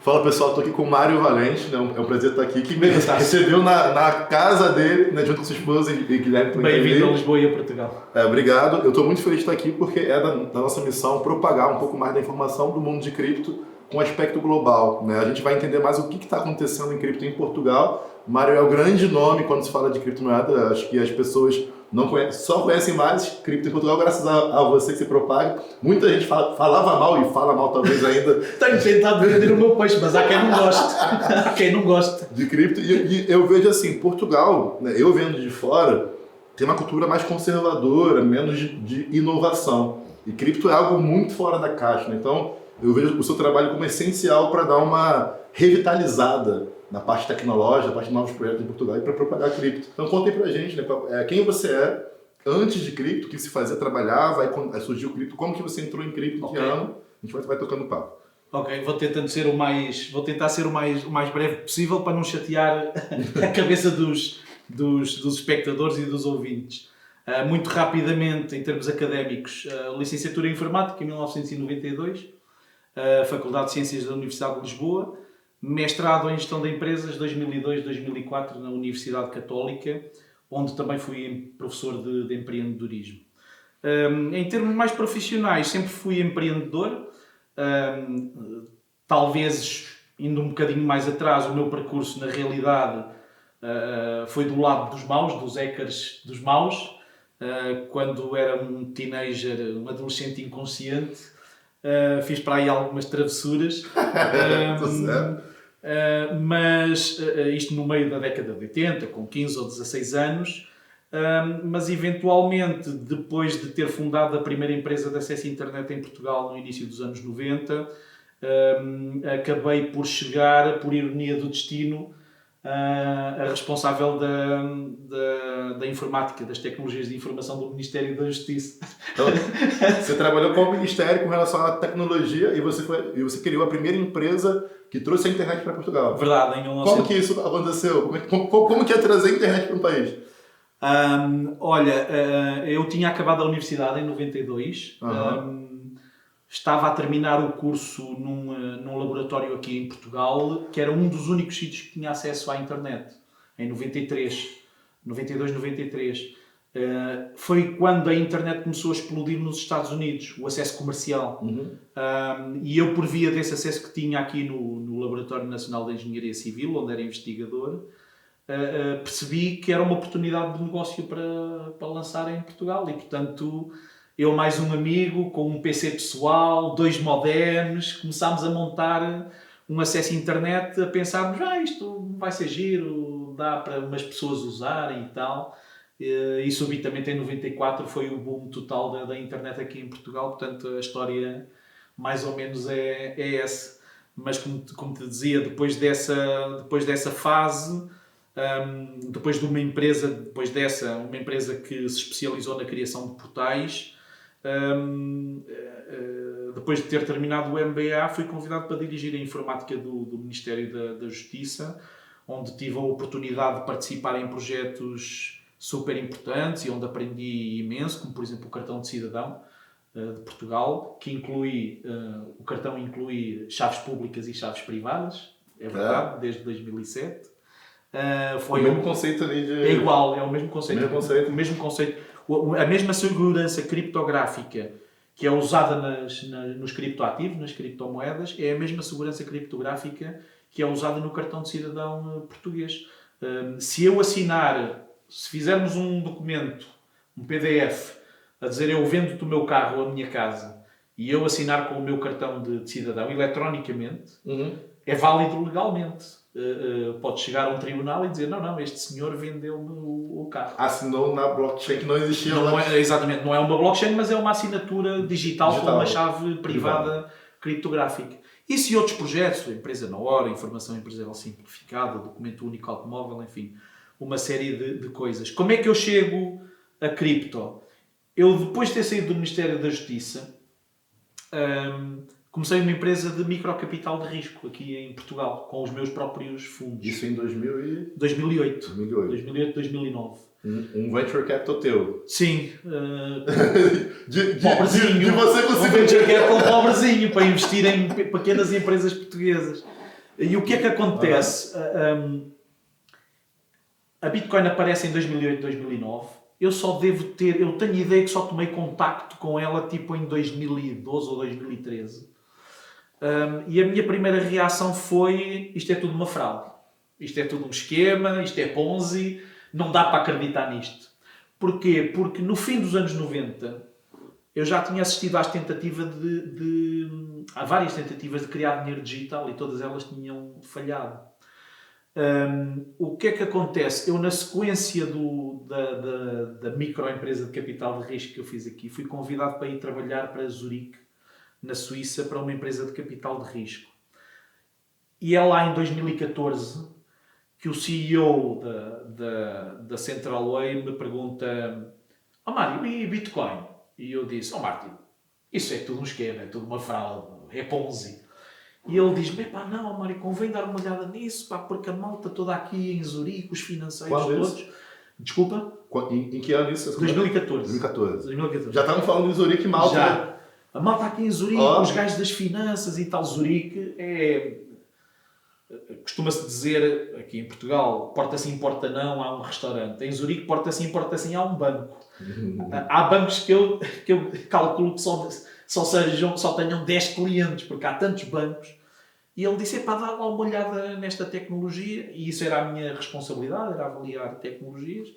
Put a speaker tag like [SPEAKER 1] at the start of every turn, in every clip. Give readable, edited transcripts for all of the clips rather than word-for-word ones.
[SPEAKER 1] Fala pessoal, estou aqui com o Mário Valente, né? É um prazer estar aqui, que me recebeu na casa dele, né, junto com sua esposa e Guilherme.
[SPEAKER 2] Bem-vindo a Lisboa e a Portugal.
[SPEAKER 1] Obrigado, eu estou muito feliz de estar aqui porque é da nossa missão propagar um pouco mais da informação do mundo de cripto com aspecto global, né? A gente vai entender mais o que está acontecendo em cripto em Portugal. Mário é o grande nome quando se fala de criptomoeda, acho que as pessoas não conhecem, só conhecem mais cripto em Portugal graças a você que se propaga. Muita gente falava mal e fala mal talvez ainda.
[SPEAKER 2] Tenho tentado vender o meu peixe, mas há quem não goste. Há quem não goste.
[SPEAKER 1] De cripto. E eu vejo assim, Portugal, né, eu vendo de fora, tem uma cultura mais conservadora, menos de inovação. E cripto é algo muito fora da caixa, né? Então, eu vejo o seu trabalho como essencial para dar uma revitalizada na parte tecnológica, na parte de novos projetos em Portugal e para propagar cripto. Então conta aí pra gente, né, quem você é antes de cripto, o que se fazia trabalhar, vai surgir o cripto, como que você entrou em cripto, que ano, a gente vai tocando papo.
[SPEAKER 2] Ok, vou tentar ser o mais breve possível para não chatear a cabeça dos espectadores e dos ouvintes. Muito rapidamente, em termos académicos, licenciatura em Informática em 1992, Faculdade de Ciências da Universidade de Lisboa, mestrado em Gestão de Empresas 2002-2004 na Universidade Católica, onde também fui professor de empreendedorismo. Em termos mais profissionais, sempre fui empreendedor. Talvez, indo um bocadinho mais atrás, o meu percurso, na realidade, foi do lado dos maus, dos hackers dos maus. Quando era um teenager, um adolescente inconsciente, fiz para aí algumas travessuras. Mas isto no meio da década de 80, com 15 ou 16 anos, mas eventualmente, depois de ter fundado a primeira empresa de acesso à internet em Portugal no início dos anos 90, acabei por chegar, por ironia do destino, a responsável da informática, das tecnologias de informação do Ministério da Justiça.
[SPEAKER 1] Então, você trabalhou com o Ministério com relação à tecnologia e você criou a primeira empresa que trouxe a internet para Portugal.
[SPEAKER 2] Verdade, em 1900.
[SPEAKER 1] Como que isso aconteceu? Como que é trazer a internet para um país?
[SPEAKER 2] Eu tinha acabado a universidade em 92. Estava a terminar o curso num laboratório aqui em Portugal, que era um dos únicos sítios que tinha acesso à internet, em 92, 93. Foi quando a internet começou a explodir nos Estados Unidos, o acesso comercial. E eu, por via desse acesso que tinha aqui no Laboratório Nacional de Engenharia Civil, onde era investigador, percebi que era uma oportunidade de negócio para lançar em Portugal. E, portanto, eu mais um amigo, com um PC pessoal, 2 modems, começámos a montar um acesso à internet, a pensarmos, isto vai ser giro, dá para umas pessoas usarem e tal. E subitamente em 94 foi o boom total da internet aqui em Portugal, portanto a história mais ou menos é essa. Mas como te dizia, depois dessa fase, depois de uma empresa que se especializou na criação de portais, depois de ter terminado o MBA, fui convidado para dirigir a informática do Ministério da Justiça, onde tive a oportunidade de participar em projetos super importantes e onde aprendi imenso, como por exemplo o cartão de cidadão de Portugal, que o cartão inclui chaves públicas e chaves privadas, é verdade, desde 2007.
[SPEAKER 1] Foi o mesmo conceito ali de...
[SPEAKER 2] É igual, é o mesmo conceito. O mesmo conceito. A mesma segurança criptográfica que é usada nos criptoativos, nas criptomoedas, é a mesma segurança criptográfica que é usada no cartão de cidadão português. Se fizermos um documento, um PDF, a dizer eu vendo-te o meu carro ou a minha casa e eu assinar com o meu cartão de cidadão eletronicamente, é válido legalmente. Pode chegar a um tribunal e dizer não, este senhor vendeu-me o carro.
[SPEAKER 1] Assinou na blockchain que não existia.
[SPEAKER 2] Exatamente, não é uma blockchain, mas é uma assinatura digital com uma chave privada criptográfica. Isso e outros projetos, a empresa na hora, informação empresarial simplificada, documento único automóvel, enfim, uma série de coisas. Como é que eu chego a cripto? Eu, depois de ter saído do Ministério da Justiça, comecei uma empresa de microcapital de risco aqui em Portugal, com os meus próprios fundos.
[SPEAKER 1] Isso em
[SPEAKER 2] 2008. 2009.
[SPEAKER 1] Um venture capital teu?
[SPEAKER 2] Sim.
[SPEAKER 1] Pobrezinho. De você conseguir.
[SPEAKER 2] Um venture capital pobrezinho, para investir em pequenas empresas portuguesas. E o que é que acontece? A Bitcoin aparece em 2008, 2009. Eu tenho ideia que só tomei contacto com ela tipo em 2012 ou 2013. E a minha primeira reação foi: isto é tudo uma fraude. Isto é tudo um esquema, isto é Ponzi, não dá para acreditar nisto. Porquê? Porque no fim dos anos 90 eu já tinha assistido às tentativas há várias tentativas de criar dinheiro digital e todas elas tinham falhado. O que é que acontece? Eu, na sequência da microempresa de capital de risco que eu fiz aqui, fui convidado para ir trabalhar para Zurique, na Suíça, para uma empresa de capital de risco. E é lá em 2014 que o CEO da Centralway me pergunta: Mário, e Bitcoin? E eu disse: Martin, isso é tudo um esquema, é tudo uma fraude, é Ponzi. E ele diz-me: não, Mário, convém dar uma olhada nisso, porque a malta toda aqui em Zurique, os financeiros todos... Desculpa?
[SPEAKER 1] Em que ano isso?
[SPEAKER 2] 2014.
[SPEAKER 1] 2014. Já estavam falando de Zurique e Malta.
[SPEAKER 2] Já. A malta aqui em Zurique, os gajos das finanças e tal. Zurique costuma-se dizer, aqui em Portugal, porta sim, porta não, há um restaurante. Em Zurique, porta sim, há um banco. Há bancos que eu calculo que só tenham 10 clientes, porque há tantos bancos. E ele disse: dá lá uma olhada nesta tecnologia. E isso era a minha responsabilidade, era avaliar tecnologias.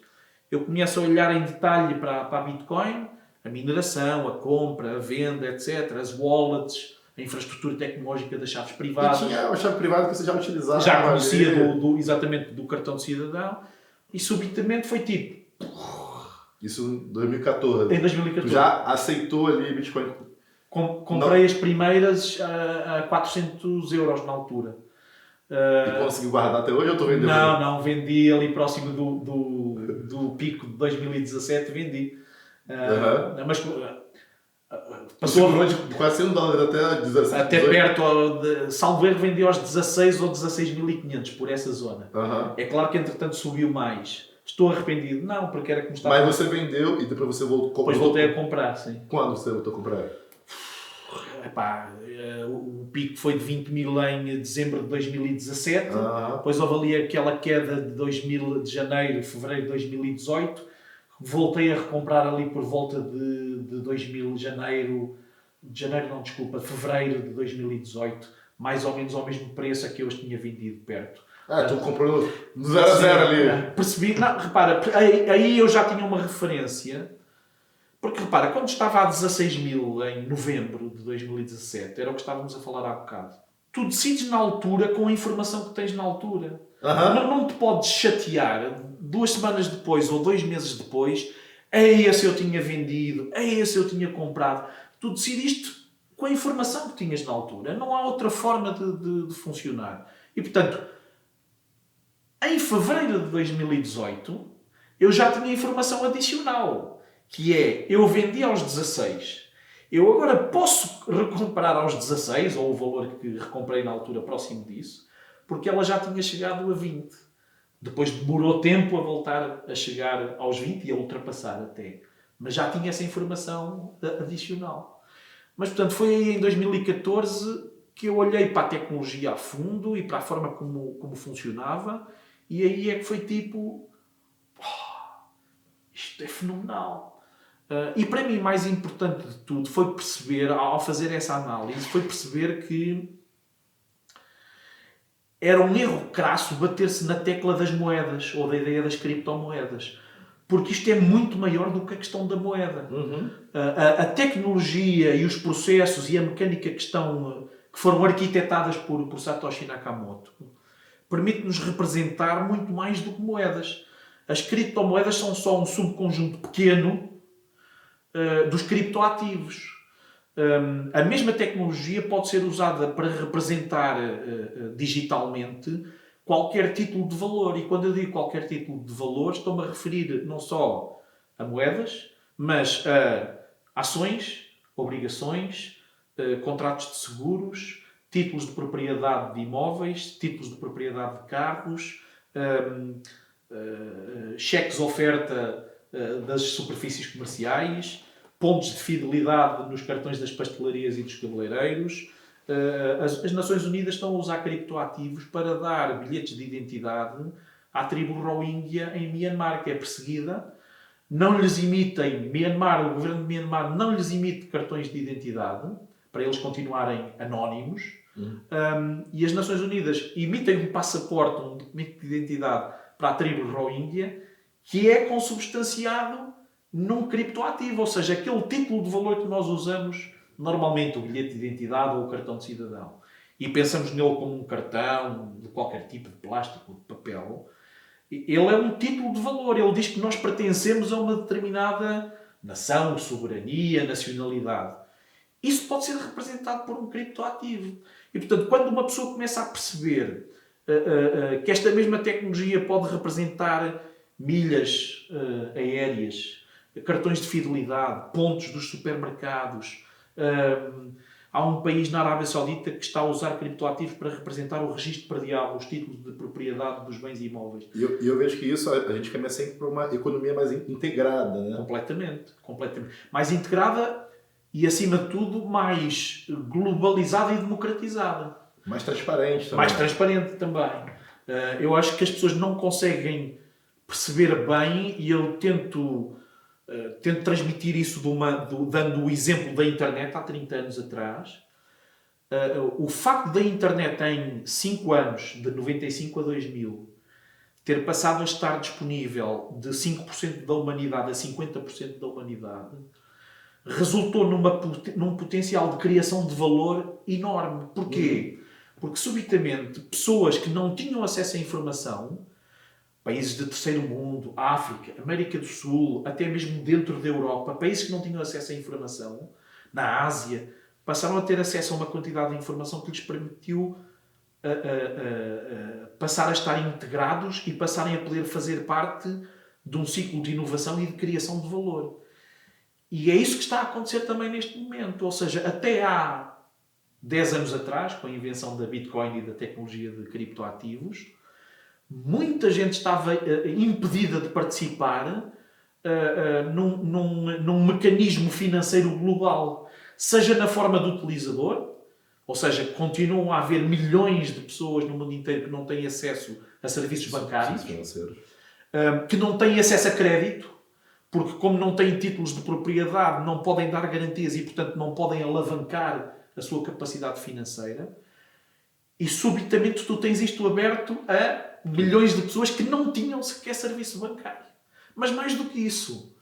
[SPEAKER 2] Eu começo a olhar em detalhe para a Bitcoin, a mineração, a compra, a venda, etc., as wallets, a infraestrutura tecnológica das chaves privadas.
[SPEAKER 1] E tinha a chave privada que você já utilizava.
[SPEAKER 2] Já conhecia exatamente do cartão de cidadão. E subitamente foi tipo...
[SPEAKER 1] Isso em 2014.
[SPEAKER 2] Em 2014.
[SPEAKER 1] Tu já aceitou ali Bitcoin?
[SPEAKER 2] Comprei as primeiras a 400 euros na altura.
[SPEAKER 1] E conseguiu guardar até hoje ou estou vendendo?
[SPEAKER 2] Não, vendi ali próximo do pico de 2017, vendi. Mas
[SPEAKER 1] passou de quase $100 até 17.
[SPEAKER 2] Até 18. Perto, salvo erro, vendi aos 16 ou 16.500 por essa zona. É claro que entretanto subiu mais. Estou arrependido? Não, porque era como estava.
[SPEAKER 1] Mas você vendeu e depois você voltou.
[SPEAKER 2] Depois voltei a comprar, sim.
[SPEAKER 1] Quando você voltou a comprar?
[SPEAKER 2] O pico foi de 20 mil em dezembro de 2017. Depois houve ali aquela queda de janeiro, fevereiro de 2018. Voltei a recomprar ali por volta de fevereiro de 2018. Mais ou menos ao mesmo preço a que eu os tinha vendido perto.
[SPEAKER 1] Tu comprou no 0 a 0 ali.
[SPEAKER 2] Percebi. Não, repara, aí eu já tinha uma referência. Porque repara, quando estava a 16 mil em novembro de 2017, era o que estávamos a falar há bocado. Tu decides na altura com a informação que tens na altura. Não te podes chatear 2 semanas depois ou 2 meses depois. Esse eu tinha vendido, esse eu tinha comprado. Tu decidiste com a informação que tinhas na altura. Não há outra forma de funcionar. E portanto, em fevereiro de 2018, eu já tinha informação adicional. Que é, eu vendi aos 16. Eu agora posso recomprar aos 16, ou o valor que recomprei na altura próximo disso, porque ela já tinha chegado a 20. Depois demorou tempo a voltar a chegar aos 20 e a ultrapassar até. Mas já tinha essa informação adicional. Mas, portanto, foi aí em 2014 que eu olhei para a tecnologia a fundo e para a forma como funcionava, e aí é que foi tipo... isto é fenomenal. E para mim, mais importante de tudo, foi perceber, ao fazer essa análise, foi perceber que era um erro crasso bater-se na tecla das moedas, ou da ideia das criptomoedas. Porque isto é muito maior do que a questão da moeda. A tecnologia e os processos e a mecânica que foram arquitetadas por Satoshi Nakamoto permite-nos representar muito mais do que moedas. As criptomoedas são só um subconjunto pequeno dos criptoativos. A mesma tecnologia pode ser usada para representar digitalmente qualquer título de valor. E quando eu digo qualquer título de valor, estou-me a referir não só a moedas, mas a ações, obrigações, contratos de seguros, títulos de propriedade de imóveis, títulos de propriedade de carros, cheques oferta das superfícies comerciais, pontos de fidelidade nos cartões das pastelarias e dos cabeleireiros, As Nações Unidas estão a usar criptoativos para dar bilhetes de identidade à tribo Rohingya em Myanmar, que é perseguida. Não lhes emitem, o governo de Myanmar não lhes emite cartões de identidade para eles continuarem anónimos. E as Nações Unidas emitem um passaporte, um documento de identidade para a tribo Rohingya, que é consubstanciado num criptoativo, ou seja, aquele título de valor que nós usamos normalmente, o bilhete de identidade ou o cartão de cidadão. E pensamos nele como um cartão de qualquer tipo de plástico ou de papel. Ele é um título de valor. Ele diz que nós pertencemos a uma determinada nação, soberania, nacionalidade. Isso pode ser representado por um criptoativo. E, portanto, quando uma pessoa começa a perceber que esta mesma tecnologia pode representar milhas aéreas, cartões de fidelidade, pontos dos supermercados. Há um país na Arábia Saudita que está a usar criptoativos para representar o registro predial, os títulos de propriedade dos bens imóveis.
[SPEAKER 1] E eu vejo que isso a gente começa a ir para uma economia mais integrada, né?
[SPEAKER 2] Completamente. Mais integrada e, acima de tudo, mais globalizada e democratizada.
[SPEAKER 1] Mais transparente também.
[SPEAKER 2] Mais transparente também. Eu acho que as pessoas não conseguem perceber bem, e eu tento transmitir isso dando o exemplo da internet há 30 anos atrás. O facto da internet em 5 anos, de 95 a 2000, ter passado a estar disponível de 5% da humanidade a 50% da humanidade, resultou num potencial de criação de valor enorme. Porquê? Porque subitamente pessoas que não tinham acesso à informação, países de terceiro mundo, África, América do Sul, até mesmo dentro da Europa, países que não tinham acesso à informação, na Ásia, passaram a ter acesso a uma quantidade de informação que lhes permitiu passar a estar integrados e passarem a poder fazer parte de um ciclo de inovação e de criação de valor. E é isso que está a acontecer também neste momento. Ou seja, até há 10 anos atrás, com a invenção da Bitcoin e da tecnologia de criptoativos, muita gente estava impedida de participar num mecanismo financeiro global, seja na forma do utilizador, ou seja, continuam a haver milhões de pessoas no mundo inteiro que não têm acesso a serviços bancários, que não têm acesso a crédito, porque como não têm títulos de propriedade, não podem dar garantias e, portanto, não podem alavancar a sua capacidade financeira. E subitamente tu tens isto aberto a milhões de pessoas que não tinham sequer serviço bancário. Mas mais do que isso,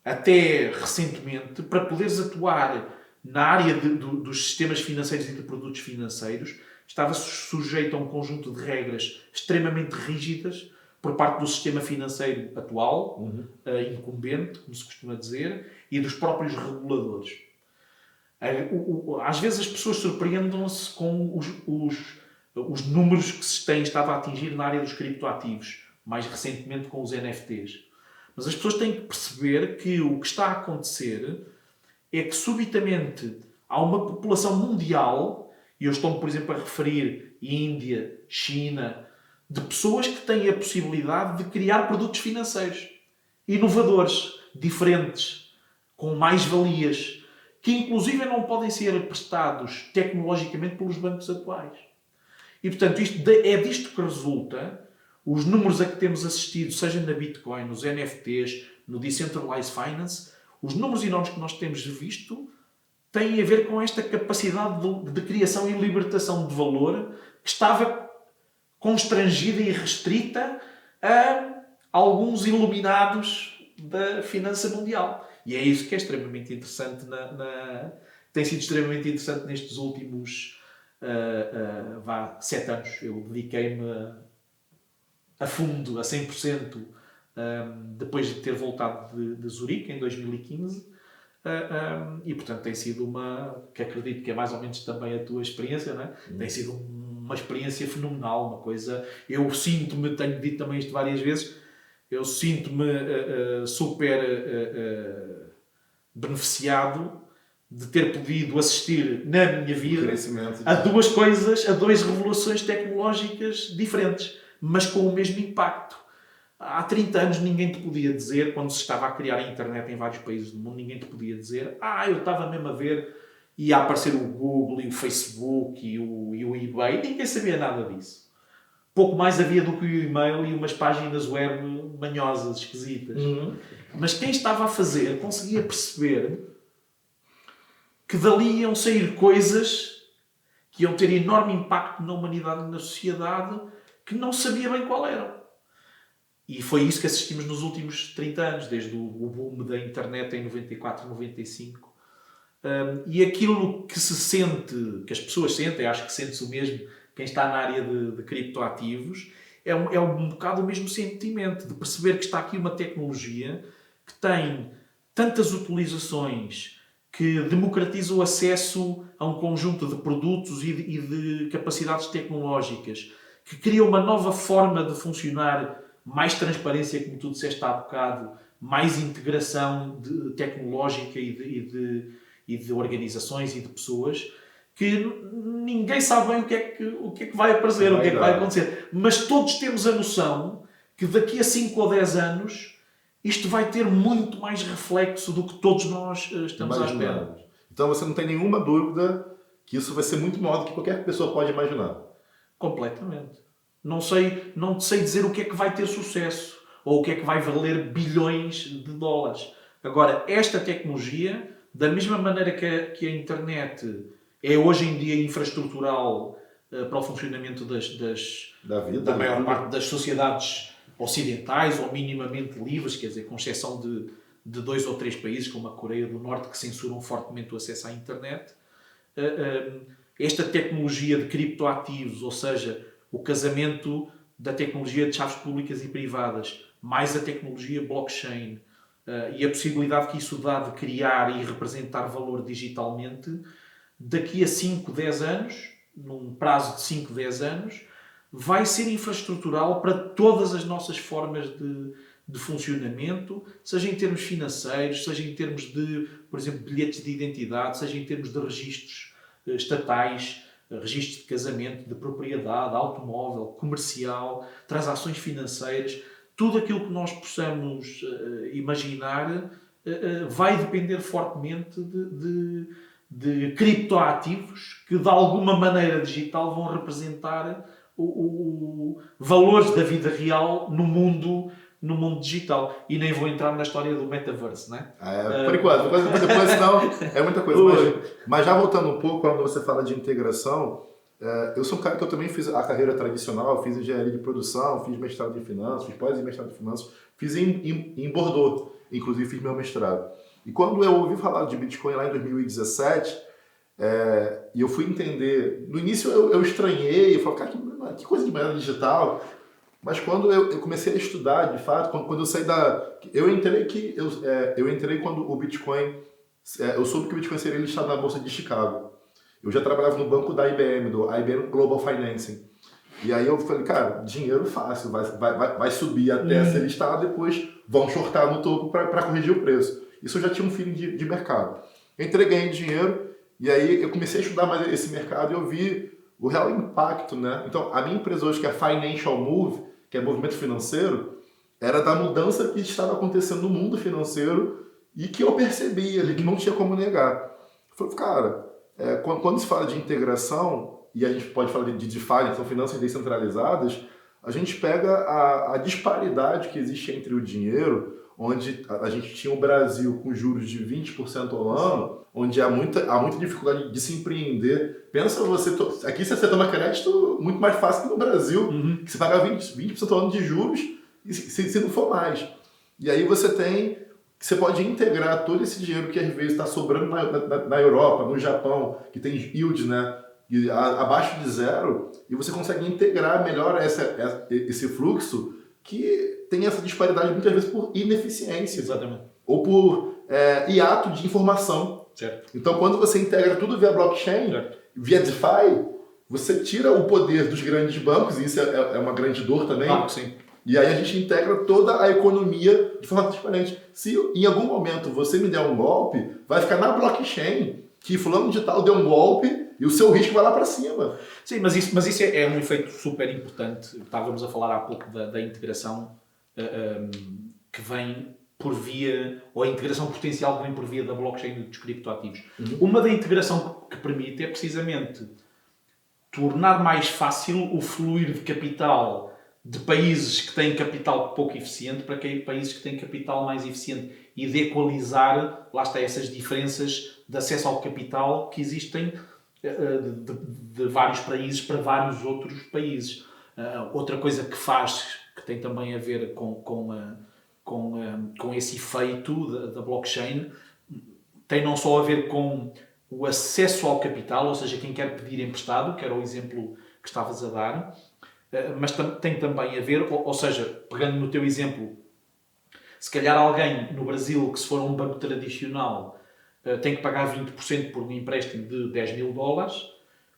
[SPEAKER 2] até recentemente, para poderes atuar na área dos sistemas financeiros e de produtos financeiros, estava sujeito a um conjunto de regras extremamente rígidas por parte do sistema financeiro atual, incumbente, como se costuma dizer, e dos próprios reguladores. Às vezes as pessoas surpreendem-se com os números que se têm estado a atingir na área dos criptoativos, mais recentemente com os NFTs. Mas as pessoas têm que perceber que o que está a acontecer é que subitamente há uma população mundial, e eu estou, por exemplo, a referir Índia, China, de pessoas que têm a possibilidade de criar produtos financeiros inovadores, diferentes, com mais-valias, que inclusive não podem ser prestados tecnologicamente pelos bancos atuais. E, portanto, é disto que resulta os números a que temos assistido, seja na Bitcoin, nos NFTs, no Decentralized Finance, os números enormes que nós temos visto têm a ver com esta capacidade de criação e libertação de valor que estava constrangida e restrita a alguns iluminados da finança mundial. E é isso que é extremamente interessante, tem sido extremamente interessante nestes últimos 7 anos. Eu dediquei-me a fundo, a 100%, depois de ter voltado de Zurique, em 2015. E, portanto, tem sido que acredito que é mais ou menos também a tua experiência, não é? Tem sido uma experiência fenomenal, uma coisa... Eu sinto-me, tenho dito também isto várias vezes, eu sinto-me super beneficiado de ter podido assistir na minha vida a duas revoluções tecnológicas diferentes, mas com o mesmo impacto. Há 30 anos ninguém te podia dizer, quando se estava a criar a internet em vários países do mundo, ninguém te podia dizer eu estava mesmo a ver, ia aparecer o Google e o Facebook e o eBay, ninguém sabia nada disso. Pouco mais havia do que o e-mail e umas páginas web manhosas, esquisitas. Mas quem estava a fazer conseguia perceber que dali iam sair coisas que iam ter enorme impacto na humanidade e na sociedade que não sabia bem qual eram. E foi isso que assistimos nos últimos 30 anos, desde o boom da internet em 94, 95. E aquilo que se sente, que as pessoas sentem, acho que sente-se o mesmo, quem está na área de criptoativos, é um bocado o mesmo sentimento, de perceber que está aqui uma tecnologia que tem tantas utilizações, que democratiza o acesso a um conjunto de produtos e de capacidades tecnológicas, que cria uma nova forma de funcionar, mais transparência, como tu disseste há bocado, mais integração tecnológica e de organizações e de pessoas, que ninguém sabe bem o que é que vai aparecer, o que é que vai acontecer. Mas todos temos a noção que daqui a 5 ou 10 anos isto vai ter muito mais reflexo do que todos nós estamos à espera.
[SPEAKER 1] Então você não tem nenhuma dúvida que isso vai ser muito maior do que qualquer pessoa pode imaginar.
[SPEAKER 2] Completamente. Não sei dizer o que é que vai ter sucesso ou o que é que vai valer bilhões de dólares. Agora, esta tecnologia, da mesma maneira que a internet é hoje em dia infraestrutural para o funcionamento da maior parte das sociedades ocidentais ou minimamente livres, quer dizer, com exceção de 2 ou 3 países, como a Coreia do Norte, que censuram fortemente o acesso à internet, esta tecnologia de criptoativos, ou seja, o casamento da tecnologia de chaves públicas e privadas, mais a tecnologia blockchain, e a possibilidade que isso dá de criar e representar valor digitalmente, daqui a 5, 10 anos, num prazo de 5, 10 anos, vai ser infraestrutural para todas as nossas formas de funcionamento, seja em termos financeiros, seja em termos de, por exemplo, bilhetes de identidade, seja em termos de registros estatais, registros de casamento, de propriedade, automóvel, comercial, transações financeiras. Tudo aquilo que nós possamos imaginar vai depender fortemente de criptoativos que, de alguma maneira digital, vão representar valores da vida real no mundo digital. E nem vou entrar na história do metaverse, não é?
[SPEAKER 1] Por enquanto, depois senão é muita coisa. Mas já voltando um pouco, quando você fala de integração, eu sou um cara que eu também fiz a carreira tradicional, fiz engenharia de produção, fiz mestrado em finanças, fiz pós-mestrado em finanças, fiz em Bordeaux, inclusive fiz meu mestrado. E quando eu ouvi falar de Bitcoin lá em 2017, e eu fui entender, no início eu estranhei, eu falei, cara, que coisa de moeda digital. Mas quando eu comecei a estudar, de fato, quando eu saí eu entrei quando o Bitcoin, eu soube que o Bitcoin seria listado na Bolsa de Chicago. Eu já trabalhava no banco da IBM, do IBM Global Financing. E aí eu falei, cara, dinheiro fácil, vai subir até ser listado, depois vão shortar no topo para corrigir o preço. Isso eu já tinha um feeling de mercado. Entrei, ganhei dinheiro, e aí eu comecei a estudar mais esse mercado e eu vi o real impacto, né? Então, a minha empresa hoje, que é Financial Move, que é movimento financeiro, era da mudança que estava acontecendo no mundo financeiro e que eu percebi ali, que não tinha como negar. Eu falei, cara, quando se fala de integração, e a gente pode falar de DeFi, são finanças descentralizadas, a gente pega a disparidade que existe entre o dinheiro, onde a gente tinha o Brasil com juros de 20% ao ano, onde há muita dificuldade de se empreender. Pensa aqui você toma crédito muito mais fácil que no Brasil, que você paga 20% ao ano de juros, se não for mais. E aí você pode integrar todo esse dinheiro que às vezes está sobrando na Europa, no Japão, que tem yield, né, abaixo de 0, e você consegue integrar melhor esse fluxo que tem essa disparidade muitas vezes por ineficiência.
[SPEAKER 2] Exatamente.
[SPEAKER 1] Ou por hiato de informação.
[SPEAKER 2] Certo.
[SPEAKER 1] Então, quando você integra tudo via blockchain, via DeFi, você tira o poder dos grandes bancos, e isso é uma grande dor também.
[SPEAKER 2] Claro que sim.
[SPEAKER 1] E aí a gente integra toda a economia de forma transparente. Se em algum momento você me der um golpe, vai ficar na blockchain que fulano de tal deu um golpe e o seu risco vai lá para cima.
[SPEAKER 2] Sim, mas isso é um efeito super importante. Estávamos a falar há pouco da integração. que vem por via, ou a integração potencial que vem por via da blockchain dos criptoativos. Uma da integração que permite é precisamente tornar mais fácil o fluir de capital de países que têm capital pouco eficiente para países que têm capital mais eficiente e de equalizar, lá está, essas diferenças de acesso ao capital que existem de vários países para vários outros países. Outra coisa que faz, que tem também a ver com esse efeito da blockchain, tem não só a ver com o acesso ao capital, ou seja, quem quer pedir emprestado, que era o exemplo que estavas a dar, mas tem também a ver, ou seja, pegando no teu exemplo, se calhar alguém no Brasil que se for a um banco tradicional tem que pagar 20% por um empréstimo de $10.000,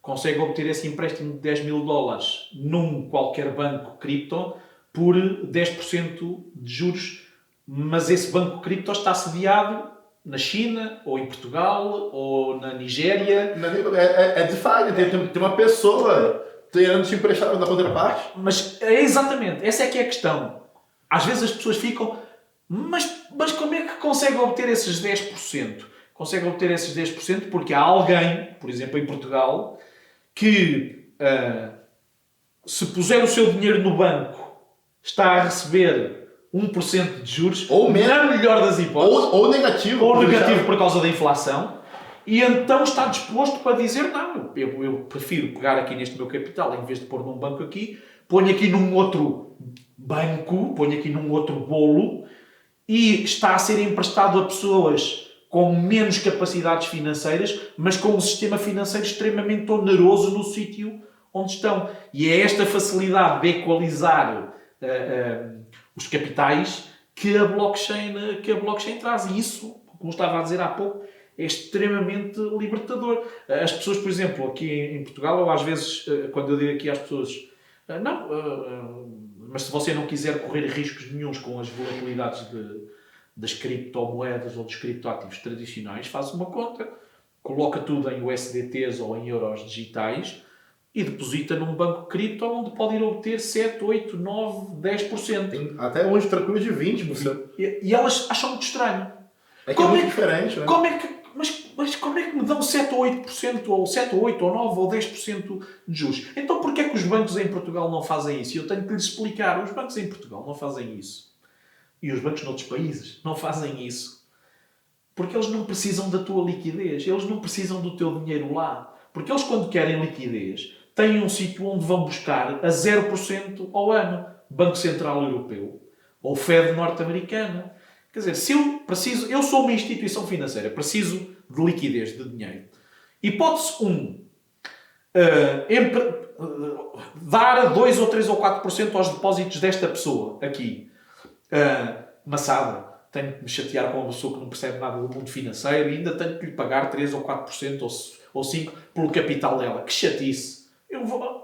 [SPEAKER 2] consegue obter esse empréstimo de $10.000 num qualquer banco cripto por 10% de juros, mas esse banco cripto está sediado na China, ou em Portugal, ou na Nigéria.
[SPEAKER 1] É DeFi, tem uma pessoa querendo te emprestar na contraparte.
[SPEAKER 2] Mas é exatamente, essa é que é a questão. Às vezes as pessoas ficam, mas como é que consegue obter esses 10%? Consegue obter esses 10% porque há alguém, por exemplo em Portugal, que se puser o seu dinheiro no banco está a receber 1% de juros,
[SPEAKER 1] ou menos,
[SPEAKER 2] na melhor das hipóteses,
[SPEAKER 1] ou negativo
[SPEAKER 2] por causa da inflação, e então está disposto para dizer, não, eu prefiro pegar aqui neste meu capital, em vez de pôr num banco aqui, ponho aqui num outro banco, ponho aqui num outro bolo, e está a ser emprestado a pessoas com menos capacidades financeiras, mas com um sistema financeiro extremamente oneroso no sítio onde estão. E é esta facilidade de equalizar os capitais que a blockchain traz. E isso, como estava a dizer há pouco, é extremamente libertador. As pessoas, por exemplo, aqui em Portugal, ou às vezes, quando eu digo aqui às pessoas, mas se você não quiser correr riscos nenhuns com as volatilidades das criptomoedas ou dos criptoativos tradicionais, faz uma conta, coloca tudo em USDTs ou em euros digitais e deposita num banco cripto onde pode ir obter 7, 8, 9, 10%.
[SPEAKER 1] Tem até hoje tranquilo de 20%.
[SPEAKER 2] E elas acham muito estranho.
[SPEAKER 1] É que é muito diferente, né?
[SPEAKER 2] Mas como é que me dão 7 ou 8%, ou 7 ou 8 ou 9 ou 10% de juros? Então porquê é que os bancos em Portugal não fazem isso? E eu tenho que lhes explicar. Os bancos em Portugal não fazem isso. E os bancos noutros países não fazem isso. Porque eles não precisam da tua liquidez. Eles não precisam do teu dinheiro lá. Porque eles, quando querem liquidez, têm um sítio onde vão buscar a 0% ao ano. Banco Central Europeu. Ou Fed norte-americana. Quer dizer, se eu sou uma instituição financeira, preciso de liquidez, de dinheiro. Hipótese 1. Dar 2 ou 3 ou 4% aos depósitos desta pessoa aqui. Maçada. Tenho que me chatear com uma pessoa que não percebe nada do mundo financeiro e ainda tenho que lhe pagar 3 ou 4% ou 5% pelo capital dela. Que chatice.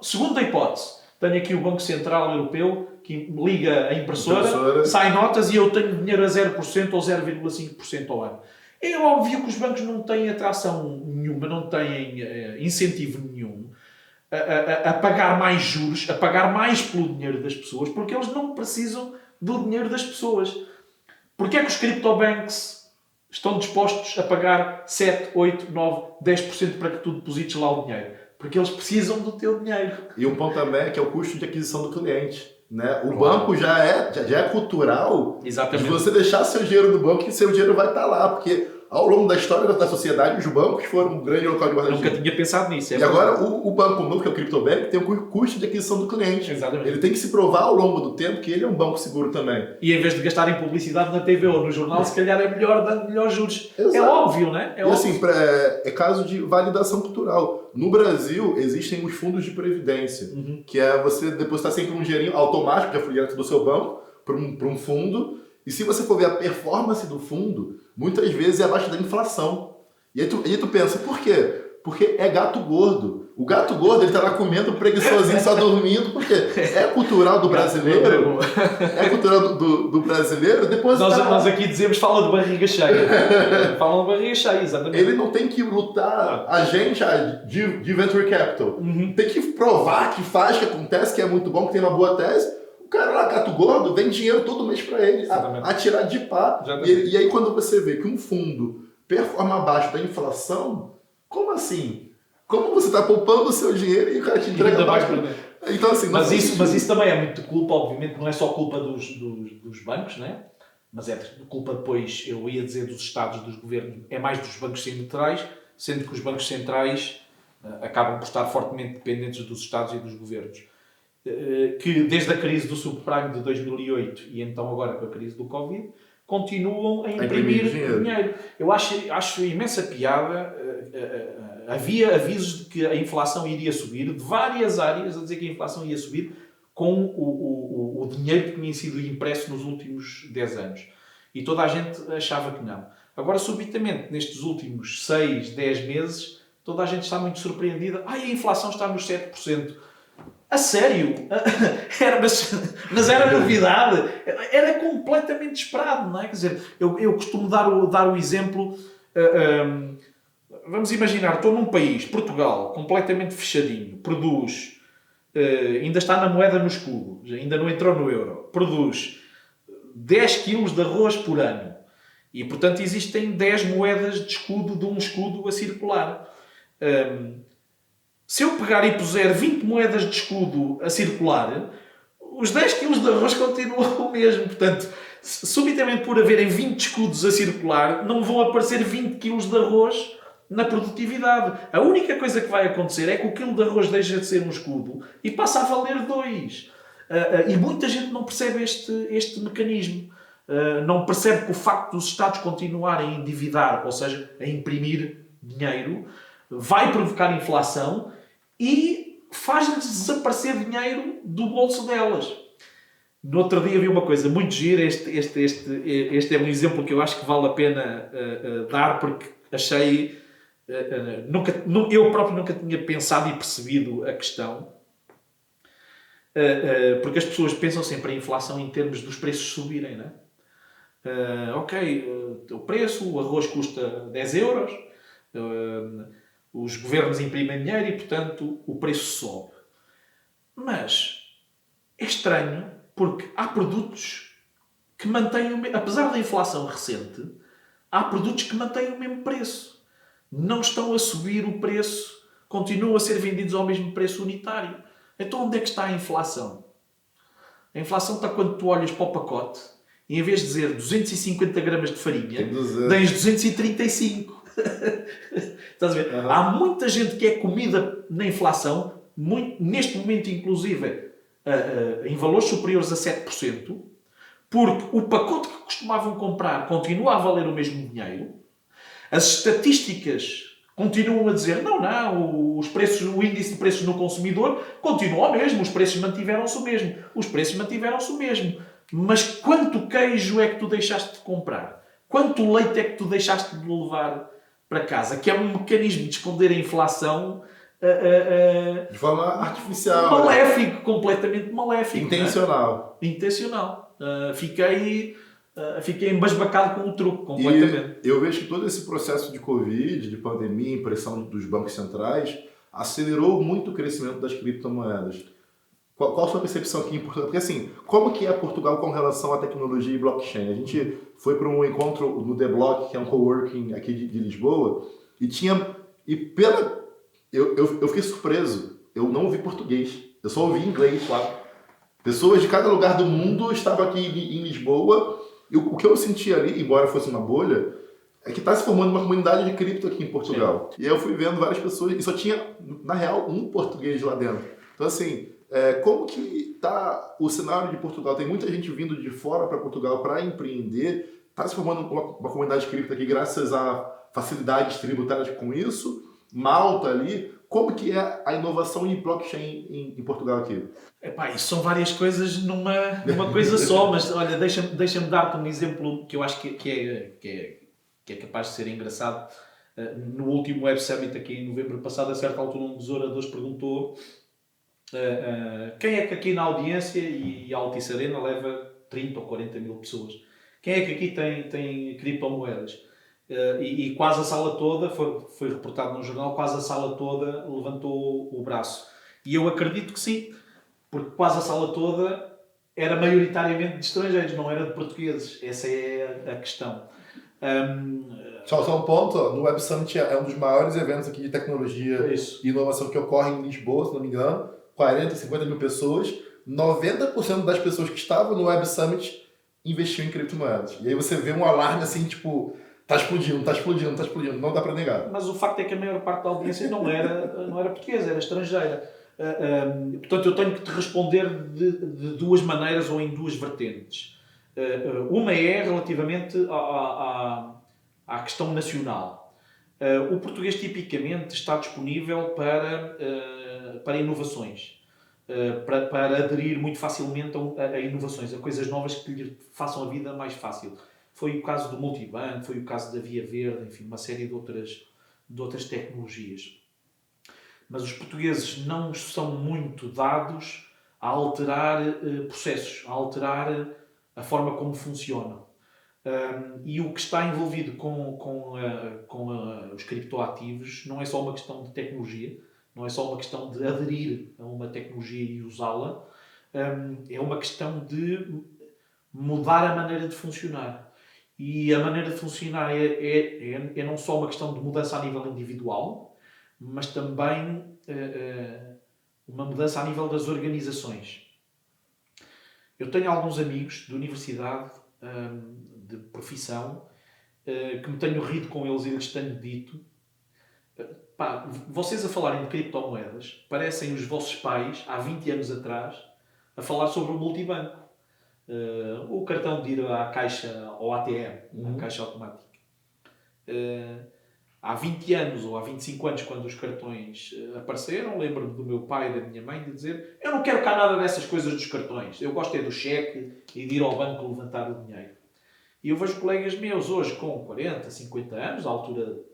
[SPEAKER 2] Segunda hipótese. Tenho aqui o Banco Central Europeu que me liga a impressora, sai notas e eu tenho dinheiro a 0% ou 0,5% ao ano. É óbvio que os bancos não têm atração nenhuma, não têm incentivo nenhum a pagar mais juros, a pagar mais pelo dinheiro das pessoas, porque eles não precisam do dinheiro das pessoas. Porquê é que os criptobanks estão dispostos a pagar 7, 8, 9, 10% para que tu deposites lá o dinheiro? Porque eles precisam do teu dinheiro.
[SPEAKER 1] E um ponto também é que é o custo de aquisição do cliente. Né? O banco já é cultural.
[SPEAKER 2] Exatamente.
[SPEAKER 1] De você deixar seu dinheiro no banco e seu dinheiro vai estar lá. Porque ao longo da história da sociedade, os bancos foram um grande local de guarda de dinheiro.
[SPEAKER 2] Nunca tinha pensado nisso.
[SPEAKER 1] E agora o banco novo, que é o CryptoBank, tem um custo de aquisição do cliente.
[SPEAKER 2] Exatamente.
[SPEAKER 1] Ele tem que se provar ao longo do tempo que ele é um banco seguro também.
[SPEAKER 2] E em vez de gastar em publicidade na TV ou no jornal, se calhar é melhor dar melhores juros.
[SPEAKER 1] Exato.
[SPEAKER 2] É óbvio, né?
[SPEAKER 1] E assim, é caso de validação cultural. No Brasil, existem os fundos de previdência, que é você depositar sempre um dinheirinho automático, já foi direto do seu banco, para um fundo. E se você for ver a performance do fundo, muitas vezes é abaixo da inflação. E aí tu pensa, por quê? Porque é gato gordo. O gato gordo, ele tá lá comendo preguiçosinho, só dormindo, porque é cultural do brasileiro. É cultural do brasileiro. Depois
[SPEAKER 2] nós aqui dizemos, fala de barriga cheia. Fala de barriga cheia, exatamente.
[SPEAKER 1] Ele não tem que lutar, a gente de venture capital. Tem que provar que faz, que acontece, que é muito bom, que tem uma boa tese. O cara lá, gato gordo, vem dinheiro todo mês para ele, a tirar de pá. E aí quando você vê que um fundo performa abaixo da inflação, como assim? Como você está poupando o seu dinheiro e o cara te entrega abaixo? Então, assim,
[SPEAKER 2] mas isso também é muito culpa, obviamente, não é só culpa dos bancos, né? Mas é culpa depois, eu ia dizer, dos Estados, dos governos, é mais dos bancos centrais, sendo que os bancos centrais acabam por estar fortemente dependentes dos Estados e dos governos. Que desde a crise do subprime de 2008 e então agora com a crise do Covid, continuam a imprimir dinheiro. Eu acho imensa piada. Havia avisos de que a inflação iria subir, de várias áreas a dizer que a inflação ia subir, com o dinheiro que tinha sido impresso nos últimos 10 anos. E toda a gente achava que não. Agora, subitamente, nestes últimos 6, 10 meses, toda a gente está muito surpreendida. A inflação está nos 7%. A sério? Mas era novidade. Era completamente esperado, não é? Quer dizer, eu costumo dar o exemplo... vamos imaginar, estou num país, Portugal, completamente fechadinho, produz... ainda está na moeda no escudo, ainda não entrou no euro, produz 10 kg de arroz por ano e, portanto, existem 10 moedas de escudo, de um escudo a circular. Se eu pegar e puser 20 moedas de escudo a circular, os 10 kg de arroz continuam o mesmo. Portanto, subitamente por haverem 20 escudos a circular, não vão aparecer 20 kg de arroz na produtividade. A única coisa que vai acontecer é que o quilo de arroz deixa de ser um escudo e passa a valer 2. E muita gente não percebe este mecanismo. Não percebe que o facto dos Estados continuarem a endividar, ou seja, a imprimir dinheiro, vai provocar inflação e faz-lhes desaparecer dinheiro do bolso delas. No outro dia vi uma coisa muito gira. Este é um exemplo que eu acho que vale a pena dar, porque achei... eu próprio nunca tinha pensado e percebido a questão, porque as pessoas pensam sempre a inflação em termos dos preços subirem, não é? O preço, o arroz custa 10 euros, os governos imprimem dinheiro e, portanto, o preço sobe. Mas é estranho, porque há produtos que mantêm apesar da inflação recente, há produtos que mantêm o mesmo preço. Não estão a subir o preço, continuam a ser vendidos ao mesmo preço unitário. Então onde é que está a inflação? A inflação está quando tu olhas para o pacote e em vez de dizer 250 gramas de farinha, tens 235. Estás a ver? Uhum. Há muita gente que é comida na inflação, neste momento inclusive em valores superiores a 7%, porque o pacote que costumavam comprar continua a valer o mesmo dinheiro. As estatísticas continuam a dizer os preços, o índice de preços no consumidor continua o mesmo, os preços mantiveram-se o mesmo. Mas quanto queijo é que tu deixaste de comprar? Quanto leite é que tu deixaste de levar para casa? Que é um mecanismo de esconder a inflação
[SPEAKER 1] de forma artificial.
[SPEAKER 2] Maléfico, completamente maléfico.
[SPEAKER 1] Intencional.
[SPEAKER 2] Não é? Intencional. Fiquei embasbacado com o truque, completamente.
[SPEAKER 1] E eu vejo que todo esse processo de Covid, de pandemia, impressão dos bancos centrais, acelerou muito o crescimento das criptomoedas. Qual a sua percepção aqui em Portugal? Porque assim, como que é Portugal com relação à tecnologia e blockchain? A gente foi para um encontro no The Block, que é um coworking aqui de Lisboa, eu fiquei surpreso. Eu não ouvi português, eu só ouvi inglês. Claro. Pessoas de cada lugar do mundo estavam aqui em Lisboa. E o que eu senti ali, embora fosse uma bolha, é que está se formando uma comunidade de cripto aqui em Portugal. Sim. E aí eu fui vendo várias pessoas, e só tinha, na real, um português lá dentro. Então, assim, como que está o cenário de Portugal? Tem muita gente vindo de fora para Portugal para empreender. Está se formando uma comunidade de cripto aqui graças a facilidades tributárias com isso. Malta ali. Como que é a inovação em blockchain em Portugal aqui?
[SPEAKER 2] Isso são várias coisas numa coisa só, mas olha, deixa-me dar-te um exemplo que eu acho que é capaz de ser engraçado. No último Web Summit aqui em novembro passado, a certa altura um dos oradores perguntou quem é que aqui na audiência, e a Altice Arena leva 30 ou 40 mil pessoas, quem é que aqui tem criptomoedas? E quase a sala toda, foi reportado no jornal, quase a sala toda levantou o braço. E eu acredito que sim, porque quase a sala toda era maioritariamente de estrangeiros, não era de portugueses. Essa é a questão.
[SPEAKER 1] Só um ponto, ó, no Web Summit é um dos maiores eventos aqui de tecnologia
[SPEAKER 2] Isso.
[SPEAKER 1] e inovação que ocorre em Lisboa, se não me engano, 40, 50 mil pessoas, 90% das pessoas que estavam no Web Summit investiam em criptomoedas. E aí você vê um alarme assim, tipo, tá explodindo, não dá para negar.
[SPEAKER 2] Mas o facto é que a maior parte da audiência não era portuguesa, era estrangeira. Portanto, eu tenho que te responder de duas maneiras ou em duas vertentes. Uma é relativamente à questão nacional. O português tipicamente está disponível para inovações, para aderir muito facilmente a inovações, a coisas novas que lhe façam a vida mais fácil. Foi o caso do multibanco, foi o caso da Via Verde, enfim, uma série de outras tecnologias. Mas os portugueses não são muito dados a alterar processos, a alterar a forma como funcionam. E o que está envolvido com os criptoativos não é só uma questão de tecnologia, não é só uma questão de aderir a uma tecnologia e usá-la, é uma questão de mudar a maneira de funcionar. E a maneira de funcionar é não só uma questão de mudança a nível individual, mas também uma mudança a nível das organizações. Eu tenho alguns amigos de universidade, de profissão, que me tenho rido com eles e lhes tenho dito: pá, vocês a falarem de criptomoedas parecem os vossos pais, há 20 anos atrás, a falar sobre o multibanco. O cartão de ir à caixa, ao ATM, à caixa automática. Há 20 anos ou há 25 anos, quando os cartões apareceram, lembro-me do meu pai e da minha mãe de dizer: eu não quero cá nada dessas coisas dos cartões, eu gosto é do cheque e de ir ao banco levantar o dinheiro. E eu vejo colegas meus hoje com 40, 50 anos,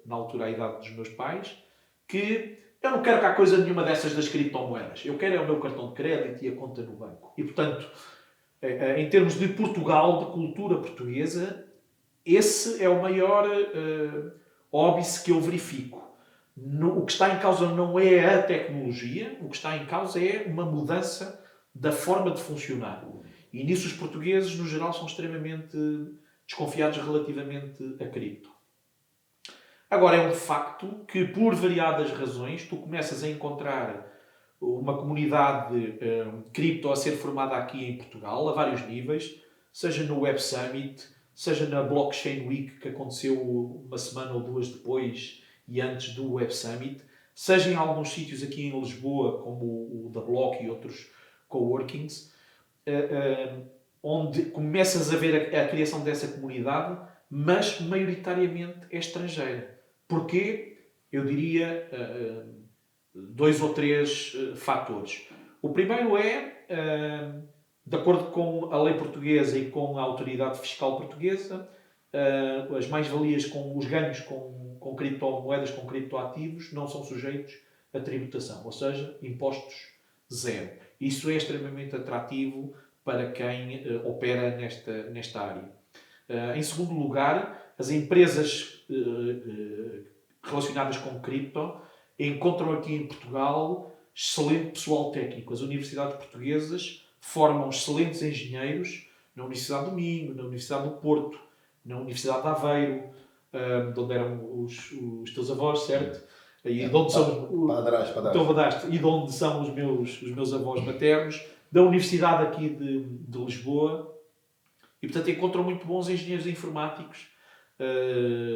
[SPEAKER 2] na altura a idade dos meus pais, que eu não quero cá coisa nenhuma dessas das criptomoedas, eu quero é o meu cartão de crédito e a conta no banco. E portanto, em termos de Portugal, de cultura portuguesa, esse é o maior óbice que eu verifico. O que está em causa não é a tecnologia, o que está em causa é uma mudança da forma de funcionar. E nisso os portugueses, no geral, são extremamente desconfiados relativamente a cripto. Agora, é um facto que, por variadas razões, tu começas a encontrar uma comunidade cripto a ser formada aqui em Portugal, a vários níveis, seja no Web Summit, seja na Blockchain Week, que aconteceu uma semana ou duas depois e antes do Web Summit, seja em alguns sítios aqui em Lisboa, como o da Block e outros coworkings, onde começas a ver a criação dessa comunidade, mas maioritariamente é estrangeira. Porquê? Eu diria 2 ou 3 fatores. O primeiro é, de acordo com a lei portuguesa e com a autoridade fiscal portuguesa, as mais-valias, os ganhos com criptomoedas, com criptoativos, não são sujeitos a tributação, ou seja, impostos zero. Isso é extremamente atrativo para quem opera nesta área. Em segundo lugar, as empresas relacionadas com cripto encontram aqui em Portugal excelente pessoal técnico. As universidades portuguesas formam excelentes engenheiros na Universidade do Minho, na Universidade do Porto, na Universidade de Aveiro, de onde eram os teus avós, certo? E de onde são
[SPEAKER 1] Padrasto.
[SPEAKER 2] E de onde são os meus avós maternos, da Universidade aqui de Lisboa. E, portanto, encontram muito bons engenheiros informáticos,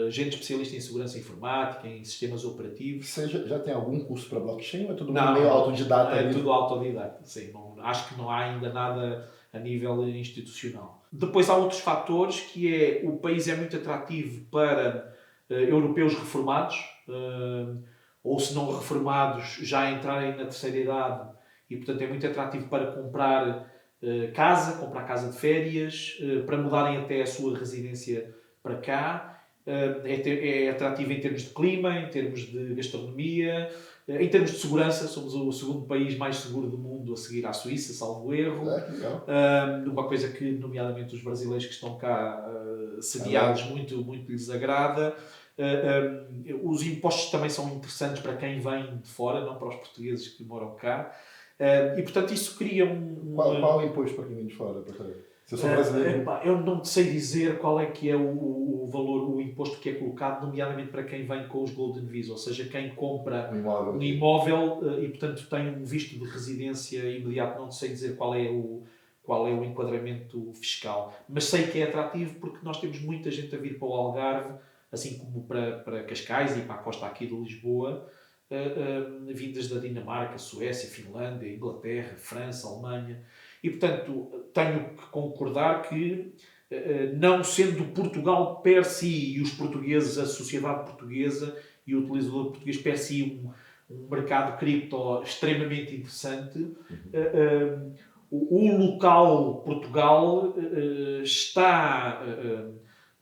[SPEAKER 2] gente especialista em segurança informática, em sistemas operativos.
[SPEAKER 1] Você já tem algum curso para blockchain ou é tudo meio autodidata?
[SPEAKER 2] É tudo autodidata, sim. Acho que não há ainda nada a nível institucional. Depois há outros fatores, que é o país é muito atrativo para europeus reformados, ou se não reformados, já entrarem na terceira idade, e portanto é muito atrativo para comprar casa de férias, para mudarem até a sua residência para cá. É atrativo em termos de clima, em termos de gastronomia, em termos de segurança. Somos o segundo país mais seguro do mundo, a seguir à Suíça, salvo erro. Uma coisa que, nomeadamente, os brasileiros que estão cá sediados muito, muito lhes agrada. Os impostos também são interessantes para quem vem de fora, não para os portugueses que moram cá. E, portanto, isso cria
[SPEAKER 1] Qual é o imposto para quem vem de fora? Se eu sou brasileiro...
[SPEAKER 2] eu não te sei dizer qual é que é o valor, o imposto que é colocado, nomeadamente para quem vem com os Golden Visa, ou seja, quem compra um imóvel e, portanto, tem um visto de residência imediato. Não te sei dizer qual é o enquadramento fiscal. Mas sei que é atrativo porque nós temos muita gente a vir para o Algarve, assim como para Cascais e para a costa aqui de Lisboa, vindas da Dinamarca, Suécia, Finlândia, Inglaterra, França, Alemanha. E, portanto, tenho que concordar que, não sendo Portugal per si e os portugueses, a sociedade portuguesa e o utilizador português per si, um mercado cripto extremamente interessante, o local Portugal está,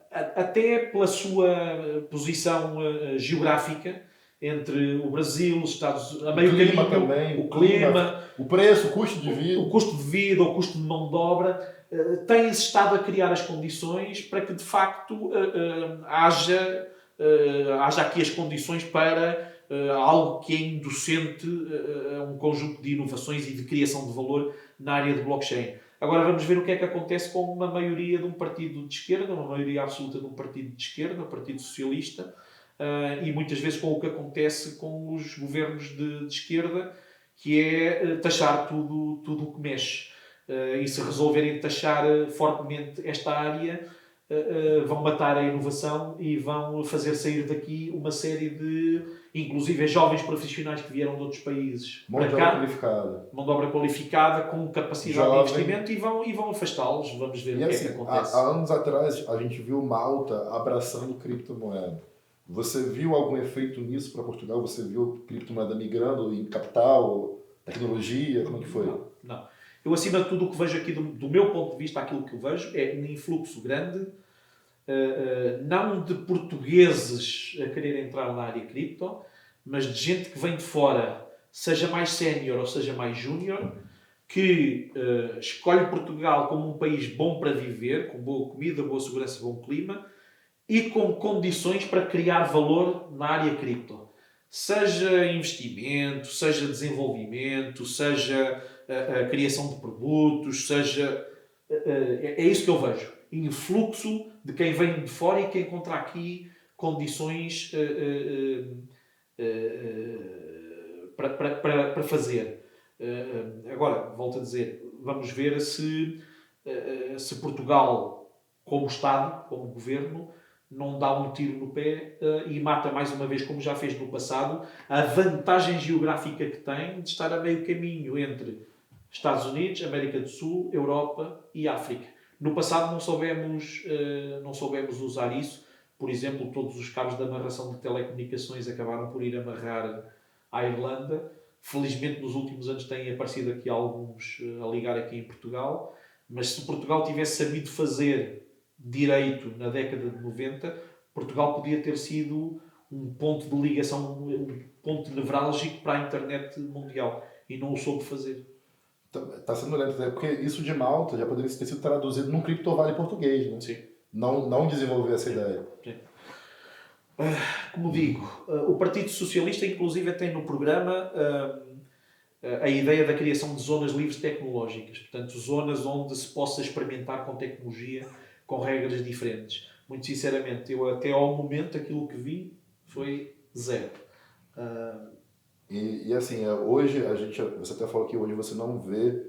[SPEAKER 2] até pela sua posição geográfica, entre o Brasil, os Estados Unidos, a meio caminho,
[SPEAKER 1] também,
[SPEAKER 2] o clima,
[SPEAKER 1] o preço, o custo de vida.
[SPEAKER 2] O custo de vida, o custo de mão de obra, tem-se estado a criar as condições para que, de facto, haja aqui as condições para algo que é inducente a um conjunto de inovações e de criação de valor na área de blockchain. Agora vamos ver o que é que acontece com uma maioria de um partido de esquerda, uma maioria absoluta de um partido de esquerda, o Partido Socialista, e muitas vezes com o que acontece com os governos de esquerda, que é taxar tudo o que mexe. E se resolverem taxar fortemente esta área, vão matar a inovação e vão fazer sair daqui uma série de, inclusive, jovens profissionais que vieram de outros países
[SPEAKER 1] mão de
[SPEAKER 2] obra qualificada, com capacidade de investimento, e vão afastá-los. Vamos ver o que é que acontece.
[SPEAKER 1] Há anos atrás, a gente viu Malta abraçando criptomoeda. Você viu algum efeito nisso para Portugal? Você viu criptomoeda migrando em capital, tecnologia? Como é que foi?
[SPEAKER 2] Não. Eu, acima de tudo, o que vejo aqui, do meu ponto de vista, aquilo que eu vejo é um influxo grande, não de portugueses a querer entrar na área cripto, mas de gente que vem de fora, seja mais sénior ou seja mais júnior, que escolhe Portugal como um país bom para viver, com boa comida, boa segurança, bom clima, e com condições para criar valor na área cripto. Seja investimento, seja desenvolvimento, seja a criação de produtos, seja... É isso que eu vejo. Influxo de quem vem de fora e que encontra aqui condições para fazer. Agora, volto a dizer, vamos ver se Portugal, como Estado, como Governo, não dá um tiro no pé e mata mais uma vez, como já fez no passado, a vantagem geográfica que tem de estar a meio caminho entre Estados Unidos, América do Sul, Europa e África. No passado não soubemos usar isso. Por exemplo, todos os cabos de amarração de telecomunicações acabaram por ir amarrar à Irlanda. Felizmente, nos últimos anos têm aparecido aqui alguns a ligar aqui em Portugal. Mas se Portugal tivesse sabido fazer direito na década de 90, Portugal podia ter sido um ponto de ligação, um ponto nevrálgico para a internet mundial, e não o soube fazer.
[SPEAKER 1] Está sendo lento, né? Porque isso de Malta já poderia ter sido traduzido num criptovale português, né?
[SPEAKER 2] Sim.
[SPEAKER 1] Não desenvolver essa ideia.
[SPEAKER 2] Sim. Como digo, o Partido Socialista inclusive tem no programa a ideia da criação de zonas livres tecnológicas, portanto zonas onde se possa experimentar com tecnologia, com regras diferentes. Muito sinceramente, eu até ao momento aquilo que vi foi zero.
[SPEAKER 1] E assim, hoje, você até falou que hoje você não vê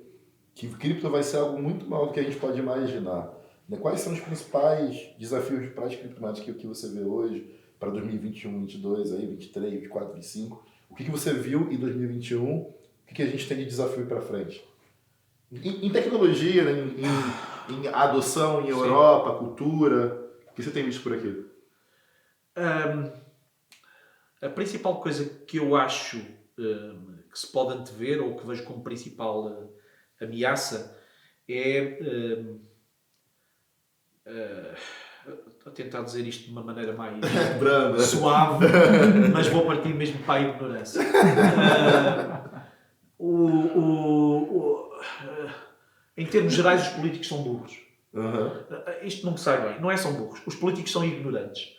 [SPEAKER 1] que cripto vai ser algo muito maior do que a gente pode imaginar. Quais são os principais desafios para as criptomoedas que você vê hoje, para 2021, 2022, aí, 23, 24, 25? O que você viu em 2021? O que a gente tem de desafio para frente? Em tecnologia, né? em adoção, em Europa, cultura, o que você tem visto por aqui?
[SPEAKER 2] A principal coisa que eu acho que se pode antever, ou que vejo como principal ameaça, é a tentar dizer isto de uma maneira mais suave, mas vou partir mesmo para a ignorância. Em termos gerais, os políticos são burros. Isto não me sai bem. Não é são burros. Os políticos são ignorantes.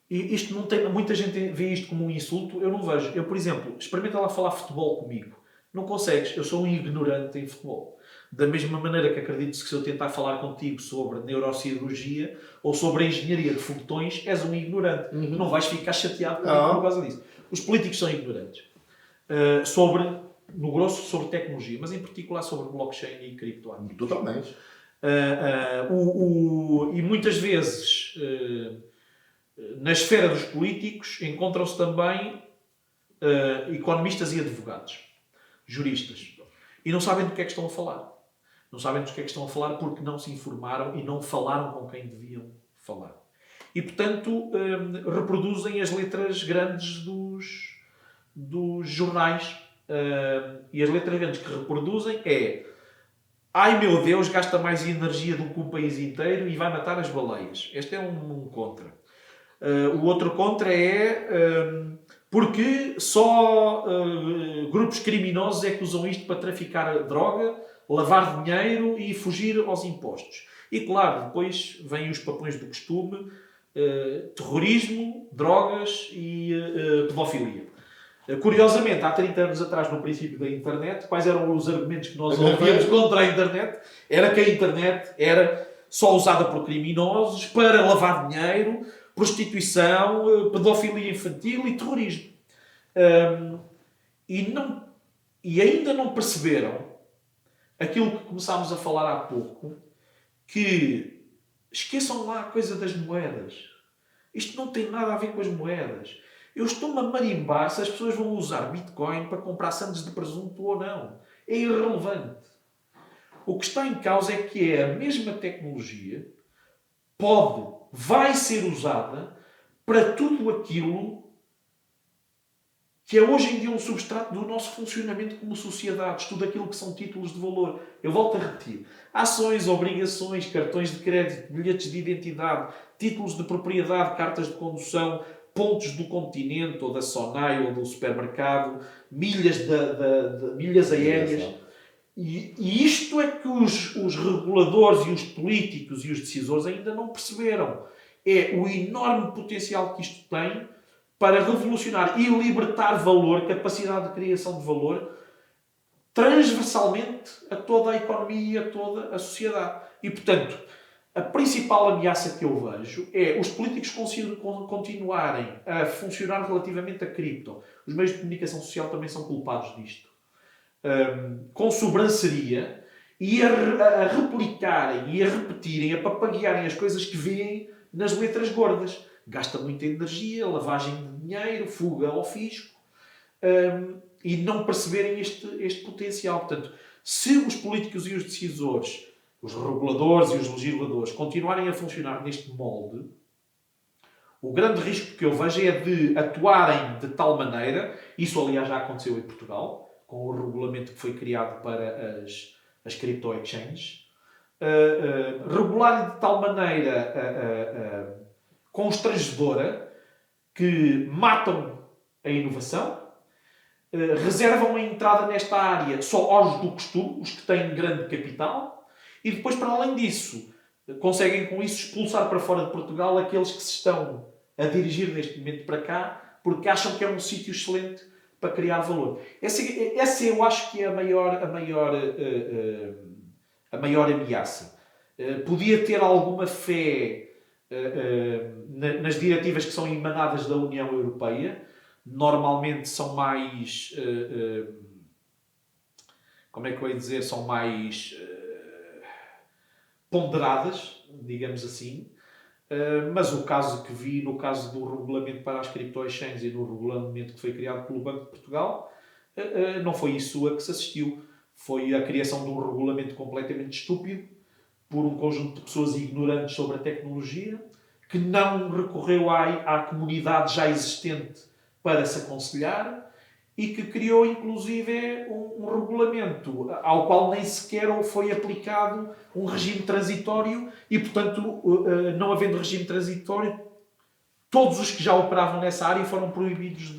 [SPEAKER 2] E isto não tem, muita gente vê isto como um insulto, eu não vejo. Eu, por exemplo, experimenta lá falar futebol comigo. Não consegues, eu sou um ignorante em futebol. Da mesma maneira que acredito que se eu tentar falar contigo sobre neurocirurgia ou sobre a engenharia de foguetões, és um ignorante. Não vais ficar chateado comigo por causa disso. Os políticos são ignorantes. No grosso, sobre tecnologia, mas em particular sobre blockchain e criptoativos.
[SPEAKER 1] Totalmente.
[SPEAKER 2] E muitas vezes, na esfera dos políticos, encontram-se também economistas e advogados, juristas. E não sabem do que é que estão a falar. Não sabem do que é que estão a falar porque não se informaram e não falaram com quem deviam falar. E, portanto, reproduzem as letras grandes dos jornais. E as letras grandes que reproduzem é: ai meu Deus, gasta mais energia do que o país inteiro e vai matar as baleias. Este é um contra. O outro contra é porque só grupos criminosos é que usam isto para traficar droga, lavar dinheiro e fugir aos impostos. E claro, depois vêm os papões do costume, terrorismo, drogas e pedofilia. Curiosamente, há 30 anos atrás, no princípio da internet, quais eram os argumentos que nós ouvíamos contra a internet? Era que a internet era só usada por criminosos para lavar dinheiro, prostituição, pedofilia infantil e terrorismo. E ainda não perceberam aquilo que começámos a falar há pouco, que esqueçam lá a coisa das moedas. Isto não tem nada a ver com as moedas. Eu estou-me a marimbar se as pessoas vão usar Bitcoin para comprar sandes de presunto ou não. É irrelevante. O que está em causa é que a mesma tecnologia vai ser usada para tudo aquilo que é hoje em dia um substrato do nosso funcionamento como sociedades, tudo aquilo que são títulos de valor. Eu volto a repetir. Ações, obrigações, cartões de crédito, bilhetes de identidade, títulos de propriedade, cartas de condução, pontos do continente, ou da Sonai, ou do supermercado, milhas, milhas aéreas. E isto é que os reguladores e os políticos e os decisores ainda não perceberam. É o enorme potencial que isto tem para revolucionar e libertar valor, capacidade de criação de valor, transversalmente a toda a economia e a toda a sociedade. E, portanto, a principal ameaça que eu vejo é os políticos continuarem a funcionar relativamente a cripto. Os meios de comunicação social também são culpados disto. Com sobranceria e a replicarem e a repetirem, a papaguearem as coisas que veem nas letras gordas. Gasta muita energia, lavagem de dinheiro, fuga ao fisco, e não perceberem este potencial. Portanto, se os políticos e os decisores, os reguladores e os legisladores continuarem a funcionar neste molde, o grande risco que eu vejo é de atuarem de tal maneira, isso aliás já aconteceu em Portugal, com o regulamento que foi criado para as crypto exchanges, regularem de tal maneira constrangedora que matam a inovação, reservam a entrada nesta área só aos do costume, os que têm grande capital, e depois, para além disso, conseguem com isso expulsar para fora de Portugal aqueles que se estão a dirigir neste momento para cá, porque acham que é um sítio excelente para criar valor. Essa eu acho que é a maior ameaça. Podia ter alguma fé nas diretivas que são emanadas da União Europeia. Normalmente são mais... como é que eu ia dizer? São mais ponderadas, digamos assim. Mas o caso que vi, no caso do regulamento para as cripto exchanges e no regulamento que foi criado pelo Banco de Portugal, não foi isso a que se assistiu. Foi a criação de um regulamento completamente estúpido por um conjunto de pessoas ignorantes sobre a tecnologia, que não recorreu à comunidade já existente para se aconselhar e que criou, inclusive, um regulamento ao qual nem sequer foi aplicado um regime transitório e, portanto, não havendo regime transitório, todos os que já operavam nessa área foram proibidos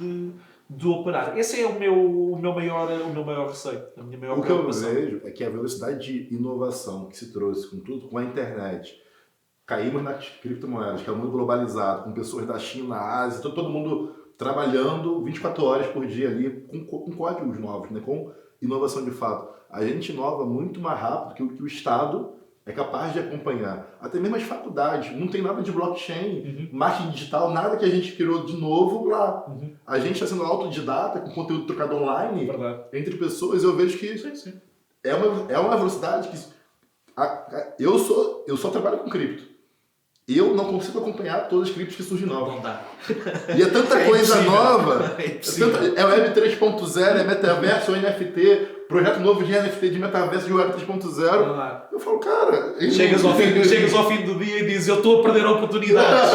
[SPEAKER 2] de operar. Esse é o meu maior receio, a minha maior preocupação.
[SPEAKER 1] O que eu vejo é que a velocidade de inovação que se trouxe com tudo, com a internet, caímos nas criptomoedas, que é um mundo globalizado, com pessoas da China, Ásia, todo mundo trabalhando 24 horas por dia ali com códigos novos, né? Com inovação de fato. A gente inova muito mais rápido que o Estado é capaz de acompanhar. Até mesmo as faculdades, não tem nada de blockchain, marketing digital, nada que a gente criou de novo lá. A gente está sendo autodidata, com conteúdo trocado online, entre pessoas, eu vejo que
[SPEAKER 2] Sim.
[SPEAKER 1] é uma velocidade que... Eu só trabalho com cripto. Eu não consigo acompanhar todas as criptos que surgem novas.
[SPEAKER 2] Não dá.
[SPEAKER 1] E é tanta coisa nova.
[SPEAKER 2] É
[SPEAKER 1] É Web 3.0, é metaverso, é NFT, projeto novo de NFT de metaverso de Web 3.0. Eu falo, cara...
[SPEAKER 2] Chegas ao fim do dia e dizes, eu estou a perder oportunidades.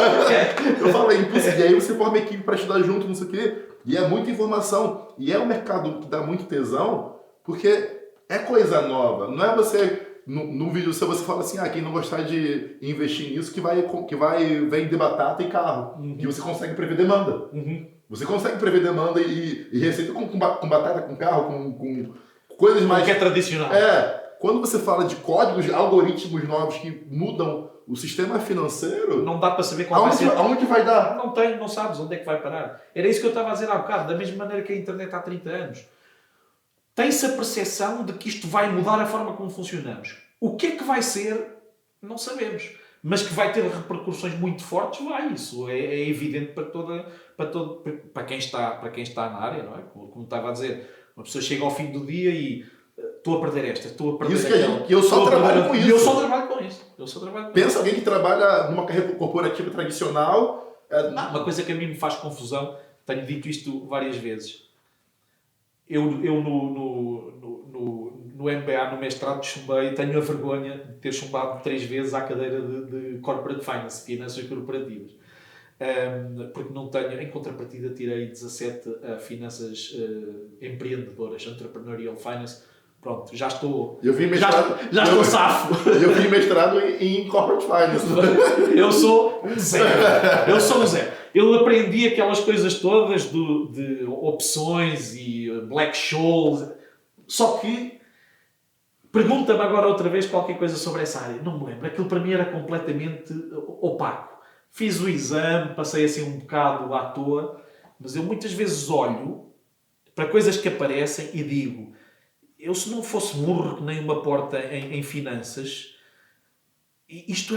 [SPEAKER 1] Eu falo, é impossível. E aí você forma uma equipe para estudar junto, não sei o quê. E é muita informação. E é um mercado que dá muito tesão, porque é coisa nova. Não é você... Num vídeo seu você fala assim, quem não gostar de investir nisso, que vai vender batata e carro. Que você consegue prever demanda. Você consegue prever demanda e receita com batata, com carro, com coisas mais...
[SPEAKER 2] Que é tradicional.
[SPEAKER 1] Quando você fala de códigos, algoritmos novos que mudam o sistema financeiro...
[SPEAKER 2] Não dá para saber qual vai ser.
[SPEAKER 1] Aonde vai dar?
[SPEAKER 2] Não sabes onde é que vai parar. Era isso que eu estava a dizer há bocado, da mesma maneira que a internet há 30 anos. Tem-se a percepção de que isto vai mudar a forma como funcionamos. O que é que vai ser, não sabemos. Mas que vai ter repercussões muito fortes, vai. Isso é evidente para quem está na área, não é? Como estava a dizer, uma pessoa chega ao fim do dia e estou a perder esta, estou a perder
[SPEAKER 1] isso
[SPEAKER 2] aquela.
[SPEAKER 1] Que eu só trabalho com isso.
[SPEAKER 2] Eu só trabalho com isso.
[SPEAKER 1] Pensa alguém que trabalha numa carreira corporativa tradicional...
[SPEAKER 2] Uma coisa que a mim me faz confusão, tenho dito isto várias vezes. Eu no MBA, no mestrado, chumbei, tenho a vergonha de ter chumbado 3 vezes à cadeira de Corporate Finance, Finanças Corporativas. Porque não tenho, em contrapartida, tirei 17 Finanças Empreendedoras, Entrepreneurial Finance. Pronto, já estou...
[SPEAKER 1] Eu vi mestrado...
[SPEAKER 2] Já estou safo.
[SPEAKER 1] Eu vi mestrado em Corporate Finance.
[SPEAKER 2] Eu sou um zero. Eu aprendi aquelas coisas todas de opções e black shows. Só que pergunta-me agora outra vez qualquer coisa sobre essa área. Não me lembro. Aquilo para mim era completamente opaco. Fiz o exame, passei assim um bocado à toa, mas eu muitas vezes olho para coisas que aparecem e digo, eu se não fosse burro que nem uma porta em finanças, isto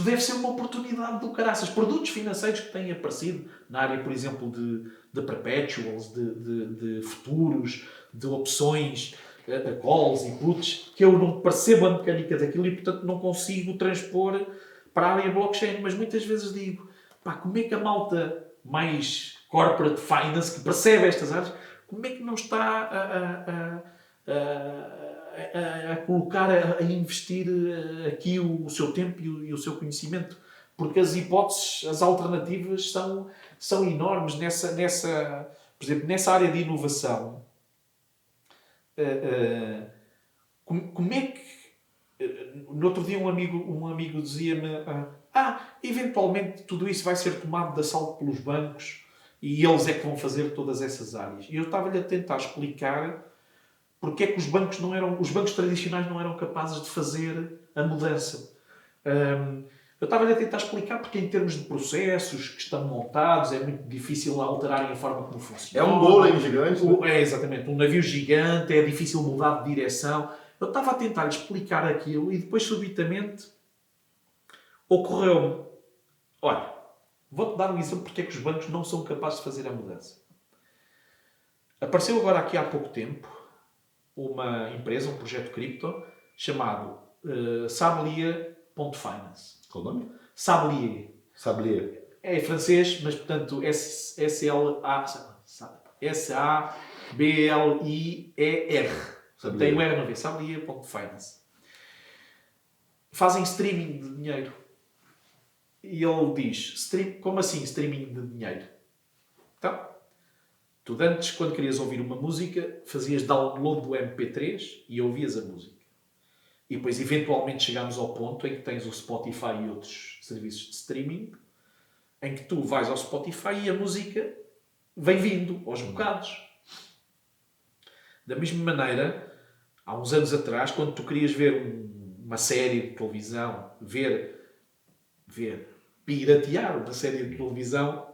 [SPEAKER 2] deve ser uma oportunidade do caraças. Produtos financeiros que têm aparecido na área, por exemplo, de perpetuals, de futuros, de opções, calls e puts, que eu não percebo a mecânica daquilo e, portanto, não consigo transpor para a área blockchain. Mas muitas vezes digo, como é que a malta mais corporate finance, que percebe estas áreas, como é que não está a colocar, a investir aqui o seu tempo e o seu conhecimento? Porque as hipóteses, as alternativas são enormes por exemplo, nessa área de inovação. Como é que... No outro dia um amigo dizia-me eventualmente tudo isso vai ser tomado de assalto pelos bancos e eles é que vão fazer todas essas áreas. E eu estava-lhe a tentar explicar porque é que os bancos tradicionais não eram capazes de fazer a mudança. Eu estava-lhe a tentar explicar porque em termos de processos que estão montados é muito difícil alterarem a forma como funciona.
[SPEAKER 1] É um golem gigante.
[SPEAKER 2] É exatamente, um navio gigante, é difícil mudar de direção. Eu estava a tentar explicar aquilo e depois subitamente ocorreu-me, olha, vou-te dar um exemplo porque é que os bancos não são capazes de fazer a mudança. Apareceu agora aqui há pouco tempo uma empresa, um projeto cripto, chamado Sablier.finance.
[SPEAKER 1] Qual o nome?
[SPEAKER 2] Sablier. É francês, mas portanto S-A-B-L-I-E-R. Tem um R no V. Sablier.finance. Fazem streaming de dinheiro. E ele diz, como assim streaming de dinheiro? Então, tu antes, quando querias ouvir uma música, fazias download do MP3 e ouvias a música. E depois, eventualmente, chegámos ao ponto em que tens o Spotify e outros serviços de streaming, em que tu vais ao Spotify e a música vem vindo aos bocados. Da mesma maneira, há uns anos atrás, quando tu querias ver uma série de televisão, ver ver, piratear uma série de televisão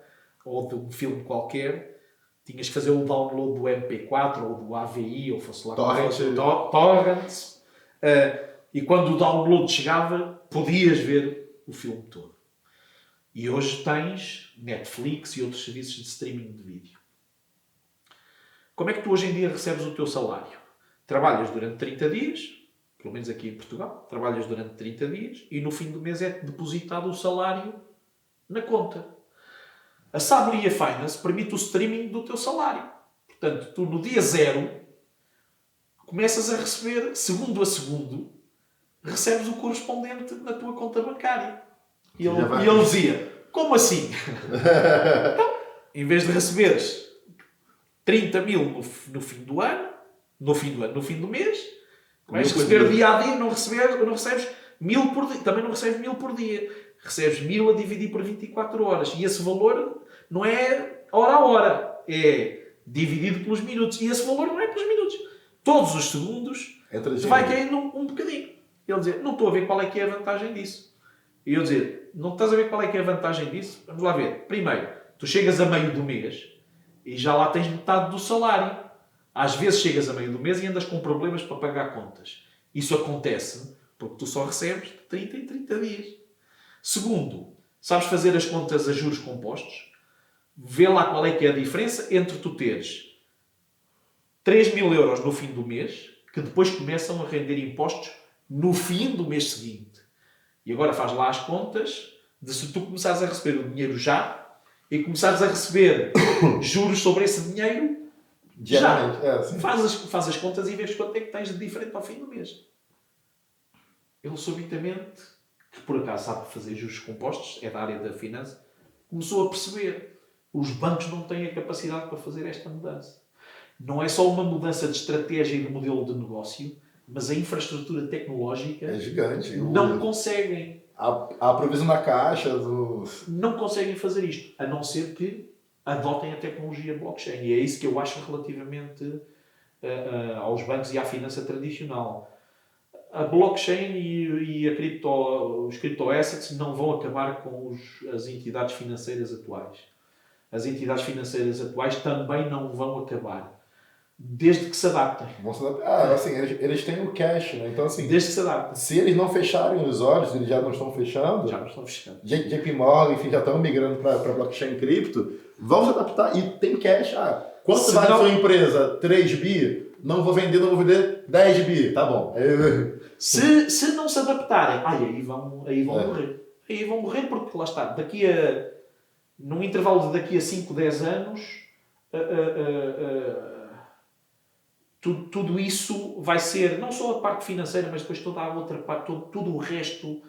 [SPEAKER 2] ou de um filme qualquer, tinhas que fazer o download do MP4 ou do AVI, ou fosse lá torrents. E quando o download chegava, podias ver o filme todo. E hoje tens Netflix e outros serviços de streaming de vídeo. Como é que tu hoje em dia recebes o teu salário? Trabalhas durante 30 dias, pelo menos aqui em Portugal, trabalhas durante 30 dias e no fim do mês é depositado o salário na conta. A Sablia Finance permite o streaming do teu salário. Portanto, tu no dia 0 começas a receber, segundo a segundo, recebes o correspondente na tua conta bancária. E ele dizia, como assim? Então, em vez de receberes 30 mil no fim do ano, no fim do mês, vais receber dia a dia, não recebes 1000 por dia, também não recebes 1000 por dia. Recebes 1000 a dividir por 24 horas. E esse valor não é hora a hora, é dividido pelos minutos. E esse valor não é pelos minutos. Todos os segundos vai caindo um bocadinho. Ele dizer, não estou a ver qual é que é a vantagem disso. E eu dizer, não estás a ver qual é que é a vantagem disso? Vamos lá ver. Primeiro, tu chegas a meio do mês e já lá tens metade do salário. Às vezes chegas a meio do mês e andas com problemas para pagar contas. Isso acontece porque tu só recebes de 30 em 30 dias. Segundo, sabes fazer as contas a juros compostos? Vê lá qual é que é a diferença entre tu teres 3.000 euros no fim do mês, que depois começam a render impostos no fim do mês seguinte. E agora faz lá as contas de se tu começares a receber o dinheiro já e começares a receber juros sobre esse dinheiro já. Faz as contas e vês quanto é que tens de diferente ao fim do mês. Ele subitamente, que por acaso sabe fazer juros compostos, é da área da finança, começou a perceber. Os bancos não têm a capacidade para fazer esta mudança. Não é só uma mudança de estratégia e de modelo de negócio, mas a infraestrutura tecnológica
[SPEAKER 1] é gigante.
[SPEAKER 2] Não conseguem.
[SPEAKER 1] A provisão da caixa...
[SPEAKER 2] Não conseguem fazer isto, a não ser que adotem a tecnologia blockchain. E é isso que eu acho relativamente aos bancos e à finança tradicional. A blockchain e os criptoassets não vão acabar com as entidades financeiras atuais. As entidades financeiras atuais também não vão acabar. Desde que se adaptem.
[SPEAKER 1] Vão se adaptar. Assim, eles têm o cash, né? Então, assim,
[SPEAKER 2] desde que se adaptem.
[SPEAKER 1] Se eles não fecharem os olhos, eles já não estão fechando. JP Morgan, enfim, já estão migrando para blockchain cripto. Vão se adaptar. E tem cash. Quanto vale a sua empresa? 3 bi? Não vou vender 10 bi. Tá bom.
[SPEAKER 2] Se não se adaptarem, aí vão morrer. Aí vão morrer porque, lá está, num intervalo de daqui a 5, 10 anos, tudo isso vai ser, não só a parte financeira, mas depois toda a outra parte, tudo o resto,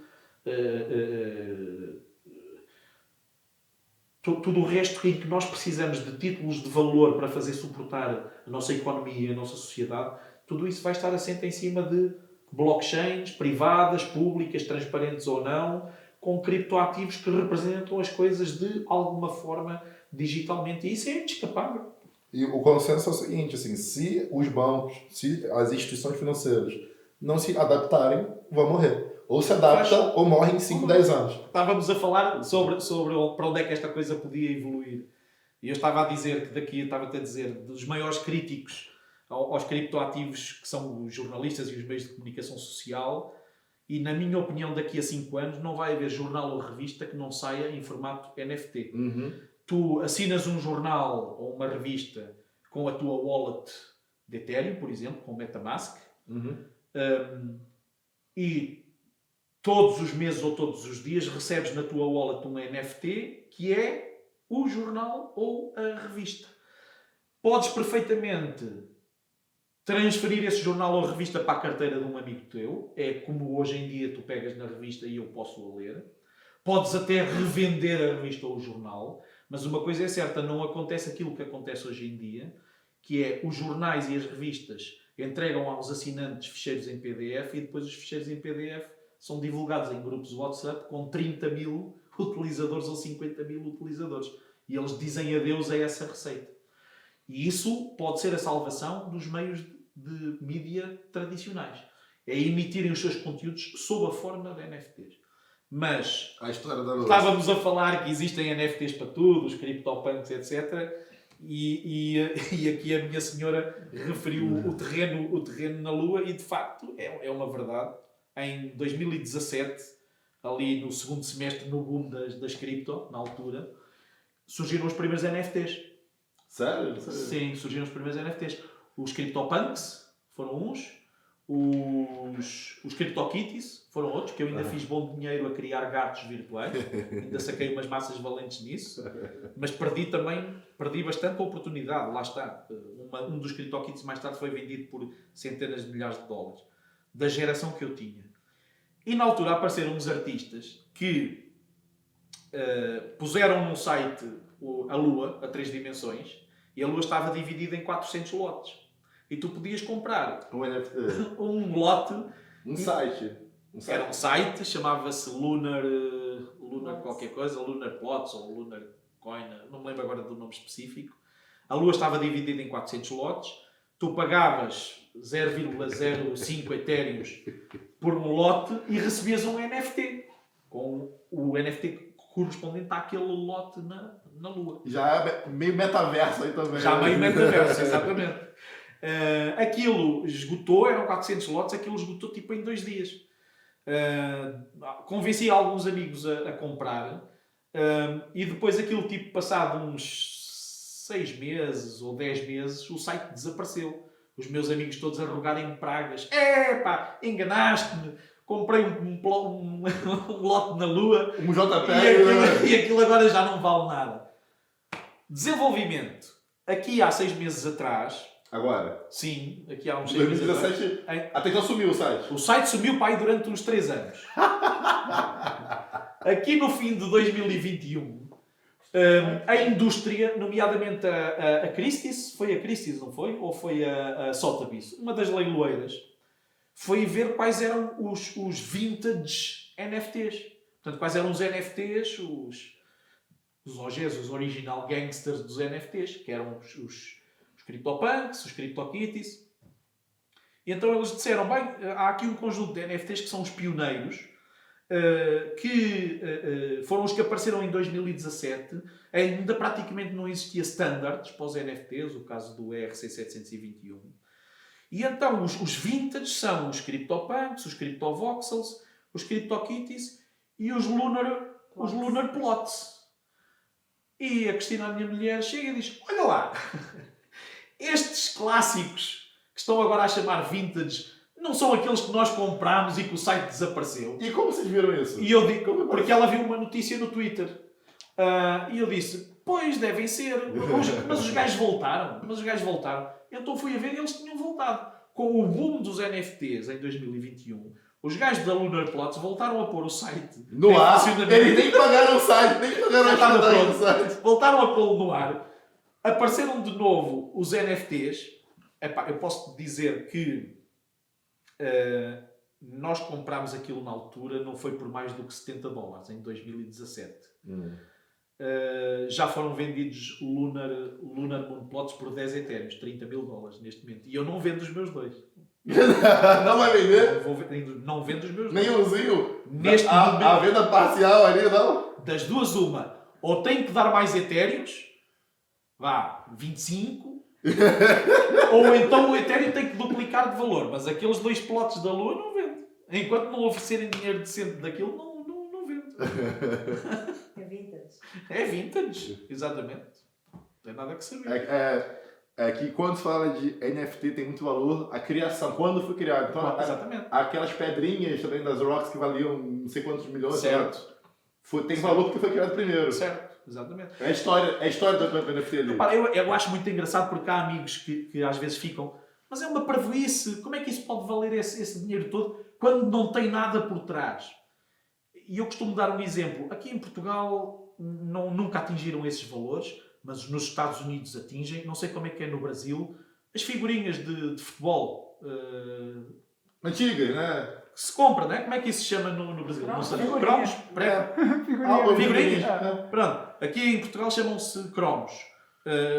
[SPEAKER 2] tudo o resto em que nós precisamos de títulos de valor para fazer suportar a nossa economia e a nossa sociedade, tudo isso vai estar assente em cima de blockchains privadas, públicas, transparentes ou não, com criptoativos que representam as coisas de alguma forma digitalmente. E isso é inescapável.
[SPEAKER 1] E o consenso é o seguinte, assim, se os bancos, se as instituições financeiras não se adaptarem, vão morrer. Ou se adaptam ou morrem em 5, 10 anos.
[SPEAKER 2] Estávamos a falar sobre para onde é que esta coisa podia evoluir. E eu estava a dizer que estava-te a dizer, dos maiores críticos aos criptoativos, que são os jornalistas e os meios de comunicação social, e na minha opinião daqui a 5 anos não vai haver jornal ou revista que não saia em formato NFT. Tu assinas um jornal ou uma revista com a tua wallet de Ethereum, por exemplo, com MetaMask, e todos os meses ou todos os dias recebes na tua wallet um NFT que é o jornal ou a revista. Podes perfeitamente transferir esse jornal ou revista para a carteira de um amigo teu. É como hoje em dia tu pegas na revista e eu posso a ler. Podes até revender a revista ou o jornal. Mas uma coisa é certa, não acontece aquilo que acontece hoje em dia, que é os jornais e as revistas entregam aos assinantes ficheiros em PDF e depois os ficheiros em PDF são divulgados em grupos WhatsApp com 30.000 utilizadores ou 50.000 utilizadores. E eles dizem adeus a essa receita. E isso pode ser a salvação dos meios de mídia tradicionais. É emitirem os seus conteúdos sob a forma de NFTs. Mas
[SPEAKER 1] A história da Lua.
[SPEAKER 2] estávamos a falar que existem NFTs para tudo, os CryptoPunks, etc. E aqui a minha senhora referiu o terreno na Lua e de facto é uma verdade. Em 2017, ali no segundo semestre, no boom das cripto, na altura, surgiram os primeiros NFTs.
[SPEAKER 1] Sério?
[SPEAKER 2] Sim, surgiram os primeiros NFTs. Os CryptoPunks foram uns, os CryptoKitties foram outros, que eu ainda fiz bom dinheiro a criar gatos virtuais, ainda saquei umas massas valentes nisso, mas perdi bastante a oportunidade, lá está. Um dos CryptoKitties mais tarde foi vendido por centenas de milhares de dólares, da geração que eu tinha. E na altura apareceram uns artistas que puseram no site a Lua, a 3 dimensões, e a Lua estava dividida em 400 lotes. E tu podias comprar
[SPEAKER 1] Um NFT.
[SPEAKER 2] um lote.
[SPEAKER 1] Um site.
[SPEAKER 2] Era um site, chamava-se Lunar qualquer coisa, Lunar Plots ou Lunar Coin, não me lembro agora do nome específico. A Lua estava dividida em 400 lotes. Tu pagavas 0,05 etéreos por um lote e recebias um NFT, com o NFT correspondente àquele lote na Lua.
[SPEAKER 1] Já é meio metaverso aí também.
[SPEAKER 2] Já meio metaverso, exatamente. Aquilo esgotou, eram 400 lotes, aquilo esgotou tipo em 2 dias. Convenci alguns amigos a comprar e depois aquilo tipo passado uns 6 meses ou 10 meses o site desapareceu. Os meus amigos todos a rogarem-me pragas. Epá, enganaste-me. Comprei um lote na Lua
[SPEAKER 1] Um JPEG.
[SPEAKER 2] e aquilo agora já não vale nada. Desenvolvimento. Aqui há 6 meses atrás.
[SPEAKER 1] Agora.
[SPEAKER 2] Sim, aqui há uns 6 meses atrás.
[SPEAKER 1] 2017. Até então sumiu o site.
[SPEAKER 2] O site sumiu para aí durante uns 3 anos. Aqui no fim de 2021, a indústria, nomeadamente a Christie's, foi a Christie's, não foi? Ou foi a Sotheby's? Uma das leiloeiras, foi ver quais eram os vintage NFTs. Portanto, quais eram os NFTs, os OGs, os original gangsters dos NFTs, que eram os CryptoPunks, os CryptoKitties. E então eles disseram, bem, há aqui um conjunto de NFTs que são os pioneiros, que foram os que apareceram em 2017. Ainda praticamente não existia standards para os NFTs, o caso do ERC721. E então os vintage são os CryptoPunks, os CryptoVoxels, os CryptoKitties e os Lunar Plots. E a Cristina, a minha mulher, chega e diz, olha lá, estes clássicos que estão agora a chamar vintage não são aqueles que nós comprámos e que o site desapareceu.
[SPEAKER 1] E como vocês viram isso?
[SPEAKER 2] E eu digo, porque ela viu uma notícia no Twitter. E eu disse, pois, devem ser. Mas os gajos voltaram. Então fui a ver e eles tinham voltado. Com o boom dos NFTs em 2021, os gajos da Lunar Plots voltaram a pôr o site
[SPEAKER 1] no ar. Eles nem pagaram o site, nem pagaram o site.
[SPEAKER 2] Voltaram a pô-lo no ar. Apareceram de novo os NFTs. Epá, eu posso dizer que nós comprámos aquilo na altura, não foi por mais do que $70 em 2017. Já foram vendidos Lunar Moonplots por 10 etéreos, $30.000 neste momento. E eu não vendo os meus dois.
[SPEAKER 1] Não vai vender?
[SPEAKER 2] Não vendo os meus dois.
[SPEAKER 1] Nem umzinho?
[SPEAKER 2] Neste momento,
[SPEAKER 1] a venda parcial ali, não?
[SPEAKER 2] Das duas, uma. Ou tenho que dar mais etéreos, 25, ou então o Ethereum tem que duplicar de valor. Mas aqueles 2 plots da Lua não vendo. Enquanto não oferecerem dinheiro decente daquilo, não vendo.
[SPEAKER 3] É vintage.
[SPEAKER 1] É
[SPEAKER 2] vintage, exatamente. Não tem nada que saber.
[SPEAKER 1] É que quando se fala de NFT tem muito valor a criação, quando foi criado. Então,
[SPEAKER 2] exatamente.
[SPEAKER 1] Aquelas pedrinhas também das rocks que valiam não sei quantos milhões.
[SPEAKER 2] Certo.
[SPEAKER 1] Tem valor porque foi criado primeiro.
[SPEAKER 2] Certo. Exatamente.
[SPEAKER 1] É a história do NFT ali.
[SPEAKER 2] Repara, eu acho muito engraçado porque há amigos que às vezes ficam, mas é uma parvoíce, como é que isso pode valer esse dinheiro todo quando não tem nada por trás? E eu costumo dar um exemplo. Aqui em Portugal nunca atingiram esses valores, mas nos Estados Unidos atingem. Não sei como é que é no Brasil. As figurinhas de futebol.
[SPEAKER 1] Antigas, né?
[SPEAKER 2] Que se compra, né? Como é que isso se chama no Brasil? Não sei. Cromos?
[SPEAKER 1] Figurinhas.
[SPEAKER 2] Pronto. Aqui em Portugal chamam-se cromos.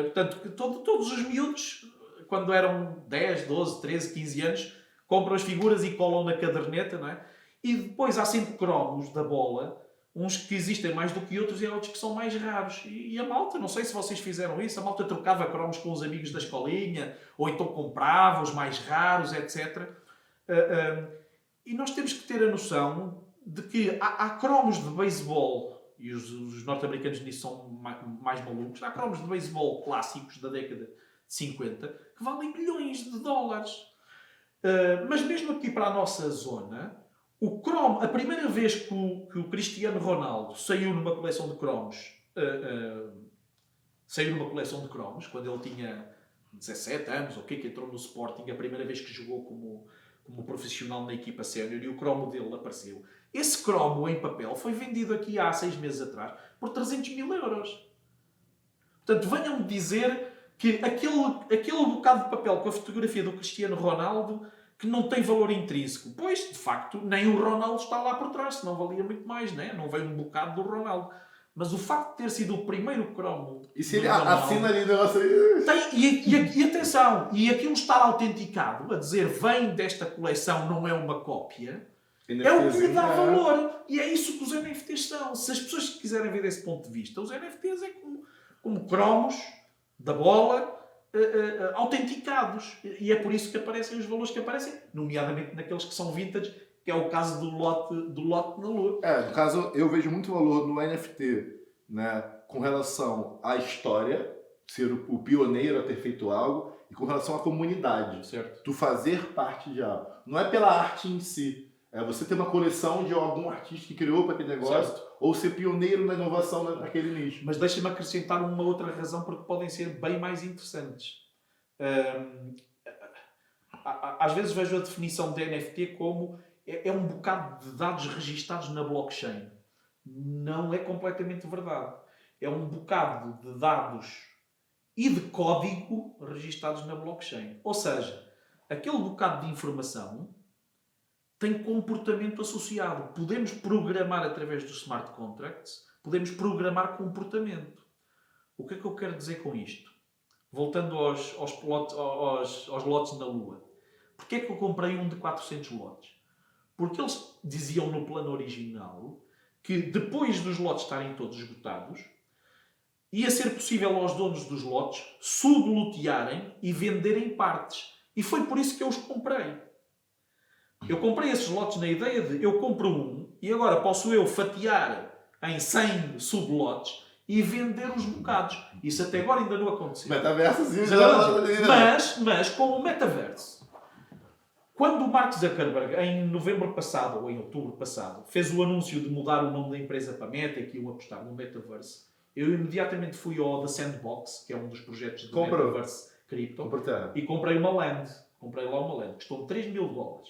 [SPEAKER 2] Portanto, todos os miúdos, quando eram 10, 12, 13, 15 anos, compram as figuras e colam na caderneta, não é? E depois há sempre cromos da bola, uns que existem mais do que outros e há outros que são mais raros. E a malta, não sei se vocês fizeram isso, a malta trocava cromos com os amigos da escolinha, ou então comprava os mais raros, etc. E nós temos que ter a noção de que há cromos de beisebol, e os norte-americanos nisso são mais malucos, há cromos de beisebol clássicos da década de 50 que valem milhões de dólares. Mas mesmo aqui para a nossa zona, o cromo, a primeira vez que o Cristiano Ronaldo saiu numa coleção de cromos, quando ele tinha 17 anos, ou que entrou no Sporting, a primeira vez que jogou como profissional na equipa sénior, e o cromo dele apareceu. Esse cromo em papel foi vendido aqui há 6 meses atrás por 300 mil euros. Portanto, venham-me dizer que aquele bocado de papel com a fotografia do Cristiano Ronaldo que não tem valor intrínseco. Pois, de facto, nem o Ronaldo está lá por trás, senão valia muito mais, né? Não veio um bocado do Ronaldo. Mas o facto de ter sido o primeiro cromo...
[SPEAKER 1] E se ele assina ali o negócio aí...
[SPEAKER 2] E atenção, e aquilo estar autenticado, a dizer vem desta coleção, não é uma cópia, é o que lhe dá valor. E é isso que os NFTs são. Se as pessoas quiserem ver desse ponto de vista, os NFTs é como cromos da bola autenticados. E é por isso que aparecem os valores que aparecem, nomeadamente naqueles que são vintage, que é o caso do lote na Lua.
[SPEAKER 1] No caso, eu vejo muito valor no NFT, né, com relação à história, ser o pioneiro a ter feito algo, e com relação à comunidade.
[SPEAKER 2] Certo.
[SPEAKER 1] Tu fazer parte de algo. Não é pela arte em si. É você ter uma coleção de algum artista que criou para aquele negócio, certo, ou ser pioneiro na inovação naquele nicho.
[SPEAKER 2] Mas deixa-me acrescentar uma outra razão, porque podem ser bem mais interessantes. Às vezes vejo a definição de NFT como é um bocado de dados registados na blockchain. Não é completamente verdade. É um bocado de dados e de código registados na blockchain. Ou seja, aquele bocado de informação tem comportamento associado. Podemos programar através dos smart contracts, podemos programar comportamento. O que é que eu quero dizer com isto? Voltando aos lotes na Lua. Porquê é que eu comprei um de 400 lotes? Porque eles diziam no plano original que depois dos lotes estarem todos esgotados, ia ser possível aos donos dos lotes sublotearem e venderem partes. E foi por isso que eu os comprei. Eu comprei esses lotes na ideia de eu compro um e agora posso eu fatiar em 100 sublotes e vender os bocados. Isso até agora ainda não aconteceu.
[SPEAKER 1] Metaverso, sim.
[SPEAKER 2] Mas com o metaverso. Quando o Mark Zuckerberg, em novembro passado, ou em outubro passado, fez o anúncio de mudar o nome da empresa para Meta e que iam apostar no metaverso, eu imediatamente fui ao The Sandbox, que é um dos projetos de metaverso cripto, e comprei uma land. Comprei lá uma land. Custou-me $3.000.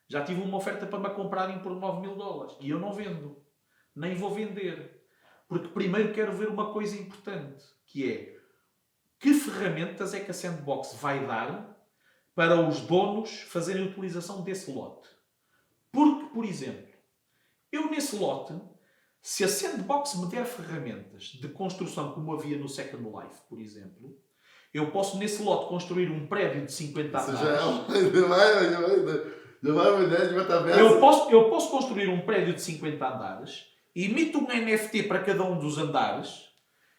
[SPEAKER 2] Já tive uma oferta para me comprarem por $9.000 e eu não vendo. Nem vou vender. Porque primeiro quero ver uma coisa importante, que é que ferramentas é que a Sandbox vai dar para os donos fazerem utilização desse lote. Porque, por exemplo, eu nesse lote, se a Sandbox me der ferramentas de construção como havia no Second Life, por exemplo, eu posso nesse lote construir um prédio de 50 andares. Eu posso construir um prédio de 50 andares, emito um NFT para cada um dos andares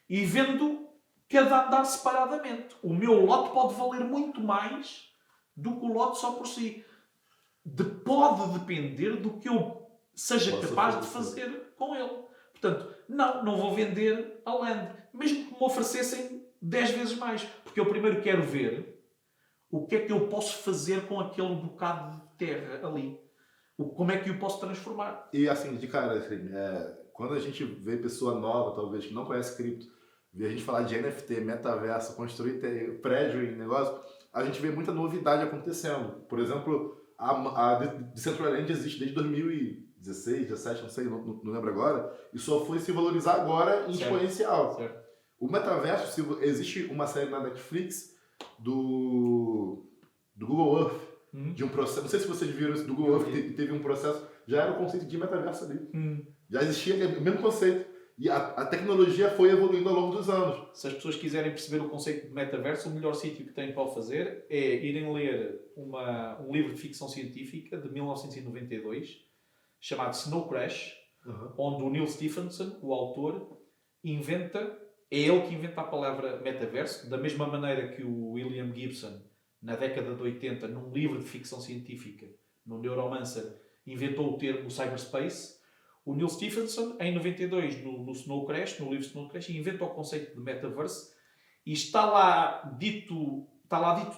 [SPEAKER 2] e vendo cada andar separadamente. O meu lote pode valer muito mais do que o lote só por si. Pode depender do que eu seja capaz de fazer com ele. Portanto, não vou vender a land. Mesmo que me oferecessem 10 vezes mais. Porque eu primeiro quero ver o que é que eu posso fazer com aquele bocado de terra ali. Como é que eu posso transformar.
[SPEAKER 1] E assim, de cara, assim, quando a gente vê pessoa nova, talvez, que não conhece cripto, vê a gente falar de NFT, metaverso, construir prédio e negócio, a gente vê muita novidade acontecendo. Por exemplo, a Decentraland existe desde 2016, 17, não sei, não lembro agora, e só foi se valorizar agora em exponencial.
[SPEAKER 2] Certo.
[SPEAKER 1] O metaverso, existe uma série na Netflix do Google Earth, de um processo, não sei se vocês viram isso, do Google Earth, que teve um processo, já era o conceito de metaverso ali. Já existia o mesmo conceito. E a tecnologia foi evoluindo ao longo dos anos.
[SPEAKER 2] Se as pessoas quiserem perceber o conceito de metaverso, o melhor sítio que têm para o fazer é irem ler um livro de ficção científica de 1992, chamado Snow Crash, onde o Neil Stephenson, o autor, é ele que inventa a palavra metaverso, da mesma maneira que o William Gibson, na década de 80, num livro de ficção científica, no Neuromancer, inventou o termo cyberspace. O Neil Stephenson, em 92, no Snow Crash, no livro Snow Crash, inventa o conceito de metaverse e está lá dito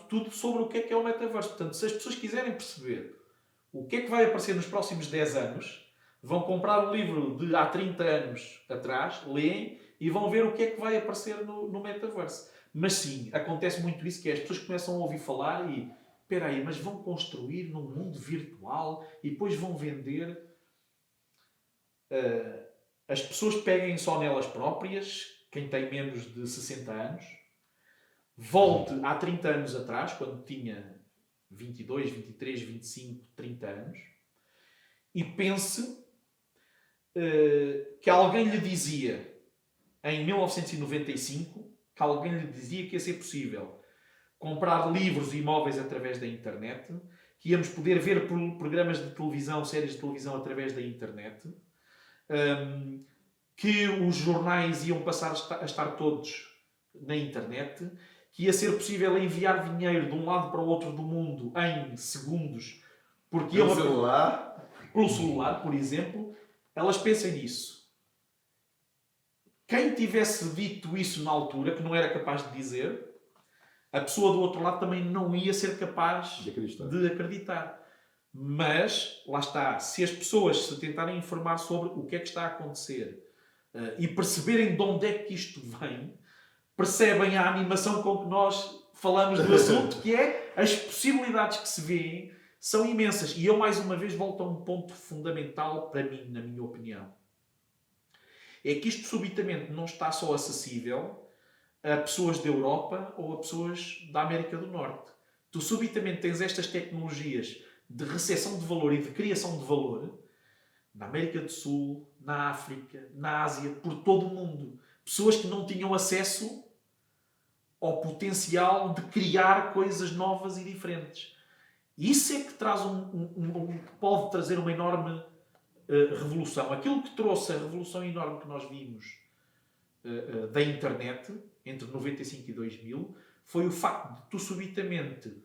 [SPEAKER 2] tudo sobre o que é o metaverso. Portanto, se as pessoas quiserem perceber o que é que vai aparecer nos próximos 10 anos, vão comprar um livro de há 30 anos atrás, leem e vão ver o que é que vai aparecer no metaverso. Mas sim, acontece muito isso, que é, as pessoas começam a ouvir falar e espera aí, mas vão construir num mundo virtual e depois vão vender. As pessoas peguem só nelas próprias, quem tem menos de 60 anos, volte há 30 anos atrás, quando tinha 22, 23, 25, 30 anos, e pense que alguém lhe dizia, em 1995, que alguém lhe dizia que ia ser possível comprar livros e imóveis através da internet, que íamos poder ver programas de televisão, séries de televisão através da internet, que os jornais iam passar a estar todos na internet, que ia ser possível enviar dinheiro de um lado para o outro do mundo em segundos, porque
[SPEAKER 1] pelo celular,
[SPEAKER 2] por exemplo. Elas pensam nisso. Quem tivesse dito isso na altura, que não era capaz de dizer, a pessoa do outro lado também não ia ser capaz de acreditar. Mas, lá está, se as pessoas se tentarem informar sobre o que é que está a acontecer e perceberem de onde é que isto vem, percebem a animação com que nós falamos do assunto, que é as possibilidades que se vêem são imensas. E eu, mais uma vez, volto a um ponto fundamental para mim, na minha opinião. É que isto subitamente não está só acessível a pessoas da Europa ou a pessoas da América do Norte. Tu subitamente tens estas tecnologias de recepção de valor e de criação de valor na América do Sul, na África, na Ásia, por todo o mundo. Pessoas que não tinham acesso ao potencial de criar coisas novas e diferentes. E isso é que traz pode trazer uma enorme revolução. Aquilo que trouxe a revolução enorme que nós vimos da internet, entre 95 e 2000, foi o facto de tu subitamente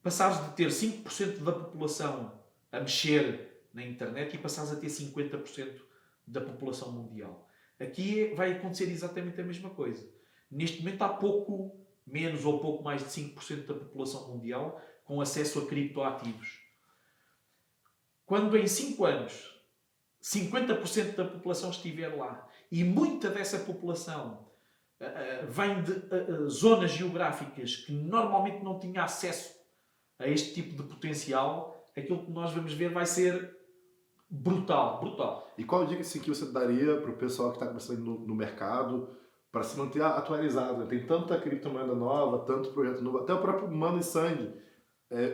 [SPEAKER 2] passares de ter 5% da população a mexer na internet e passares a ter 50% da população mundial. Aqui vai acontecer exatamente a mesma coisa. Neste momento há pouco menos ou pouco mais de 5% da população mundial com acesso a criptoativos. Quando em 5 anos 50% da população estiver lá e muita dessa população vem de zonas geográficas que normalmente não tinha acesso a este tipo de potencial, aquilo que nós vamos ver vai ser brutal, brutal.
[SPEAKER 1] E qual dica que você daria para o pessoal que está começando no mercado para se manter atualizado? Tem tanta criptomoeda nova, tanto projeto novo, até o próprio Money Sandy.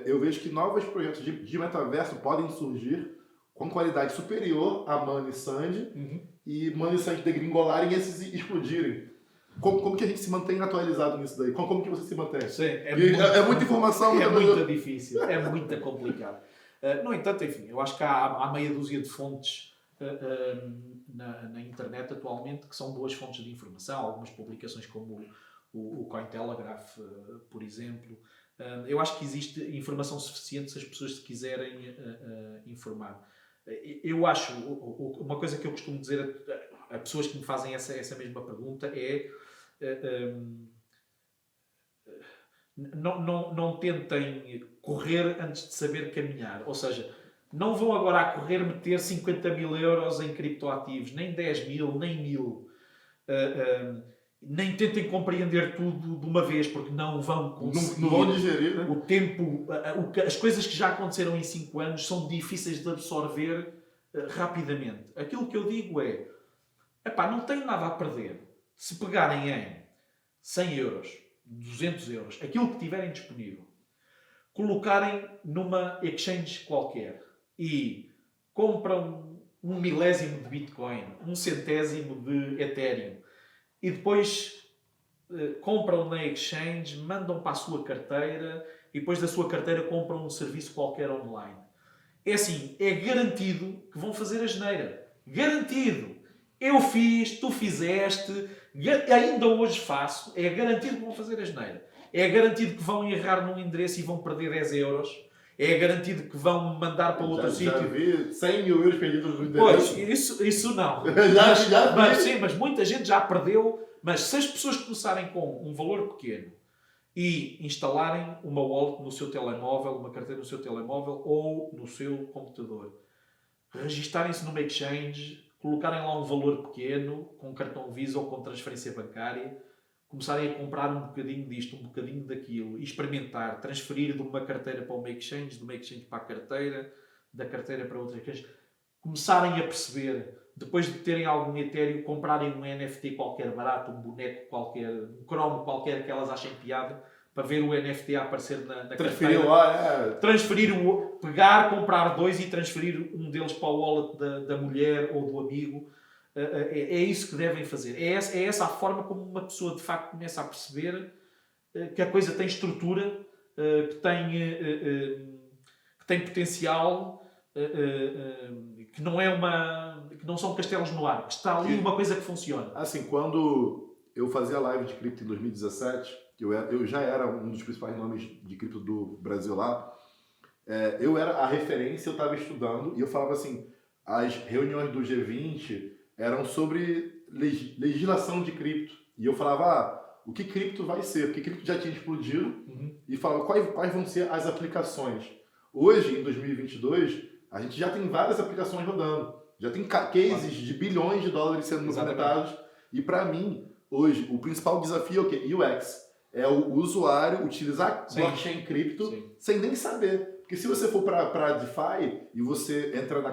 [SPEAKER 1] Eu vejo que novos projetos de metaverso podem surgir com qualidade superior a Money Sandy e Money Sandy degringolarem e esses explodirem. Como que a gente se mantém atualizado nisso daí? Como que você se mantém?
[SPEAKER 2] Sim,
[SPEAKER 1] é muita informação.
[SPEAKER 2] É muito difícil, é muito complicado. No entanto, enfim, eu acho que há meia dúzia de fontes na internet atualmente que são boas fontes de informação. Algumas publicações como o Cointelegraph, por exemplo. Eu acho que existe informação suficiente se as pessoas se quiserem informar. Eu acho, uma coisa que eu costumo dizer a pessoas que me fazem essa mesma pergunta é não tentem correr antes de saber caminhar. Ou seja, não vão agora a correr meter 50 mil euros em criptoativos, nem 10 mil, nem 1000. Nem tentem compreender tudo de uma vez, porque não vão conseguir.
[SPEAKER 1] Não vão digerir, né?
[SPEAKER 2] O tempo, as coisas que já aconteceram em 5 anos são difíceis de absorver rapidamente. Aquilo que eu digo é, não tenho nada a perder. Se pegarem em 100 euros, 200 euros, aquilo que tiverem disponível, colocarem numa exchange qualquer e compram um milésimo de Bitcoin, um centésimo de Ethereum e depois compram na exchange, mandam para a sua carteira e depois da sua carteira compram um serviço qualquer online. É assim, é garantido que vão fazer a asneira. Garantido! Eu fiz, tu fizeste, ainda hoje faço, é garantido que vão fazer a asneira. É garantido que vão errar num endereço e vão perder 10 euros. É garantido que vão mandar para outro sítio.
[SPEAKER 1] Já vi 100 mil euros perdidos no
[SPEAKER 2] Pois,
[SPEAKER 1] endereço.
[SPEAKER 2] isso não. Mas muita gente já perdeu. Mas se as pessoas começarem com um valor pequeno e instalarem uma wallet no seu telemóvel, uma carteira no seu telemóvel ou no seu computador, registarem-se numa exchange, colocarem lá um valor pequeno, com cartão Visa ou com transferência bancária, começarem a comprar um bocadinho disto, um bocadinho daquilo, e experimentar, transferir de uma carteira para uma exchange, de uma exchange para a carteira, da carteira para outra exchange, começarem a perceber, depois de terem algum Ethereum, comprarem um NFT qualquer barato, um boneco qualquer, um cromo qualquer que elas achem piada, para ver o NFT a aparecer na
[SPEAKER 1] Transferir
[SPEAKER 2] carteira.
[SPEAKER 1] lá,
[SPEAKER 2] Transferir, pegar, comprar dois e transferir um deles para o wallet da mulher ou do amigo. É isso que devem fazer. É essa a forma como uma pessoa de facto começa a perceber que a coisa tem estrutura, que tem potencial, que não são castelos no ar, que está ali uma coisa que funciona.
[SPEAKER 1] Assim, quando eu fazia live de cripto em 2017, eu já era um dos principais nomes de cripto do Brasil lá, eu era a referência, eu estava estudando e eu falava assim, as reuniões do G20 eram sobre legislação de cripto. E eu falava, o que cripto vai ser? Porque cripto já tinha explodido e falava quais vão ser as aplicações. Hoje, em 2022, a gente já tem várias aplicações rodando. Já tem cases de bilhões de dólares sendo movimentados. E para mim, hoje, o principal desafio é o quê? UX. É o usuário utilizar blockchain cripto sem nem saber. Porque se você for para DeFi e você entra na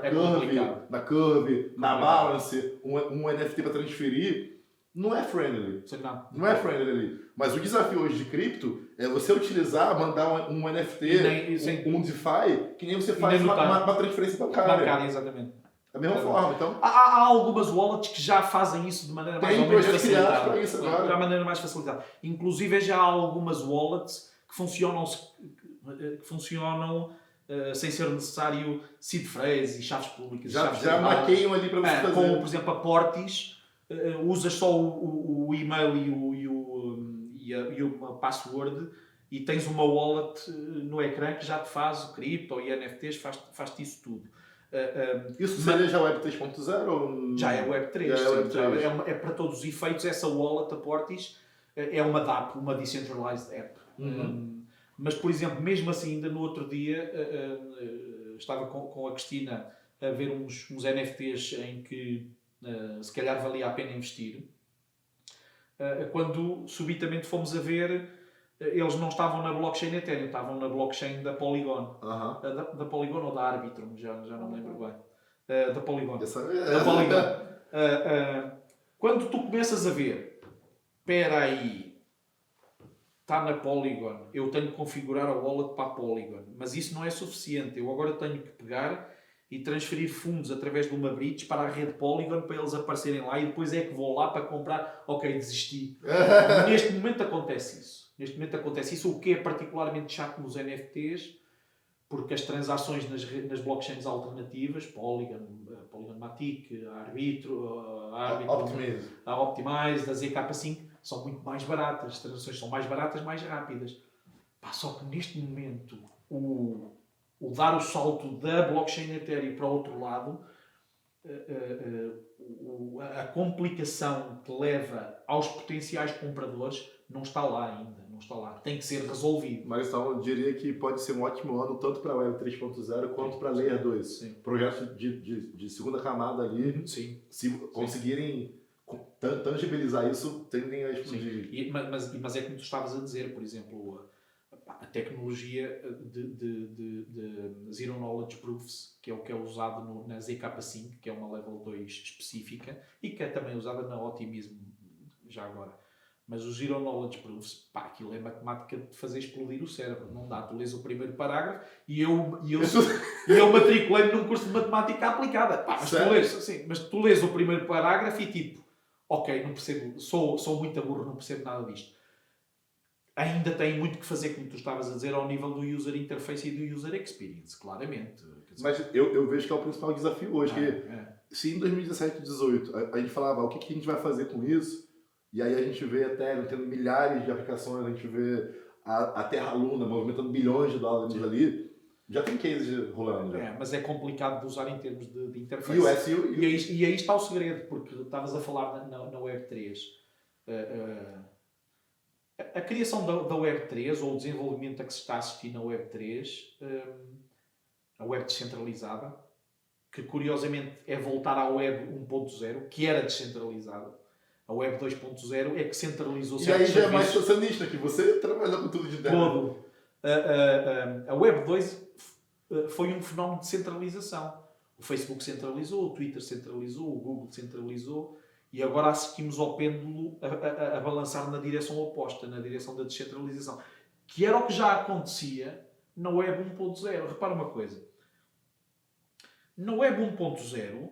[SPEAKER 1] Curve, na Balance, um NFT para transferir, não é friendly. Não é friendly ali. Mas o desafio hoje de cripto é você utilizar, mandar um NFT, um DeFi, que nem você faz uma transferência bancária.
[SPEAKER 2] Exatamente.
[SPEAKER 1] Da mesma forma, então.
[SPEAKER 2] Há algumas wallets que já fazem isso de maneira mais ou menos facilitada.
[SPEAKER 1] Para isso agora.
[SPEAKER 2] De maneira mais facilitada. Inclusive já há algumas wallets que funcionam sem ser necessário seed phrase e chaves públicas.
[SPEAKER 1] Já maqueiam ali para você fazer.
[SPEAKER 2] Como, por exemplo, a Portis, usas só o e-mail e uma password e tens uma wallet no ecrã que já te faz o cripto e NFTs, faz-te isso tudo.
[SPEAKER 1] Isso seria já Web 3.0? Ou...
[SPEAKER 2] Já é Web 3. É para todos os efeitos. Essa wallet, a Portis, é uma DApp, uma Decentralized App. Mas, por exemplo, mesmo assim, ainda no outro dia, estava com a Cristina a ver uns NFTs em que se calhar valia a pena investir. Quando subitamente fomos a ver, eles não estavam na blockchain Ethereum, estavam na blockchain da Polygon. Da Polygon ou da Arbitrum, já não me lembro bem. Da Polygon. Da Polygon. Quando tu começas a ver, espera aí, está na Polygon, eu tenho que configurar a wallet para a Polygon, mas isso não é suficiente. Eu agora tenho que pegar e transferir fundos através de uma bridge para a rede Polygon para eles aparecerem lá e depois é que vou lá para comprar. Ok, desisti. Neste momento acontece isso. O que é particularmente chato nos NFTs, porque as transações nas blockchains alternativas, Polygon Matic, a Arbitrum, a Optimize, a ZK5, são muito mais baratas. As transações são mais baratas, mais rápidas. Só que neste momento, o dar o salto da blockchain Ethereum para o outro lado, a complicação que leva aos potenciais compradores não está lá ainda. Tem que ser resolvido.
[SPEAKER 1] Mas então eu diria que pode ser um ótimo ano tanto para a Web 3.0 quanto para a Layer 2. Sim. Projetos de segunda camada ali, se conseguirem tangibilizar isso, tendem a explodir.
[SPEAKER 2] Mas é como tu estavas a dizer, por exemplo, a tecnologia de Zero Knowledge Proofs, que é o que é usado na ZK5, que é uma Level 2 específica, e que é também usada na Optimism, já agora. Mas o Zero Knowledge Proofs, pá, aquilo é matemática de fazer explodir o cérebro. Não dá. Tu lês o primeiro parágrafo e eu matriculei-me num curso de matemática aplicada. Pá, mas tu lês o primeiro parágrafo e tipo, ok, não percebo, sou muito burro, não percebo nada disto. Ainda tem muito que fazer, como tu estavas a dizer, ao nível do user interface e do user experience, claramente.
[SPEAKER 1] Mas eu vejo que é o principal desafio hoje. Se em 2017 e 2018 a gente falava o que a gente vai fazer com isso, e aí a gente vê até tendo milhares de aplicações, a gente vê a Terra Luna movimentando bilhões de dólares ali, já tem cases rolando. Já.
[SPEAKER 2] Mas é complicado de usar em termos de interface. E aí está o segredo, porque estavas a falar na Web3. A criação da Web3, ou o desenvolvimento a que se está a assistir na Web3, a web descentralizada, que curiosamente é voltar à web 1.0, que era descentralizada. A web 2.0 é que centralizou certos serviços.
[SPEAKER 1] E aí já é mais socialista, que você trabalha com tudo de dentro.
[SPEAKER 2] Todo. A web 2 foi um fenómeno de centralização. O Facebook centralizou, o Twitter centralizou, o Google centralizou, e agora assistimos ao pêndulo a balançar na direção oposta, na direção da descentralização, que era o que já acontecia na web 1.0. Repara uma coisa. Na web 1.0,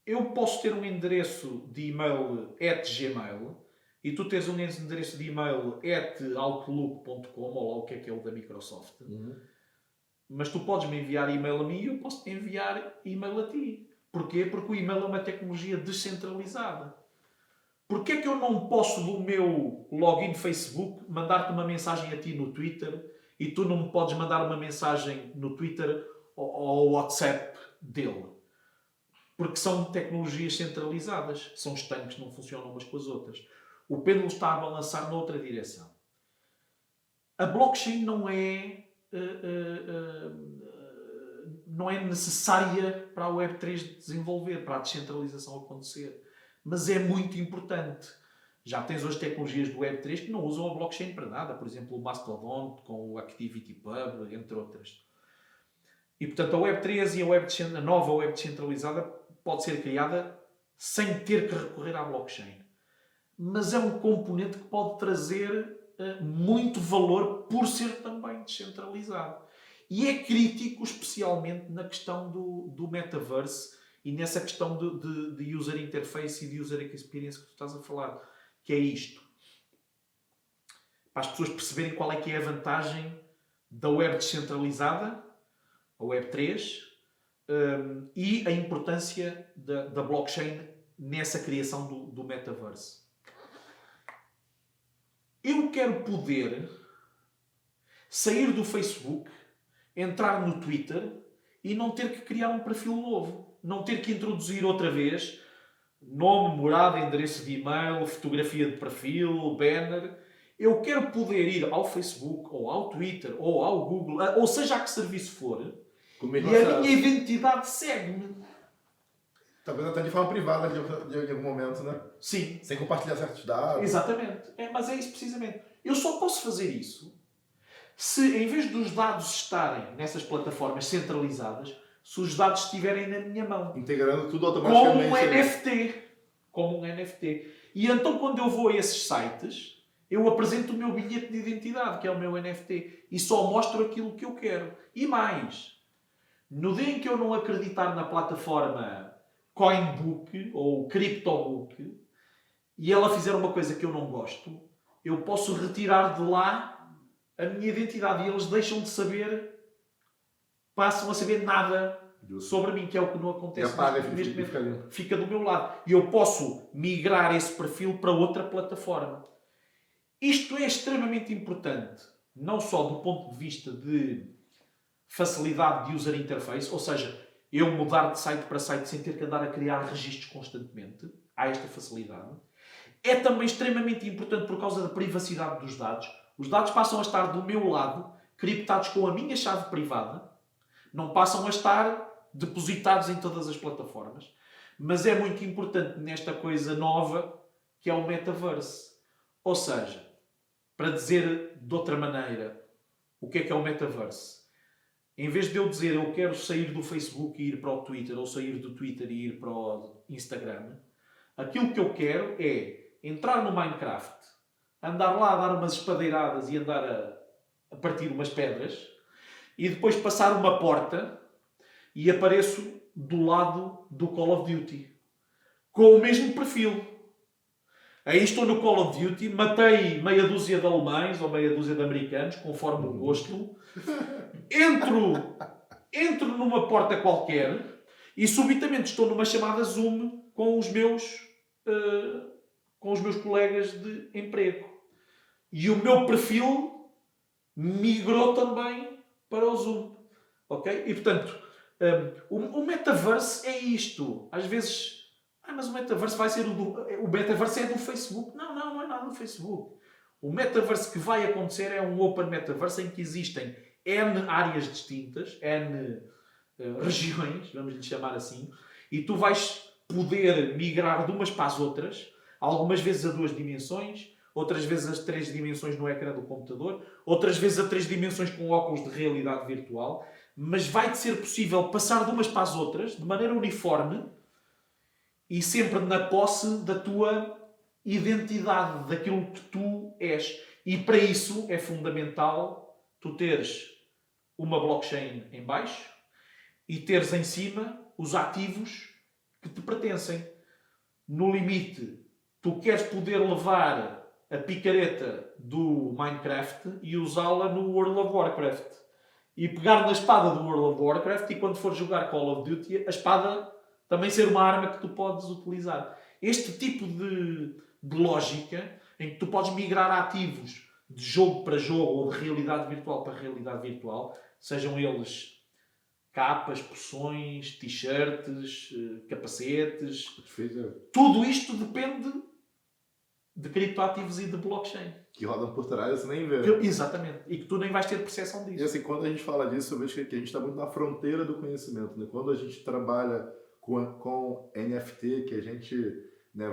[SPEAKER 2] eu posso ter um endereço de e-mail @gmail e tu tens um endereço de e-mail @outlook.com, ou lá o que é o da Microsoft. Mas tu podes me enviar e-mail a mim e eu posso te enviar e-mail a ti. Porquê? Porque o e-mail é uma tecnologia descentralizada. Porquê é que eu não posso, do meu login Facebook, mandar-te uma mensagem a ti no Twitter e tu não me podes mandar uma mensagem no Twitter ou WhatsApp dele? Porque são tecnologias centralizadas. São estanques que não funcionam umas com as outras. O pêndulo está a balançar noutra direção. A blockchain não é necessária para a Web3 desenvolver, para a descentralização acontecer. Mas é muito importante. Já tens hoje tecnologias do Web3 que não usam a blockchain para nada. Por exemplo, o Mastodon com o ActivityPub, entre outras. E, portanto, a Web3 e a nova web descentralizada pode ser criada sem ter que recorrer à blockchain. Mas é um componente que pode trazer muito valor por ser também descentralizado. E é crítico, especialmente na questão do metaverse e nessa questão de user interface e de user experience que tu estás a falar. Que é isto. Para as pessoas perceberem qual é que é a vantagem da web descentralizada, a web 3, e a importância da blockchain nessa criação do metaverse. Eu quero poder sair do Facebook, entrar no Twitter e não ter que criar um perfil novo. Não ter que introduzir outra vez nome, morada, endereço de e-mail, fotografia de perfil, banner. Eu quero poder ir ao Facebook, ou ao Twitter, ou ao Google, ou seja a que serviço for, e a minha identidade segue-me.
[SPEAKER 1] Talvez até de forma privada de algum momento, né?
[SPEAKER 2] Sim.
[SPEAKER 1] Sem compartilhar certos dados.
[SPEAKER 2] Exatamente. Mas é isso precisamente. Eu só posso fazer isso se, em vez dos dados estarem nessas plataformas centralizadas, se os dados estiverem na minha mão.
[SPEAKER 1] Integrando tudo automaticamente.
[SPEAKER 2] Como um NFT. E então, quando eu vou a esses sites, eu apresento o meu bilhete de identidade, que é o meu NFT, e só mostro aquilo que eu quero. E mais, no dia em que eu não acreditar na plataforma Coinbook ou CryptoBook, e ela fizer uma coisa que eu não gosto, eu posso retirar de lá a minha identidade e eles deixam de saber, passam a saber nada sobre mim, que é o que não acontece neste momento. Fica do meu lado. E eu posso migrar esse perfil para outra plataforma. Isto é extremamente importante, não só do ponto de vista de facilidade de user interface, ou seja, eu mudar de site para site sem ter que andar a criar registros constantemente. Há esta facilidade. É também extremamente importante por causa da privacidade dos dados. Os dados passam a estar do meu lado, criptados com a minha chave privada. Não passam a estar depositados em todas as plataformas. Mas é muito importante nesta coisa nova que é o metaverse. Ou seja, para dizer de outra maneira, o que é o metaverse? Em vez de eu dizer eu quero sair do Facebook e ir para o Twitter, ou sair do Twitter e ir para o Instagram, aquilo que eu quero é entrar no Minecraft andar lá a dar umas espadeiradas e andar a partir umas pedras e depois passar uma porta e apareço do lado do Call of Duty com o mesmo perfil. Aí estou no Call of Duty, matei meia dúzia de alemães ou meia dúzia de americanos, conforme o gosto. Entro numa porta qualquer e subitamente estou numa chamada Zoom com os meus colegas de emprego. E o meu perfil migrou também para o Zoom. Ok? E portanto, o metaverse é isto. Às vezes, mas o metaverse vai ser o metaverse é do Facebook. Não é nada do Facebook. O metaverse que vai acontecer é um open metaverse em que existem N áreas distintas, N regiões, vamos lhe chamar assim, e tu vais poder migrar de umas para as outras, algumas vezes a 2 dimensões, outras vezes a 3 dimensões no ecrã do computador, outras vezes a 3 dimensões com óculos de realidade virtual, mas vai-te ser possível passar de umas para as outras de maneira uniforme e sempre na posse da tua identidade, daquilo que tu és. E para isso é fundamental tu teres uma blockchain em baixo e teres em cima os ativos que te pertencem. No limite, tu queres poder levar a picareta do Minecraft e usá-la no World of Warcraft. E pegar na espada do World of Warcraft e quando for jogar Call of Duty, a espada também ser uma arma que tu podes utilizar. Este tipo de lógica em que tu podes migrar ativos de jogo para jogo ou de realidade virtual para realidade virtual, sejam eles capas, poções, t-shirts, capacetes, tudo isto depende de criptoativos e de blockchain.
[SPEAKER 1] Que rodam por trás, você nem vê.
[SPEAKER 2] Exatamente. E que tu nem vais ter percepção disso.
[SPEAKER 1] E assim, quando a gente fala disso, eu vejo que a gente está muito na fronteira do conhecimento. Né? Quando a gente trabalha com NFT, que a gente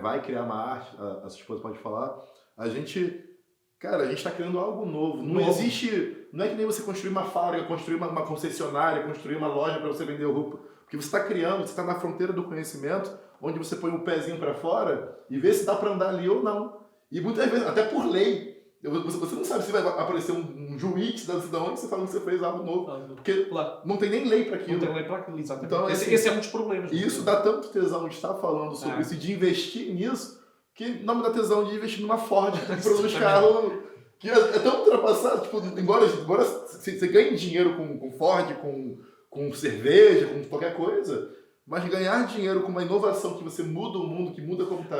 [SPEAKER 1] vai criar uma arte, a sua esposa pode falar, a gente está criando algo novo. Não existe... Não é que nem você construir uma fábrica, construir uma concessionária, construir uma loja para você vender roupa. Porque você está criando, você está na fronteira do conhecimento, onde você põe um pezinho para fora e vê se dá para andar ali ou não. E muitas vezes, até por lei, você não sabe se vai aparecer um juiz da onde você fala que você fez algo novo. Porque não tem nem lei para aquilo.
[SPEAKER 2] Não tem lei para aquilo, exatamente.
[SPEAKER 1] Então,
[SPEAKER 2] esse é um dos problemas.
[SPEAKER 1] E isso dá tanto tesão de estar falando sobre isso e de investir nisso, que não me dá tesão de investir numa Ford que produz carro que é tão ultrapassado. Tipo, embora você ganhe dinheiro com Ford, com cerveja, com qualquer coisa, mas ganhar dinheiro com uma inovação que você muda o mundo, que muda como está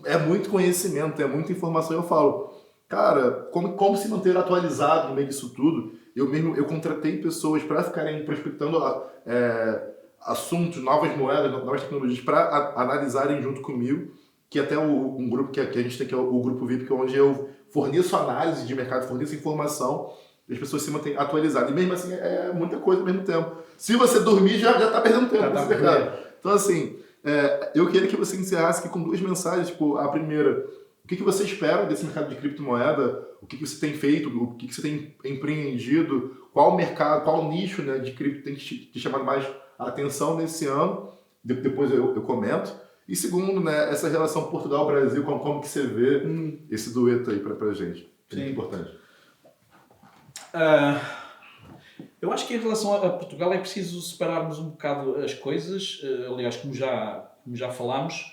[SPEAKER 1] é muito conhecimento, é muita informação. Eu falo, cara, como se manter atualizado no meio disso tudo? Eu contratei pessoas para ficarem prospectando assuntos, novas moedas, novas tecnologias, para analisarem junto comigo, que até um grupo que a gente tem, que é o Grupo VIP, que é onde eu forneço análise de mercado, forneço informação, e as pessoas se mantêm atualizadas. E mesmo assim, é muita coisa ao mesmo tempo. Se você dormir, já está perdendo tempo nesse mercado. Então, assim, eu queria que você encerrasse aqui com 2 mensagens. Tipo, a primeira, o que você espera desse mercado de criptomoeda? O que você tem feito? O que você tem empreendido? Qual mercado, qual nicho, né, de cripto tem te chamado mais a atenção nesse ano? Depois eu comento. E segundo, né, essa relação Portugal-Brasil, como que você vê esse dueto aí pra gente? É muito importante.
[SPEAKER 2] Eu acho que em relação a Portugal é preciso separarmos um bocado as coisas. Aliás, como já falámos,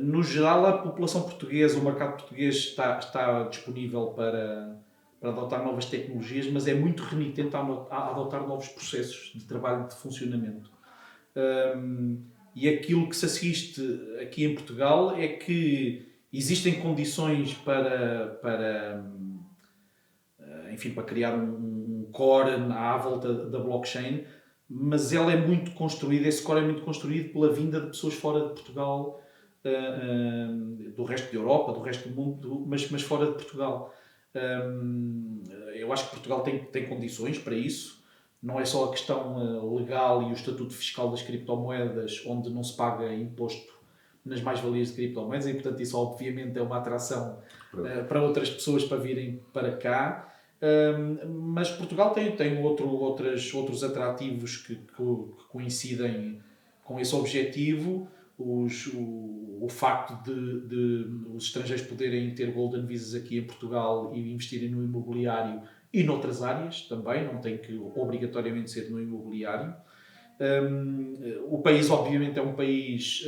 [SPEAKER 2] no geral a população portuguesa, o mercado português está disponível para adotar novas tecnologias, mas é muito renitente a adotar novos processos de trabalho, de funcionamento. E aquilo que se assiste aqui em Portugal é que existem condições para criar um core à volta da blockchain, mas ela é muito construída, esse core é muito construído pela vinda de pessoas fora de Portugal, do resto da Europa, do resto do mundo, mas fora de Portugal. Eu acho que Portugal tem condições para isso. Não é só a questão legal e o estatuto fiscal das criptomoedas, onde não se paga imposto nas mais-valias de criptomoedas, e portanto isso obviamente é uma atração para outras pessoas para virem para cá. Mas Portugal tem outros atrativos que coincidem com esse objetivo. o facto de os estrangeiros poderem ter golden visas aqui em Portugal e investirem no imobiliário e noutras áreas também, não tem que obrigatoriamente ser no imobiliário. O país, obviamente, é um país,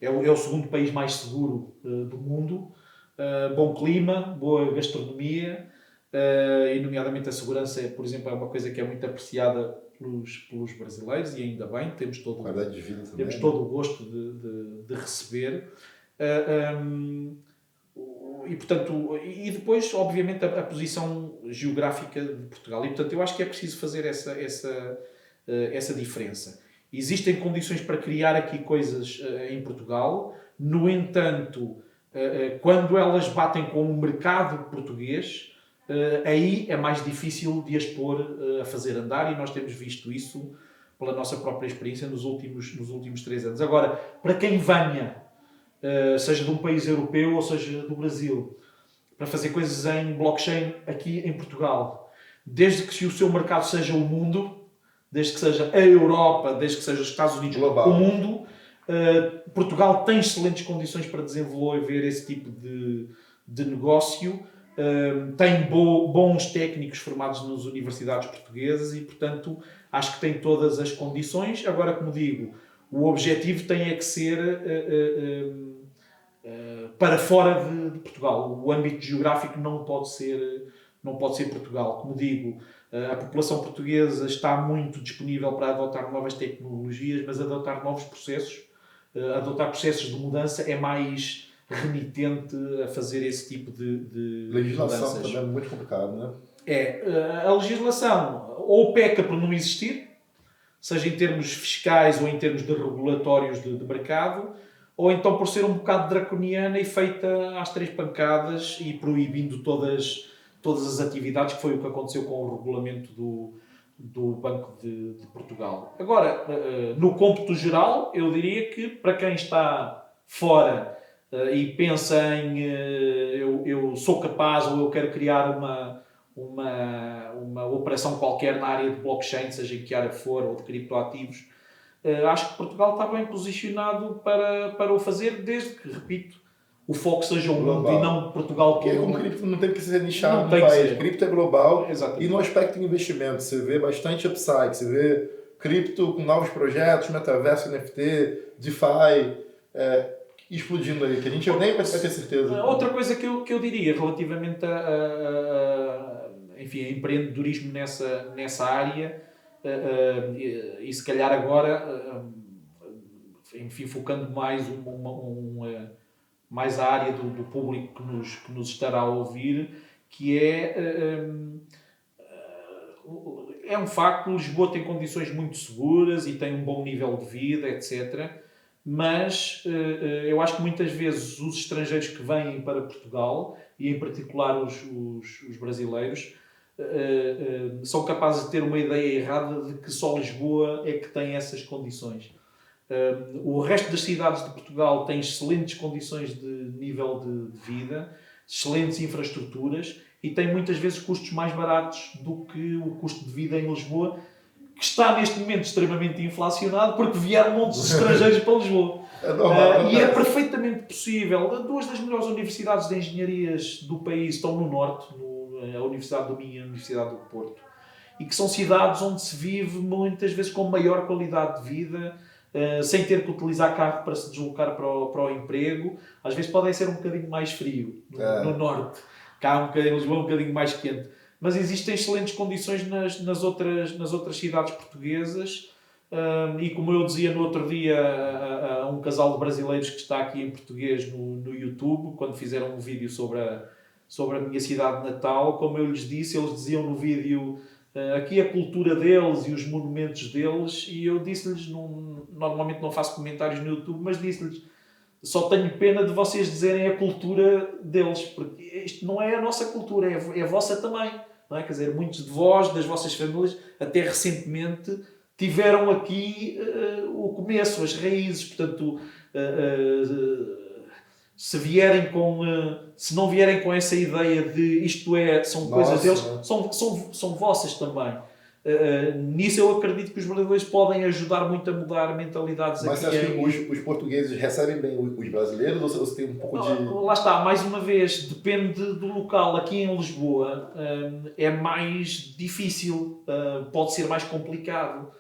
[SPEAKER 2] é o segundo país mais seguro do mundo. Bom clima, boa gastronomia, e nomeadamente a segurança, por exemplo, é uma coisa que é muito apreciada pelos brasileiros, e ainda bem, temos todo,
[SPEAKER 1] Qualidade de vida também,
[SPEAKER 2] temos todo o gosto de receber. E, portanto, e depois, obviamente, a posição geográfica de Portugal. E, portanto, eu acho que é preciso fazer essa diferença. Existem condições para criar aqui coisas em Portugal, no entanto, quando elas batem com o mercado português, aí é mais difícil de as pôr a fazer andar, e nós temos visto isso pela nossa própria experiência nos últimos 3 anos. Agora, para quem venha, seja de um país europeu ou seja do Brasil, para fazer coisas em blockchain aqui em Portugal, desde que o seu mercado seja o mundo, desde que seja a Europa, desde que seja os Estados Unidos,
[SPEAKER 1] global,
[SPEAKER 2] o mundo, Portugal tem excelentes condições para desenvolver esse tipo de negócio, tem bons técnicos formados nas universidades portuguesas e, portanto, acho que tem todas as condições. Agora, como digo, o objetivo tem que ser para fora de Portugal. O âmbito geográfico não pode ser Portugal. Como digo, a população portuguesa está muito disponível para adotar novas tecnologias, mas adotar novos processos, adotar processos de mudança é mais remitente a fazer esse tipo de
[SPEAKER 1] legislação
[SPEAKER 2] mudanças.
[SPEAKER 1] também é muito complicado, né?
[SPEAKER 2] A legislação ou peca por não existir, seja em termos fiscais ou em termos de regulatórios de mercado, ou então por ser um bocado draconiana e feita às 3 pancadas e proibindo todas as atividades, que foi o que aconteceu com o regulamento do Banco de Portugal. Agora, no cômputo geral, eu diria que para quem está fora e pensa em eu sou capaz ou eu quero criar uma operação qualquer na área de blockchain, seja em que área for, ou de criptoativos, acho que Portugal está bem posicionado para o fazer, desde que, repito, o foco seja o mundo e não Portugal.
[SPEAKER 1] Porque com cripto não tem que ser nichado
[SPEAKER 2] não
[SPEAKER 1] no
[SPEAKER 2] tem
[SPEAKER 1] país.
[SPEAKER 2] que ser.
[SPEAKER 1] Cripto é global.
[SPEAKER 2] Exatamente.
[SPEAKER 1] E no aspecto de investimento, você vê bastante upside, você vê cripto com novos projetos, metaverso, NFT, DeFi, explodindo aí, que a gente nem vai ter certeza.
[SPEAKER 2] Outra coisa que eu diria relativamente a empreendedorismo nessa área, e se calhar agora, focando mais mais a área do público que nos estará a ouvir, que é um facto, Lisboa tem condições muito seguras e tem um bom nível de vida, etc. Mas eu acho que muitas vezes os estrangeiros que vêm para Portugal, e em particular os brasileiros, são capazes de ter uma ideia errada de que só Lisboa é que tem essas condições. O resto das cidades de Portugal tem excelentes condições de nível de vida, excelentes infraestruturas e tem muitas vezes custos mais baratos do que o custo de vida em Lisboa, que está neste momento extremamente inflacionado porque vieram montes de estrangeiros para Lisboa. E é perfeitamente possível. 2 das melhores universidades de engenharias do país estão no norte, a Universidade do Minho e a Universidade do Porto, e que são cidades onde se vive muitas vezes com maior qualidade de vida, sem ter que utilizar carro para se deslocar para o emprego. Às vezes podem ser um bocadinho mais frio no norte, cá em Lisboa um bocadinho mais quente, mas existem excelentes condições nas outras cidades portuguesas, e como eu dizia no outro dia a um casal de brasileiros que está aqui em português no YouTube, quando fizeram um vídeo sobre a minha cidade natal, como eu lhes disse, eles diziam no vídeo aqui a cultura deles e os monumentos deles, e eu disse-lhes, normalmente não faço comentários no YouTube, mas disse-lhes, só tenho pena de vocês dizerem a cultura deles, porque isto não é a nossa cultura, é a vossa também, não é? Quer dizer, muitos de vós, das vossas famílias, até recentemente, tiveram aqui o começo, as raízes, portanto, se não vierem com essa ideia de isto são coisas deles, são vossas também. Nisso eu acredito que os brasileiros podem ajudar muito a mudar mentalidades
[SPEAKER 1] Mas você
[SPEAKER 2] aqui.
[SPEAKER 1] acha que os portugueses recebem bem os brasileiros ou você tem um pouco de...
[SPEAKER 2] Lá está, mais uma vez, depende do local. Aqui em Lisboa é mais difícil, pode ser mais complicado,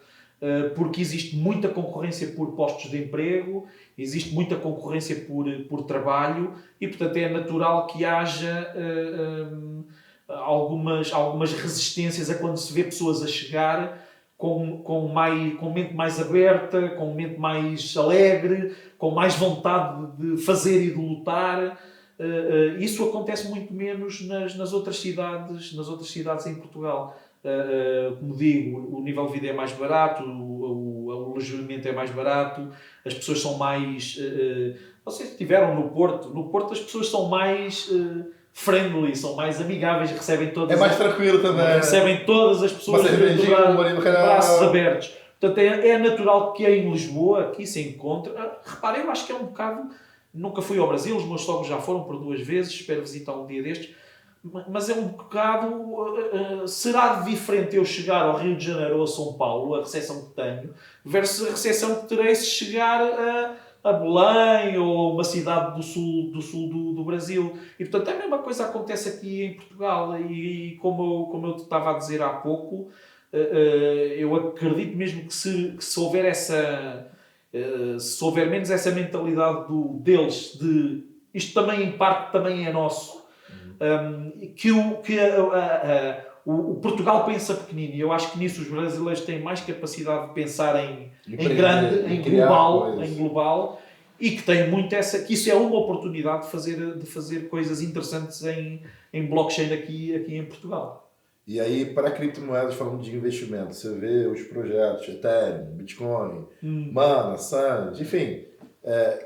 [SPEAKER 2] porque existe muita concorrência por postos de emprego, existe muita concorrência por trabalho e, portanto, é natural que haja algumas resistências a quando se vê pessoas a chegar com mente mais aberta, com mente mais alegre, com mais vontade de fazer e de lutar. Isso acontece muito menos nas outras cidades em Portugal. Como digo, o nível de vida é mais barato, o alojamento é mais barato, as pessoas são mais... vocês estiveram no Porto as pessoas são mais friendly, são mais amigáveis, recebem todas...
[SPEAKER 1] É mais tranquilo também.
[SPEAKER 2] Recebem todas as pessoas de braços abertos. Portanto, é natural que em Lisboa, aqui se encontre... Reparem, eu acho que é um bocado... Nunca fui ao Brasil, os meus sogros já foram por 2 vezes, espero visitar um dia destes. Mas é um bocado... será diferente eu chegar ao Rio de Janeiro ou a São Paulo, a recepção que tenho, versus a recepção que terei se chegar a Belém ou uma cidade do sul do Brasil. E, portanto, a mesma coisa acontece aqui em Portugal. E como eu te estava a dizer há pouco, eu acredito mesmo que se houver essa... se houver menos essa mentalidade deles de isto também em parte também é nosso, o Portugal pensa pequenino, e eu acho que nisso os brasileiros têm mais capacidade de pensar em grande, em global, e que têm muito que isso é uma oportunidade de fazer coisas interessantes em blockchain aqui em Portugal.
[SPEAKER 1] E aí, para criptomoedas, falando de investimento, você vê os projetos Ethereum, Bitcoin, Mana, Sand, enfim,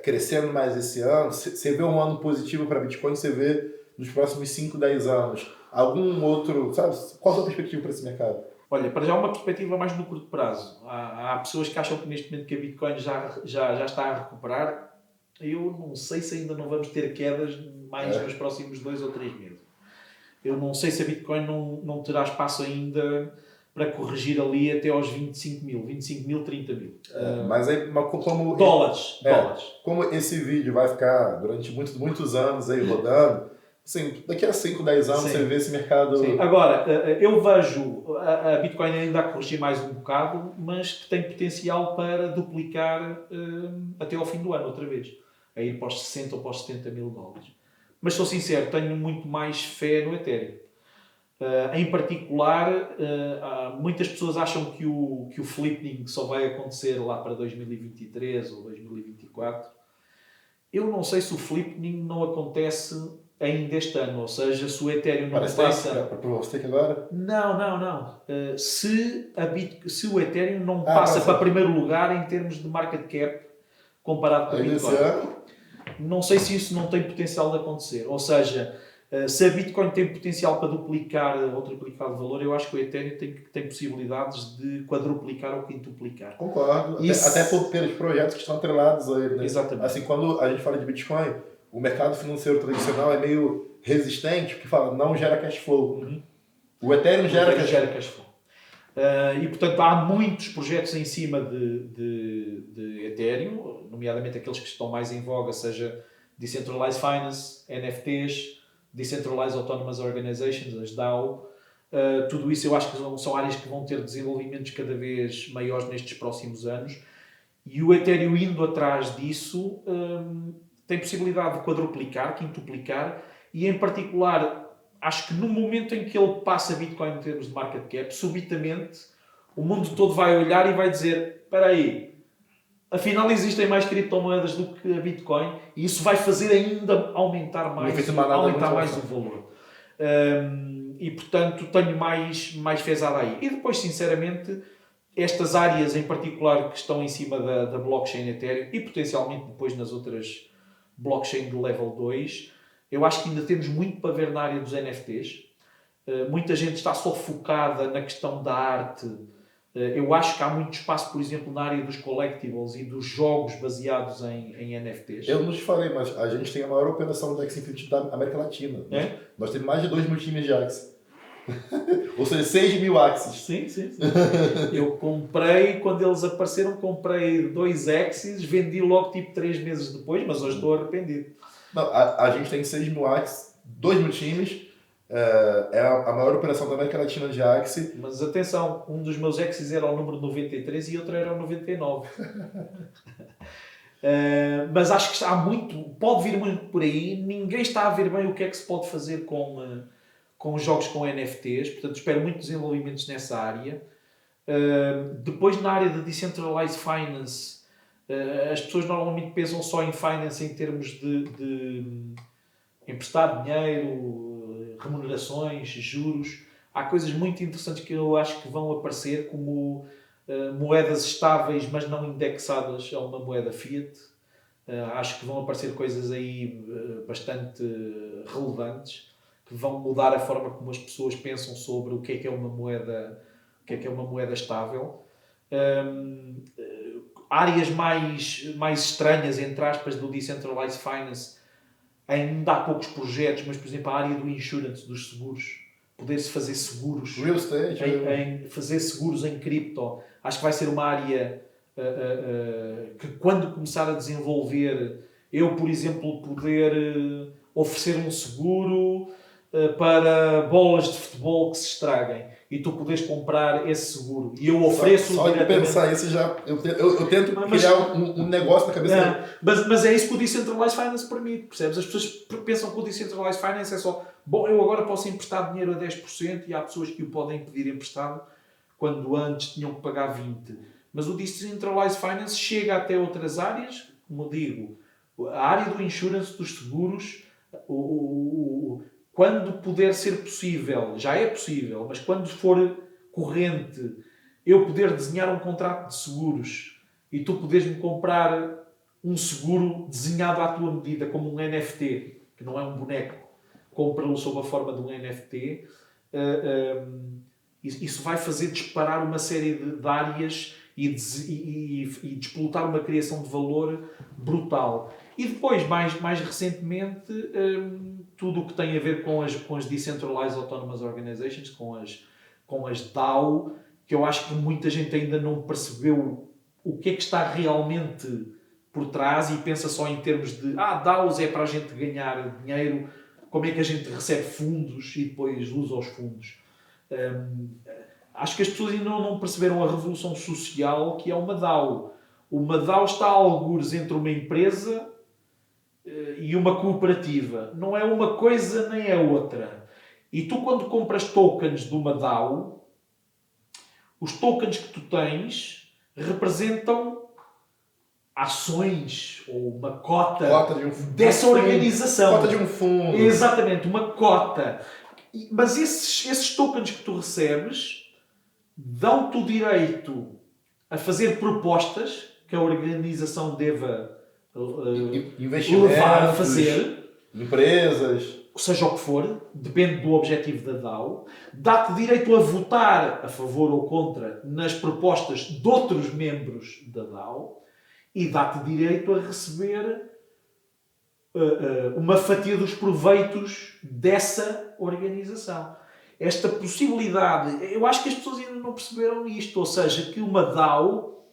[SPEAKER 1] crescendo mais esse ano. Você vê um ano positivo para Bitcoin, você vê nos próximos 5, 10 anos. Algum outro, sabe? Qual a sua perspectiva para esse mercado?
[SPEAKER 2] Olha, para já uma perspectiva mais no curto prazo. Há pessoas que acham que neste momento que a Bitcoin já está a recuperar. Eu não sei se ainda não vamos ter quedas mais nos próximos 2 ou 3 meses. Eu não sei se a Bitcoin não terá espaço ainda para corrigir ali até aos 25 mil, 30 mil.
[SPEAKER 1] Mas aí, como...
[SPEAKER 2] Dólares.
[SPEAKER 1] Como esse vídeo vai ficar durante muitos anos aí rodando, assim, daqui a 5, 10 anos você vê esse mercado...
[SPEAKER 2] Sim. Agora, eu vejo a Bitcoin ainda a corrigir mais um bocado, mas que tem potencial para duplicar até ao fim do ano outra vez. A ir para os 60 ou para os 70 mil dólares. Mas sou sincero, tenho muito mais fé no Ethereum. Em particular, muitas pessoas acham que o flipping só vai acontecer lá para 2023 ou 2024. Eu não sei se o flipping não acontece ainda este ano, ou seja, se o Ethereum não passa...
[SPEAKER 1] Para o stake agora?
[SPEAKER 2] Não. Se o Ethereum não passa para primeiro lugar em termos de market cap comparado com a Bitcoin. Não sei se isso não tem potencial de acontecer. Ou seja, se a Bitcoin tem potencial para duplicar ou triplicar de valor, eu acho que o Ethereum tem possibilidades de quadruplicar ou quintuplicar.
[SPEAKER 1] Concordo. Até pelos projetos que estão atrelados a ele. Né?
[SPEAKER 2] Exatamente.
[SPEAKER 1] Assim, quando a gente fala de Bitcoin, o mercado financeiro tradicional é meio resistente, porque fala, não gera cash flow. O Ethereum gera cash flow.
[SPEAKER 2] E, portanto, há muitos projetos em cima de Ethereum, nomeadamente aqueles que estão mais em voga, seja Decentralized Finance, NFTs, Decentralized Autonomous Organizations, as DAO. Tudo isso eu acho que são áreas que vão ter desenvolvimentos cada vez maiores nestes próximos anos. E o Ethereum, indo atrás disso, tem possibilidade de quadruplicar, quintuplicar, e em particular... Acho que no momento em que ele passa Bitcoin em termos de market cap, subitamente o mundo todo vai olhar e vai dizer: espera aí, afinal existem mais criptomoedas do que a Bitcoin, e isso vai fazer ainda aumentar mais o valor. E portanto tenho mais fezada aí. E depois, sinceramente, estas áreas em particular que estão em cima da blockchain Ethereum e potencialmente depois nas outras blockchain de level 2, eu acho que ainda temos muito para ver na área dos NFTs. Muita gente está só focada na questão da arte. Eu acho que há muito espaço, por exemplo, na área dos collectibles e dos jogos baseados em NFTs.
[SPEAKER 1] Eu não te falei, mas a gente tem a maior operação do Axie Infinity da América Latina. Nós temos mais de 2 mil times de Axie. Ou seja, 6 mil Axis.
[SPEAKER 2] Sim, sim, sim. Eu comprei, quando eles apareceram, comprei 2 Axis, vendi logo tipo 3 meses depois, mas hoje estou arrependido.
[SPEAKER 1] Não, a gente tem 6 mil Axis, 2 mil times, é a maior operação da América Latina de Axis.
[SPEAKER 2] Mas atenção, um dos meus Axis era o número 93 e outro era o 99. Mas acho que há muito, pode vir muito por aí, ninguém está a ver bem o que é que se pode fazer com jogos com NFTs, portanto espero muito desenvolvimentos nessa área. Depois na área de Decentralized Finance, as pessoas normalmente pensam só em finance em termos de emprestar dinheiro, remunerações, juros. Há coisas muito interessantes que eu acho que vão aparecer, como moedas estáveis mas não indexadas a uma moeda fiat. Acho que vão aparecer coisas aí bastante relevantes, que vão mudar a forma como as pessoas pensam sobre o que é uma moeda, o que é uma moeda estável. Áreas mais estranhas, entre aspas, do Decentralized Finance, ainda há poucos projetos, mas, por exemplo, a área do insurance, dos seguros, poder-se fazer seguros,
[SPEAKER 1] Real estate.
[SPEAKER 2] fazer seguros em cripto, acho que vai ser uma área que, quando começar a desenvolver, eu, por exemplo, poder oferecer um seguro para bolas de futebol que se estraguem e tu podes comprar esse seguro e eu ofereço
[SPEAKER 1] só de pensar isso já eu tento criar um negócio na cabeça
[SPEAKER 2] mas é isso que o Decentralized Finance permite, percebes? As pessoas pensam que o Decentralized Finance é só eu agora posso emprestar dinheiro a 10% e há pessoas que o podem pedir emprestado quando antes tinham que pagar 20%, mas o Decentralized Finance chega até outras áreas, como eu digo, a área do insurance, dos seguros, quando puder ser possível, já é possível, mas quando for corrente, eu poder desenhar um contrato de seguros e tu poderes-me comprar um seguro desenhado à tua medida, como um NFT, que não é um boneco, compra-lo sob a forma de um NFT, isso vai fazer disparar uma série de áreas e despolutar uma criação de valor brutal. E depois, mais recentemente, tudo o que tem a ver com as Decentralized Autonomous Organizations, com as DAO, que eu acho que muita gente ainda não percebeu o que é que está realmente por trás e pensa só em termos de DAOs é para a gente ganhar dinheiro, como é que a gente recebe fundos e depois usa os fundos. Acho que as pessoas ainda não perceberam a revolução social que é uma DAO. Uma DAO está a algures entre uma empresa e uma cooperativa. Não é uma coisa nem é outra. E tu, quando compras tokens de uma DAO, os tokens que tu tens representam ações ou uma cota dessa organização.
[SPEAKER 1] Cota de um fundo.
[SPEAKER 2] Exatamente, uma cota. Mas esses tokens que tu recebes dão-te o direito a fazer propostas que a organização deva levar a fazer,
[SPEAKER 1] empresas,
[SPEAKER 2] seja o que for, depende do objetivo da DAO, dá-te direito a votar a favor ou contra nas propostas de outros membros da DAO e dá-te direito a receber uma fatia dos proveitos dessa organização. Esta possibilidade, eu acho que as pessoas ainda não perceberam isto, ou seja, que uma DAO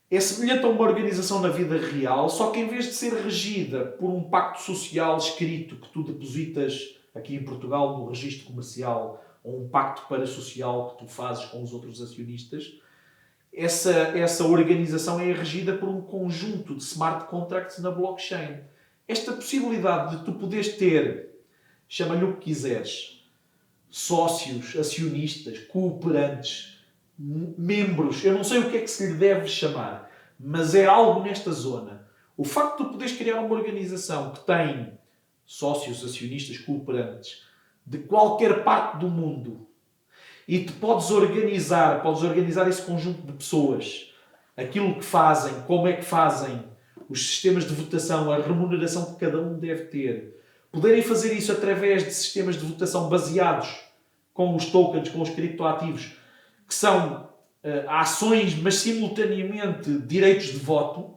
[SPEAKER 2] é semelhante a uma organização na vida real, só que em vez de ser regida por um pacto social escrito que tu depositas aqui em Portugal no registro comercial, ou um pacto parasocial que tu fazes com os outros acionistas, essa organização é regida por um conjunto de smart contracts na blockchain. Esta possibilidade de tu poderes ter, chama-lhe o que quiseres, sócios, acionistas, cooperantes, membros, eu não sei o que é que se lhe deve chamar, mas é algo nesta zona. O facto de tu poderes criar uma organização que tem sócios, acionistas, cooperantes de qualquer parte do mundo e te podes organizar esse conjunto de pessoas, aquilo que fazem, como é que fazem, os sistemas de votação, a remuneração que cada um deve ter, poderem fazer isso através de sistemas de votação baseados com os tokens, com os criptoativos, que são ações, mas simultaneamente direitos de voto,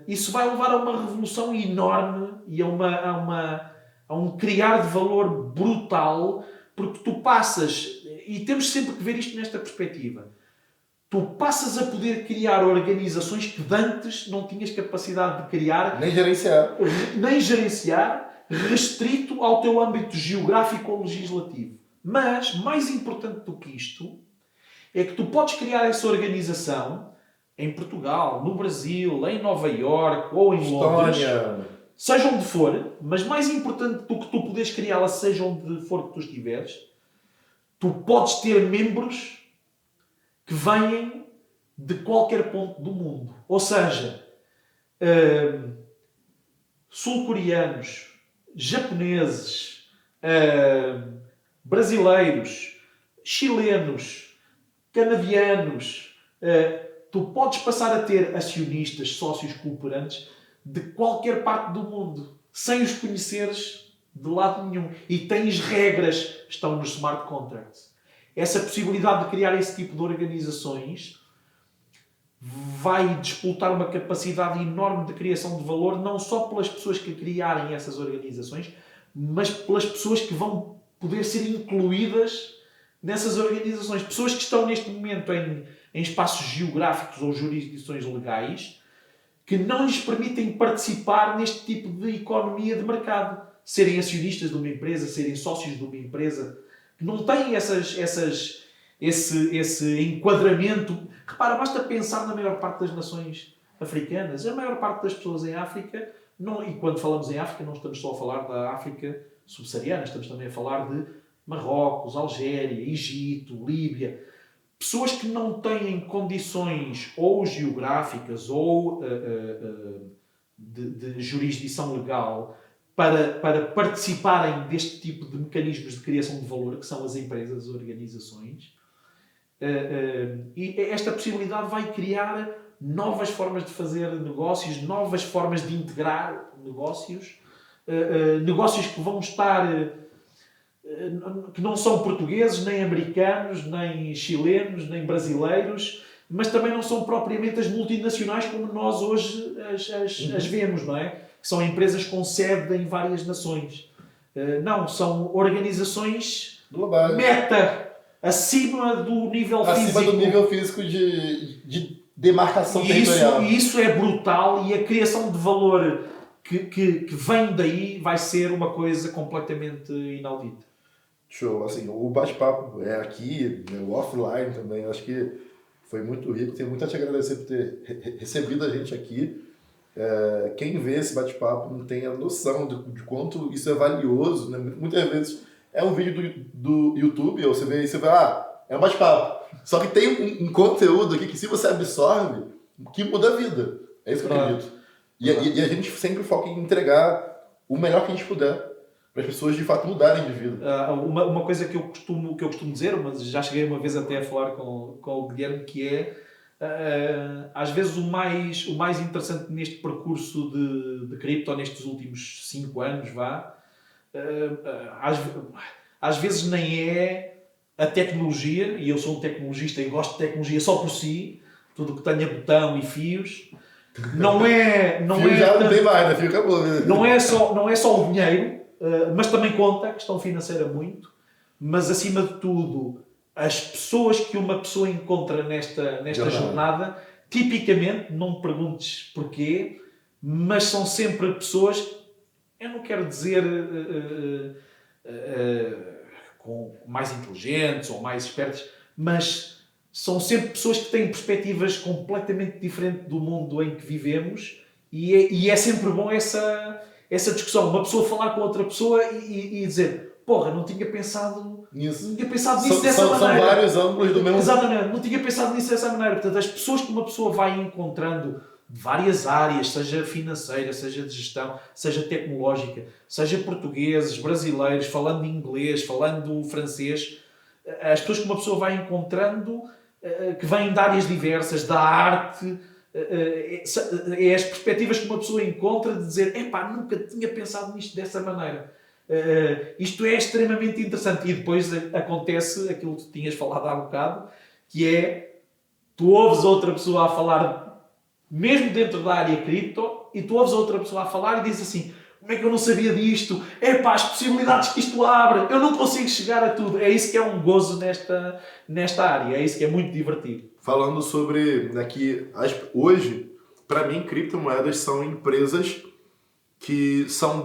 [SPEAKER 2] isso vai levar a uma revolução enorme e a um criar de valor brutal, Porque tu passas, e temos sempre que ver isto nesta perspectiva, tu passas a poder criar organizações que antes não tinhas capacidade de criar, nem gerenciar, restrito ao teu âmbito geográfico ou legislativo. Mas, mais importante do que isto, é que tu podes criar essa organização em Portugal, no Brasil, em Nova Iorque ou em Londres, seja onde for, mas mais importante do que tu poderes criá-la, seja onde for que tu estiveres, tu podes ter membros que vêm de qualquer ponto do mundo. Ou seja, sul-coreanos, japoneses, brasileiros, chilenos, canadianos. Tu podes passar a ter acionistas, sócios cooperantes de qualquer parte do mundo, sem os conheceres de lado nenhum. E tens regras que estão nos smart contracts. Essa possibilidade de criar esse tipo de organizações vai disputar uma capacidade enorme de criação de valor, não só pelas pessoas que criarem essas organizações, mas pelas pessoas que vão poder ser incluídas nessas organizações. Pessoas que estão neste momento em espaços geográficos ou jurisdições legais que não lhes permitem participar neste tipo de economia de mercado. Serem acionistas de uma empresa, serem sócios de uma empresa, que não têm esse enquadramento. Repara, basta pensar na maior parte das nações africanas. A maior parte das pessoas em África, e quando falamos em África, não estamos só a falar da África subsaariana, estamos também a falar de Marrocos, Algéria, Egito, Líbia. Pessoas que não têm condições ou geográficas ou de jurisdição legal para participarem deste tipo de mecanismos de criação de valor, que são as empresas, as organizações. E esta possibilidade vai criar novas formas de fazer negócios, novas formas de integrar negócios, negócios que vão estar... que não são portugueses, nem americanos, nem chilenos, nem brasileiros, mas também não são propriamente as multinacionais como nós hoje as vemos, não é? Que são empresas com sede em várias nações. Não, são organizações
[SPEAKER 1] globais,
[SPEAKER 2] meta, acima do nível físico.
[SPEAKER 1] Acima do nível físico de demarcação territorial.
[SPEAKER 2] E isso é brutal, e a criação de valor que vem daí vai ser uma coisa completamente inaudita.
[SPEAKER 1] Show. Assim, o bate-papo aqui, o offline também, acho que foi muito rico. Tenho muito a te agradecer por ter recebido a gente aqui. Quem vê esse bate-papo não tem a noção de quanto isso é valioso, né? Muitas vezes é um vídeo do YouTube, ou você vê é um bate-papo. Só que tem um conteúdo aqui que, se você absorve, que muda a vida. É isso que eu acredito. E a gente sempre foca em entregar o melhor que a gente puder para as pessoas de fato mudarem de vida.
[SPEAKER 2] Uma coisa que eu costumo dizer, mas já cheguei uma vez até a falar com o Guilherme, que é às vezes o mais interessante neste percurso de cripto, nestes últimos 5 anos, às vezes nem é a tecnologia, e eu sou um tecnologista e gosto de tecnologia só por si, tudo o que tenha botão e fios. Não é só o dinheiro, mas também conta a questão financeira muito, mas acima de tudo as pessoas que uma pessoa encontra nesta jornada, tipicamente, não me perguntes porquê, mas são sempre pessoas, eu não quero dizer mais inteligentes ou mais espertas, mas são sempre pessoas que têm perspectivas completamente diferentes do mundo em que vivemos, e é sempre bom essa discussão. Uma pessoa falar com outra pessoa e dizer: porra, não tinha pensado nisso dessa maneira.
[SPEAKER 1] São vários ângulos do mesmo...
[SPEAKER 2] Exatamente, não tinha pensado nisso dessa maneira. Portanto, as pessoas que uma pessoa vai encontrando de várias áreas, seja financeira, seja de gestão, seja tecnológica, seja portugueses, brasileiros, falando inglês, falando francês, as pessoas que uma pessoa vai encontrando, que vêm de áreas diversas, da arte, é as perspectivas que uma pessoa encontra de dizer: epá, nunca tinha pensado nisto dessa maneira. Isto é extremamente interessante. E depois acontece aquilo que tu tinhas falado há bocado, que é, tu ouves outra pessoa a falar, mesmo dentro da área cripto, e tu ouves outra pessoa a falar e diz assim: como é que eu não sabia disto? Epá, as possibilidades que isto abre, eu não consigo chegar a tudo. É isso que é um gozo nesta área, é isso que é muito divertido.
[SPEAKER 1] Falando sobre que hoje, para mim, criptomoedas são empresas que são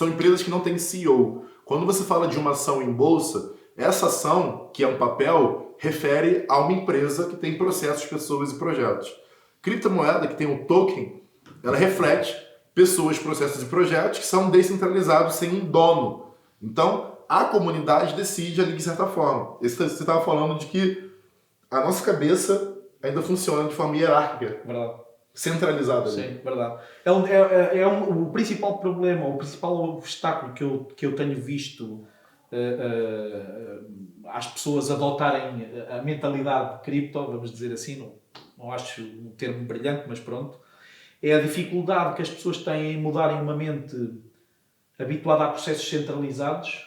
[SPEAKER 1] empresas que não têm CEO. Quando você fala de uma ação em bolsa, essa ação, que é um papel, refere a uma empresa que tem processos, pessoas e projetos. Criptomoeda, que tem um token, ela reflete pessoas, processos e projetos que são descentralizados sem um dono. Então, a comunidade decide ali de certa forma. Você estava falando de que a nossa cabeça ainda funciona de forma hierárquica.
[SPEAKER 2] Verdade.
[SPEAKER 1] Centralizada.
[SPEAKER 2] Sim, verdade. O principal problema, o principal obstáculo que eu tenho visto as pessoas adotarem a mentalidade de cripto, vamos dizer assim, não acho um termo brilhante, mas pronto, é a dificuldade que as pessoas têm em mudarem uma mente habituada a processos centralizados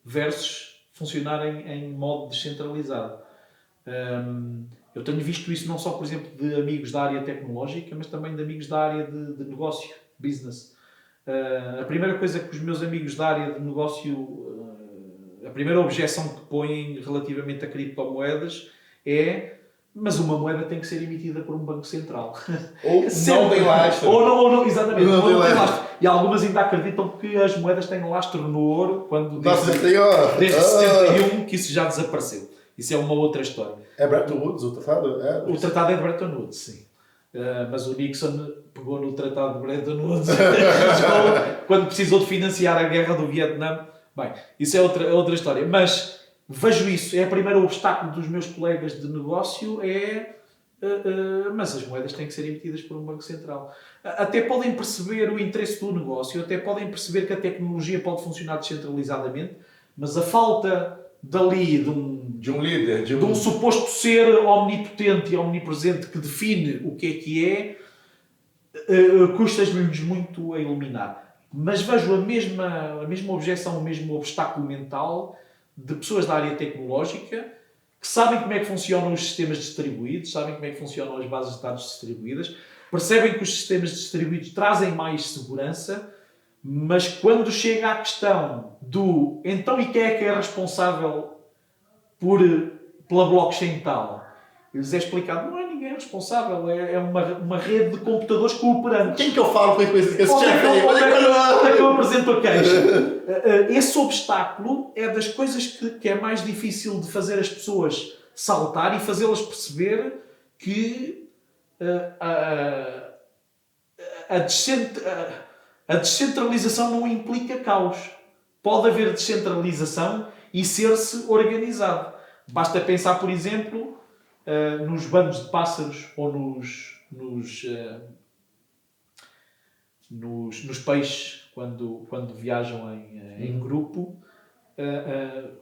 [SPEAKER 2] versus funcionarem em modo descentralizado. Eu tenho visto isso não só, por exemplo, de amigos da área tecnológica, mas também de amigos da área de negócio, business. A primeira coisa que os meus amigos da área de negócio, a primeira objeção que põem relativamente a criptomoedas é: mas uma moeda tem que ser emitida por um banco central.
[SPEAKER 1] Ou não tem lastro.
[SPEAKER 2] Ou não, exatamente,
[SPEAKER 1] não
[SPEAKER 2] ou não tem
[SPEAKER 1] lastro.
[SPEAKER 2] lastro. E algumas ainda acreditam que as moedas têm lastro no ouro, quando
[SPEAKER 1] Nossa, já tem, ó.
[SPEAKER 2] desde 71 que isso já desapareceu. Isso é uma outra história.
[SPEAKER 1] É Bretton Woods o tratado?
[SPEAKER 2] O tratado é de Bretton Woods, sim. Mas o Nixon pegou no tratado de Bretton Woods quando precisou de financiar a guerra do Vietnã. Bem, isso é outra história. Mas vejo isso. É o primeiro obstáculo dos meus colegas de negócio mas as moedas têm que ser emitidas por um banco central. Até podem perceber o interesse do negócio, até podem perceber que a tecnologia pode funcionar descentralizadamente, mas a falta dali de um líder, de um suposto ser omnipotente e omnipresente que define o que é, custa-lhes muito a eliminar. Mas vejo a mesma objeção, o mesmo obstáculo mental de pessoas da área tecnológica que sabem como é que funcionam os sistemas distribuídos, sabem como é que funcionam as bases de dados distribuídas, percebem que os sistemas distribuídos trazem mais segurança, mas quando chega à questão do então e quem é que é responsável pela blockchain tal, lhes é explicado: não é ninguém responsável, é uma rede de computadores cooperantes.
[SPEAKER 1] Quem que eu falo com esse chefe aí?
[SPEAKER 2] Onde é que eu apresento a queixa? Esse obstáculo é das coisas que é mais difícil de fazer as pessoas saltar e fazê-las perceber que a descentralização não implica caos. Pode haver descentralização e ser-se organizado. Basta pensar, por exemplo, nos bandos de pássaros ou nos peixes quando viajam em grupo.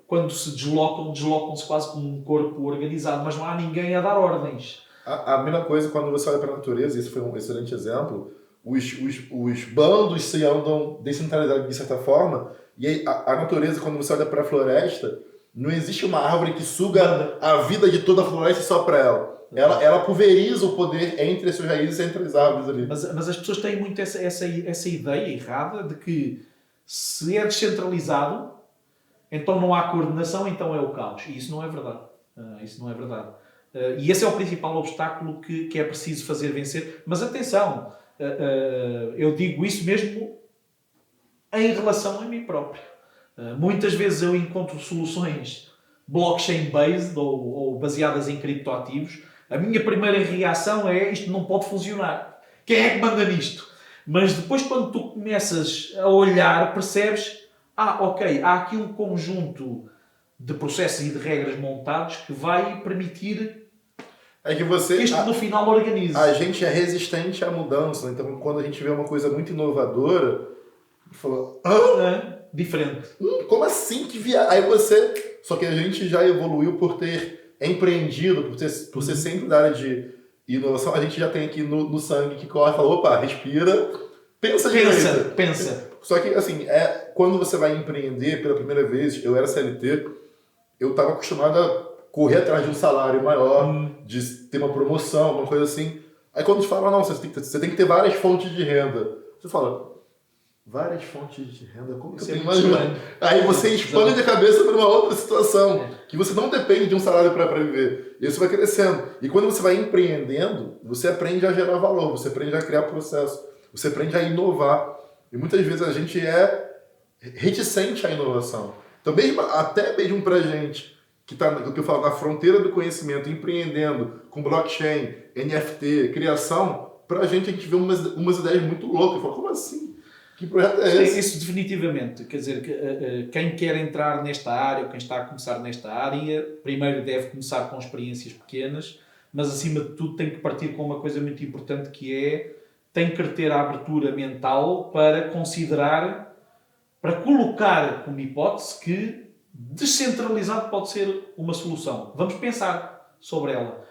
[SPEAKER 2] Quando se deslocam-se quase como um corpo organizado, mas não há ninguém a dar ordens.
[SPEAKER 1] A mesma coisa quando você olha para a natureza, isso foi um excelente exemplo. Os bandos se andam descentralizados de certa forma, e aí a natureza, quando você olha para a floresta, não existe uma árvore que suga a vida de toda a floresta só para ela. Ela pulveriza o poder entre as suas raízes e entre as árvores ali.
[SPEAKER 2] Mas as pessoas têm muito essa ideia errada de que se é descentralizado, então não há coordenação, então é o caos. E isso não é verdade. E esse é o principal obstáculo que é preciso fazer vencer. Mas atenção, eu digo isso mesmo em relação a mim próprio. Muitas vezes eu encontro soluções blockchain-based ou baseadas em criptoativos. A minha primeira reação é: isto não pode funcionar. Quem é que manda nisto? Mas depois, quando tu começas a olhar, percebes: ok, há aqui um conjunto de processos e de regras montados que vai permitir que isto no final organize.
[SPEAKER 1] A gente é resistente à mudança. Então, quando a gente vê uma coisa muito inovadora, a gente fala:
[SPEAKER 2] diferente.
[SPEAKER 1] Como assim? Que viagem? Aí você... Só que a gente já evoluiu por ter empreendido, por ser sempre da área de inovação. A gente já tem aqui no sangue que corre, fala: opa, respira, pensa. Só que, assim, quando você vai empreender pela primeira vez, eu era CLT, eu estava acostumado a correr atrás de um salário maior, de ter uma promoção, uma coisa assim. Aí quando te fala: não, você tem que ter várias fontes de renda, você fala: várias fontes de renda, como que eu
[SPEAKER 2] Isso é
[SPEAKER 1] tenho
[SPEAKER 2] muito
[SPEAKER 1] mais?
[SPEAKER 2] grande.
[SPEAKER 1] Aí você expande a cabeça para uma outra situação, que você não depende de um salário para viver. E isso vai crescendo. E quando você vai empreendendo, você aprende a gerar valor, você aprende a criar processo, você aprende a inovar. E muitas vezes a gente é reticente à inovação. Então, até mesmo para a gente que está, o que eu falo, na fronteira do conhecimento, empreendendo com blockchain, NFT, criação, para a gente vê umas ideias muito loucas. Fala, como assim? Que projeto é esse?
[SPEAKER 2] Isso definitivamente. Quer dizer, quem quer entrar nesta área, ou quem está a começar nesta área, primeiro deve começar com experiências pequenas, mas acima de tudo tem que partir com uma coisa muito importante que é, tem que ter a abertura mental para considerar, para colocar como hipótese que descentralizado pode ser uma solução. Vamos pensar sobre ela.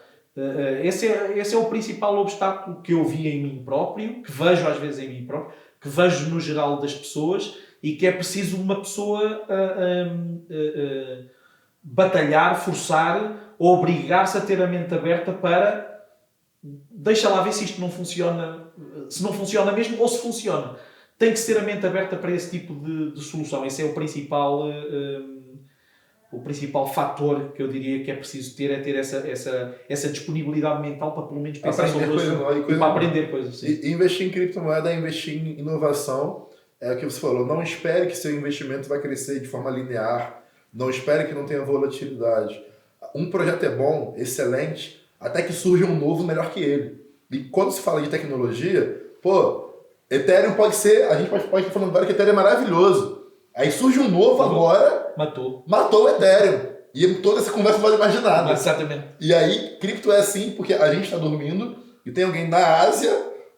[SPEAKER 2] Esse é o principal obstáculo que eu vi em mim próprio, que vejo às vezes em mim próprio, que vejo no geral das pessoas e que é preciso uma pessoa batalhar, forçar, obrigar-se a ter a mente aberta para deixa lá ver se isto não funciona, se não funciona mesmo ou se funciona. Tem que ser a mente aberta para esse tipo de solução. Esse é o principal fator que eu diria que é preciso ter, é ter essa disponibilidade mental para pelo menos pensar sobre isso e para aprender coisas. Sim.
[SPEAKER 1] E investir em criptomoeda é investir em inovação. É o que você falou, não espere que seu investimento vai crescer de forma linear, não espere que não tenha volatilidade. Um projeto é bom, excelente, até que surja um novo melhor que ele. E quando se fala de tecnologia, Ethereum pode ser, a gente pode estar falando agora que Ethereum é maravilhoso. Aí surge um novo agora, matou o Ethereum. E toda essa conversa não vale mais de nada.
[SPEAKER 2] Exatamente.
[SPEAKER 1] E aí, cripto é assim, porque a gente está dormindo e tem alguém na Ásia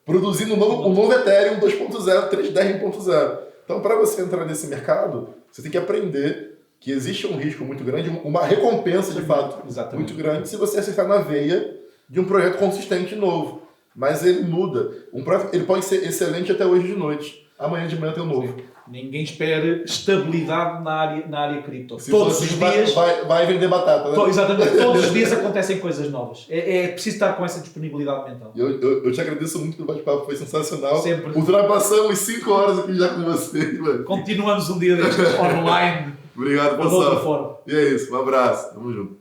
[SPEAKER 1] produzindo um novo Ethereum 2.0, 3.10 1.0. Então, para você entrar nesse mercado, você tem que aprender que existe um risco muito grande, uma recompensa, de fato, muito grande, se você acertar na veia de um projeto consistente novo. Mas ele muda. Ele pode ser excelente até hoje de noite. Amanhã de manhã tem um novo.
[SPEAKER 2] Sim. Ninguém espera estabilidade na área cripto.
[SPEAKER 1] Se
[SPEAKER 2] todos os dias
[SPEAKER 1] vai vender batata, né?
[SPEAKER 2] Exatamente. Todos os dias acontecem coisas novas. É preciso estar com essa disponibilidade mental.
[SPEAKER 1] Eu te agradeço muito pelo bate-papo, foi sensacional.
[SPEAKER 2] Sempre.
[SPEAKER 1] Ultrapassamos 5 horas aqui já com você. Mano.
[SPEAKER 2] Continuamos um dia destes online.
[SPEAKER 1] Obrigado,
[SPEAKER 2] ou de outra
[SPEAKER 1] pessoal.
[SPEAKER 2] forma.
[SPEAKER 1] E é isso, um abraço. Tamo junto.